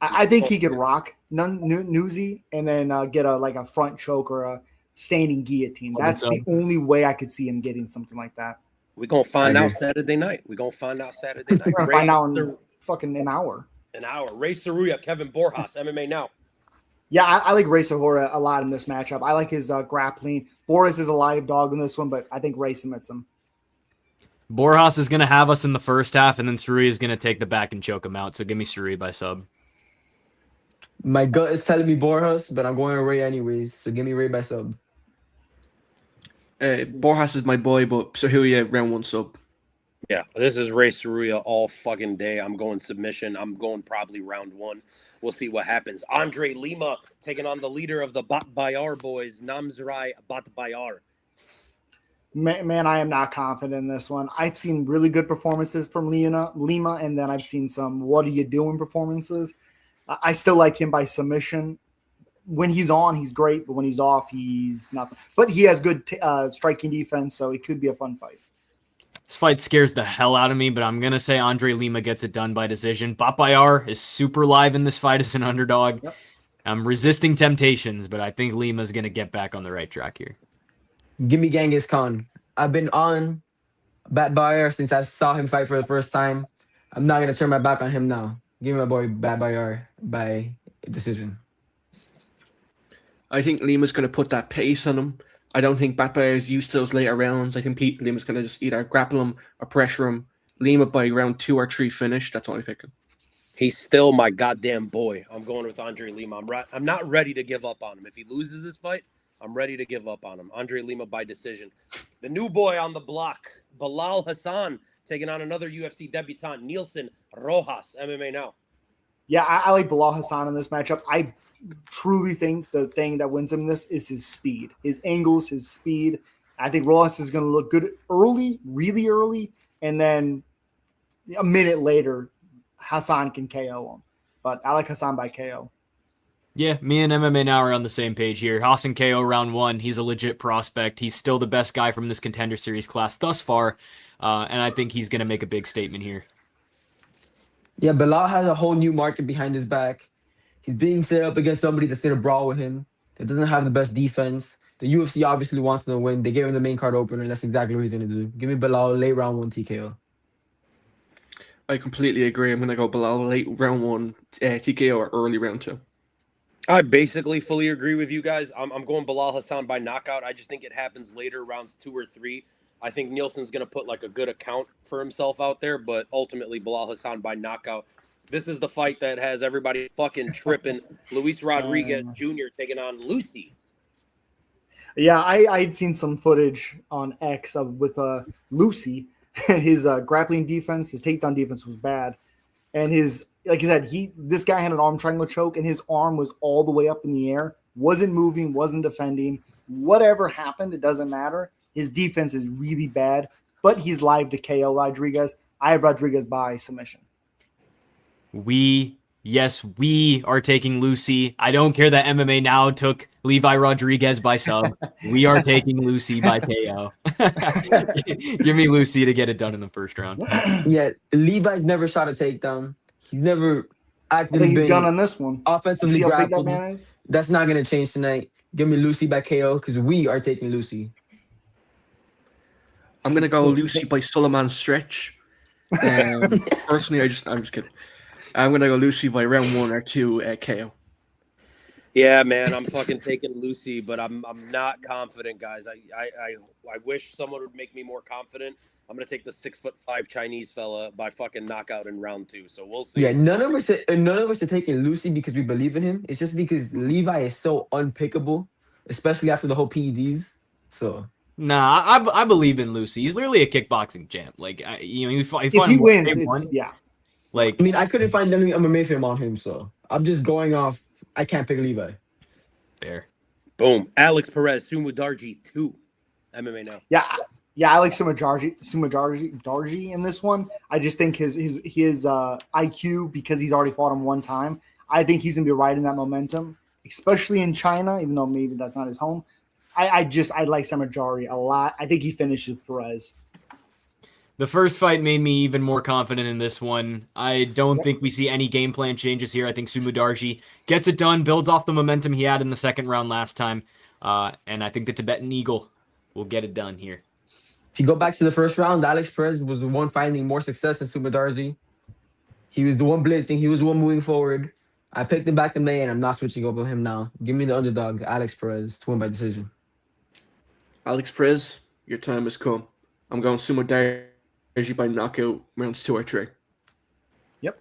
I think he could rock Newsy and then get a front choke or a standing guillotine. Love it, That's the sub. only way I could see him getting something like that. We're gonna find I out agree. Saturday night. We're gonna find out Saturday night. We're gonna find out in Cer- fucking an hour. an hour. Ray Saruya, Kevin Borjas, MMA now. Yeah, I like Ray Sahora a lot in this matchup. I like his grappling. Boris is a live dog in this one, but I think Ray submits him. Borjas is gonna have us in the first half, and then Sarui is gonna take the back and choke him out. So give me Sarui by sub. My gut is telling me Borjas, but I'm going Ray anyways. So give me Ray by sub. Borjas is my boy, but Sahuya round one sub. Yeah, this is Ray Saruya all fucking day. I'm going submission. I'm going probably round one. We'll see what happens. Andre Lima taking on the leader of the Bat Bayar boys, Namzrai Bat Bayar. Man, I am not confident in this one. I've seen really good performances from Lima, and then I've seen some "what are you doing" performances. I still like him by submission. When he's on, he's great, but when he's off, he's nothing. But he has good striking defense, so it could be a fun fight. This fight scares the hell out of me, but I'm going to say Andre Lima gets it done by decision. Batbayar is super live in this fight as an underdog. Yep. I'm resisting temptations, but I think Lima's going to get back on the right track here. Give me Genghis Khan. I've been on Bat Bayar since I saw him fight for the first time. I'm not gonna turn my back on him now. Give me my boy Bat Bayar by decision. I think Lima's going to put that pace on him. I don't think Batbayer is used to those later rounds. I think Lima's going to just either grapple him or pressure him. Lima by round 2 or 3 finish. That's all I pick him. He's still my goddamn boy. I'm going with Andre Lima. I'm not ready to give up on him. If he loses this fight, I'm ready to give up on him. Andre Lima by decision. The new boy on the block, Bilal Hassan, taking on another UFC debutant, Nielsen Rojas, MMA now. Yeah, I like Bilal Hassan in this matchup. I truly think the thing that wins him this is his speed, his angles, his speed. I think Rojas is going to look good early, really early, and then a minute later, Hassan can KO him. But I like Hassan by KO. Yeah, me and MMA Now are on the same page here. Hassan KO round 1. He's a legit prospect. He's still the best guy from this Contender Series class thus far, and I think he's going to make a big statement here. Yeah, Bilal has a whole new market behind his back. He's being set up against somebody that's going to brawl with him, that doesn't have the best defense. The UFC obviously wants him to win. They gave him the main card opener. That's exactly what he's going to do. Give me Bilal late round 1 TKO. I completely agree. I'm going to go Bilal late round 1 TKO or early round 2. I basically fully agree with you guys. I'm going Bilal Hassan by knockout. I just think it happens later, rounds 2 or 3. I think Nielsen's going to put like a good account for himself out there, but ultimately Bilal Hassan by knockout. This is the fight that has everybody fucking tripping. Luis Rodriguez Jr. taking on Lucy. Yeah, I'd seen some footage on X with Lucy. His grappling defense, his takedown defense was bad. And his, like I said, this guy had an arm triangle choke, and his arm was all the way up in the air, wasn't moving, wasn't defending. Whatever happened, it doesn't matter. His defense is really bad, but he's live to KO Rodriguez. I have Rodriguez by submission. We Yes, we are taking Lucy. I don't care that MMA Now took Levi Rodriguez by sub. We are taking Lucy by KO. Give me Lucy to get it done in the first round. Yeah, Levi's never shot a takedown. He's never I actively think he's gone been on this one. You offensively see how big that grappled. man is? That's not gonna change tonight. Give me Lucy by KO because we are taking Lucy. I'm gonna go Lucy by Suleiman Stretch. Personally, I'm just kidding. I'm gonna go Lucy by round 1 or 2 KO. Yeah, man, I'm fucking taking Lucy, but I'm not confident, guys. I wish someone would make me more confident. I'm gonna take the 6'5" Chinese fella by fucking knockout in round 2. So we'll see. Yeah, none of us are taking Lucy because we believe in him. It's just because Levi is so unpickable, especially after the whole PEDs. So Nah, I believe in Lucy. He's literally a kickboxing champ. Like, he fought If he him wins, day it's one. yeah. Like, I mean, I couldn't find any MMA film on him, so I'm just going off. I can't pick Levi. fair. Boom. Alex Perez, Sumo Darji 2. MMA Now. Yeah, I like Darji in this one. I just think his IQ, because he's already fought him one time, I think he's gonna be riding that momentum, especially in China, even though maybe that's not his home. I like Samajari a lot. I think he finishes Perez. The first fight made me even more confident in this one. I don't think we see any game plan changes here. I think Sumo Darji gets it done, builds off the momentum he had in the second round last time. And I think the Tibetan Eagle will get it done here. If you go back to the first round, Alex Perez was the one finding more success than Sumo Darji. He was the one blitzing. He was the one moving forward. I picked him back in May, and I'm not switching over him now. Give me the underdog, Alex Perez, to win by decision. Alex Perez, your time has come. I'm going Sumo Darji by knockout rounds 2 or 3. Yep.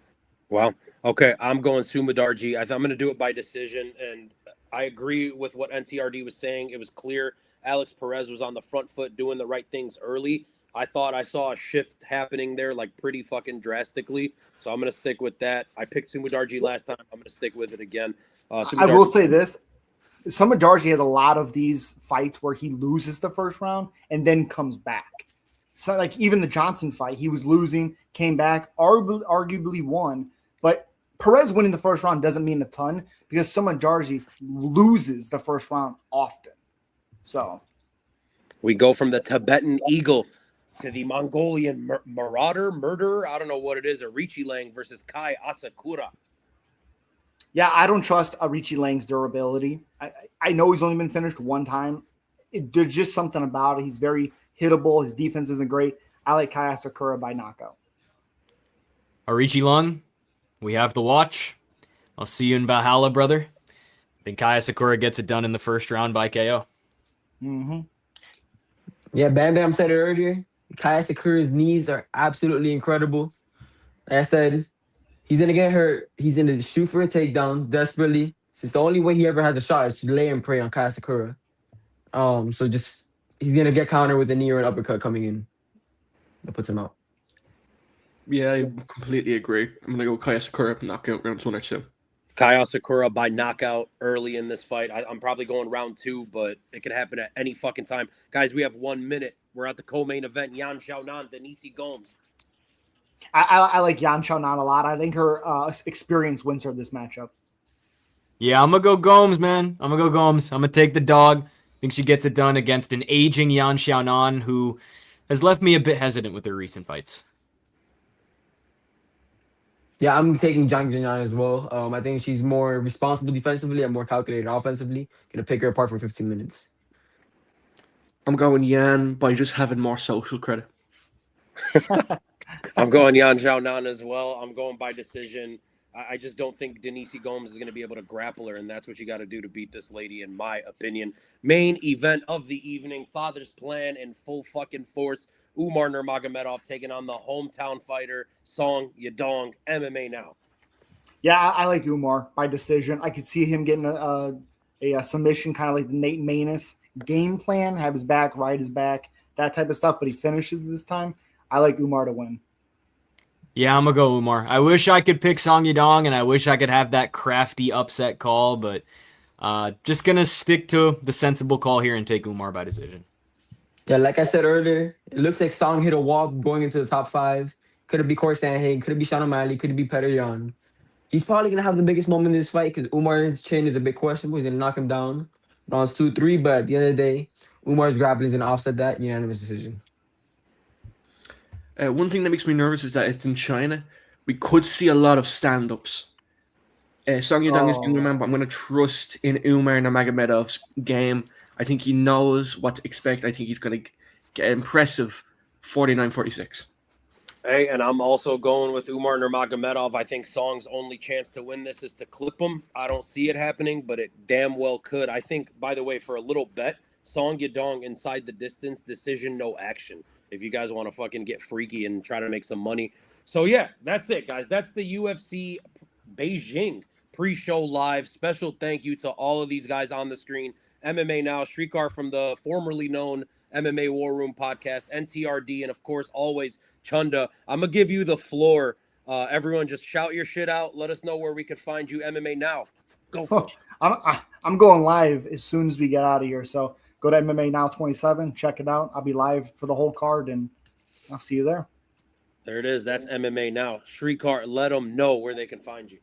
Wow. Okay, I'm going Sumo Darji. I'm going to do it by decision, and I agree with what NTRD was saying. It was clear Alex Perez was on the front foot doing the right things early. I thought I saw a shift happening there, like pretty fucking drastically. So I'm going to stick with that. I picked Sumo Darji last time. I'm going to stick with it again. I will say this. Sumo Darji has a lot of these fights where he loses the first round and then comes back. So, like, even the Johnson fight, he was losing, came back, arguably won. But Perez winning the first round doesn't mean a ton because Sumo Darji loses the first round often. So we go from the Tibetan Eagle to the Mongolian murderer. I don't know what it is. Arichi Lang versus Kai Asakura. Yeah, I don't trust Arichi Lang's durability. I know he's only been finished one time. There's just something about it. He's very hittable. His defense isn't great. I like Kai Asakura by knockout. Arichi Lang, we have the watch. I'll see you in Valhalla, brother. I think Kai Asakura gets it done in the first round by KO. Mm-hmm. Yeah, Bam Bam said it earlier. Kai Sakura's knees are absolutely incredible. Like I said, he's going to get hurt. He's going to shoot for a takedown desperately. Since the only way he ever had the shot is to lay and pray on Kai Sakura. So just he's going to get countered with a knee or an uppercut coming in. That puts him out. Yeah, I completely agree. I'm going to go Kai Sakura knockout rounds 1 or 2. Kai Asakura by knockout early in this fight. I'm probably going round 2, but it could happen at any fucking time. Guys, we have 1 minute. We're at the co-main event. Yan Xiaonan, Denise Gomes. I like Yan Xiaonan a lot. I think her experience wins her this matchup. Yeah, I'm going to go Gomes, man. I'm going to go Gomes. I'm going to take the dog. I think she gets it done against an aging Yan Xiaonan who has left me a bit hesitant with her recent fights. Yeah, I'm taking Zhang Jinyan as well. I think she's more responsible defensively and more calculated offensively. Gonna pick her apart for 15 minutes. I'm going Yan by just having more social credit. I'm going Yan Xiaonan as well. I'm going by decision. I just don't think Denise Gomes is going to be able to grapple her, and that's what you got to do to beat this lady, in my opinion. Main event of the evening, Father's Plan in full fucking force. Umar Nurmagomedov taking on the hometown fighter, Song Yadong, MMA Now. Yeah, I like Umar by decision. I could see him getting a submission, kind of like the Nate Maness game plan, have his back, ride his back, that type of stuff, but he finishes this time. I like Umar to win. Yeah, I'm going to go Umar. I wish I could pick Song Yadong, and I wish I could have that crafty upset call, but just going to stick to the sensible call here and take Umar by decision. Yeah, like I said earlier, it looks like Song hit a wall going into the top 5. Could it be Corey Sandhagen? Could it be Sean O'Malley? Could it be Petr Yan? He's probably gonna have the biggest moment in this fight because Umar's chin is a bit questionable. He's gonna knock him down rounds 2-3, but at the end of the day, Umar's grappling is gonna offset that unanimous decision. One thing that makes me nervous is that it's in China. We could see a lot of stand-ups. Song Yadong is the young man, but I'm going to trust in Umar Nurmagomedov's game. I think he knows what to expect. I think he's going to get impressive 49-46. Hey, and I'm also going with Umar Nurmagomedov. I think Song's only chance to win this is to clip him. I don't see it happening, but it damn well could. I think, by the way, for a little bet, Song Yadong inside the distance, decision, no action. If you guys want to fucking get freaky and try to make some money. So, yeah, that's it, guys. That's the UFC Beijing pre-show live. Special thank you to all of these guys on the screen. MMA Now, Shrikar from the formerly known MMA War Room podcast, NTRD, and of course, always Chunda. I'm going to give you the floor. Everyone just shout your shit out. Let us know where we can find you. MMA Now. Go. I'm going live as soon as we get out of here. So go to MMA Now 27. Check it out. I'll be live for the whole card, and I'll see you there. There it is. That's MMA Now. Shrikar, let them know where they can find you.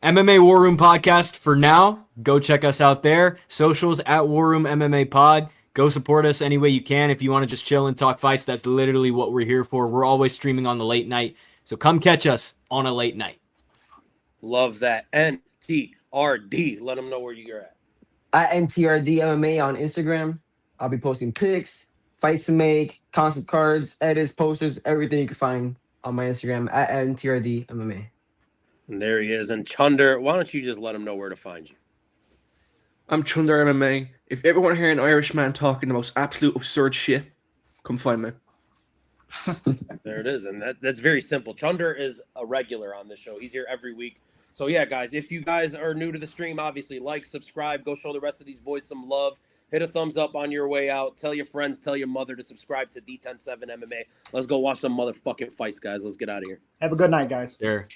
MMA War Room Podcast for now. Go check us out there. Socials at War Room MMA Pod. Go support us any way you can. If you want to just chill and talk fights, that's literally what we're here for. We're always streaming on the late night. So come catch us on a late night. Love that. NTRD. Let them know where you're at. At NTRD MMA on Instagram. I'll be posting pics, fights to make, concept cards, edits, posters, everything you can find on my Instagram at NTRD MMA. And there he is. And Chunder, why don't you just let them know where to find you? I'm Chunder MMA. If you ever want to hear an Irish man talking the most absolute absurd shit, come find me. There it is. And that's very simple. Chunder is a regular on this show. He's here every week. So, yeah, guys, if you guys are new to the stream, obviously, like, subscribe, go show the rest of these boys some love. Hit a thumbs up on your way out. Tell your friends, tell your mother to subscribe to the Ten7 MMA. Let's go watch some motherfucking fights, guys. Let's get out of here. Have a good night, guys. There.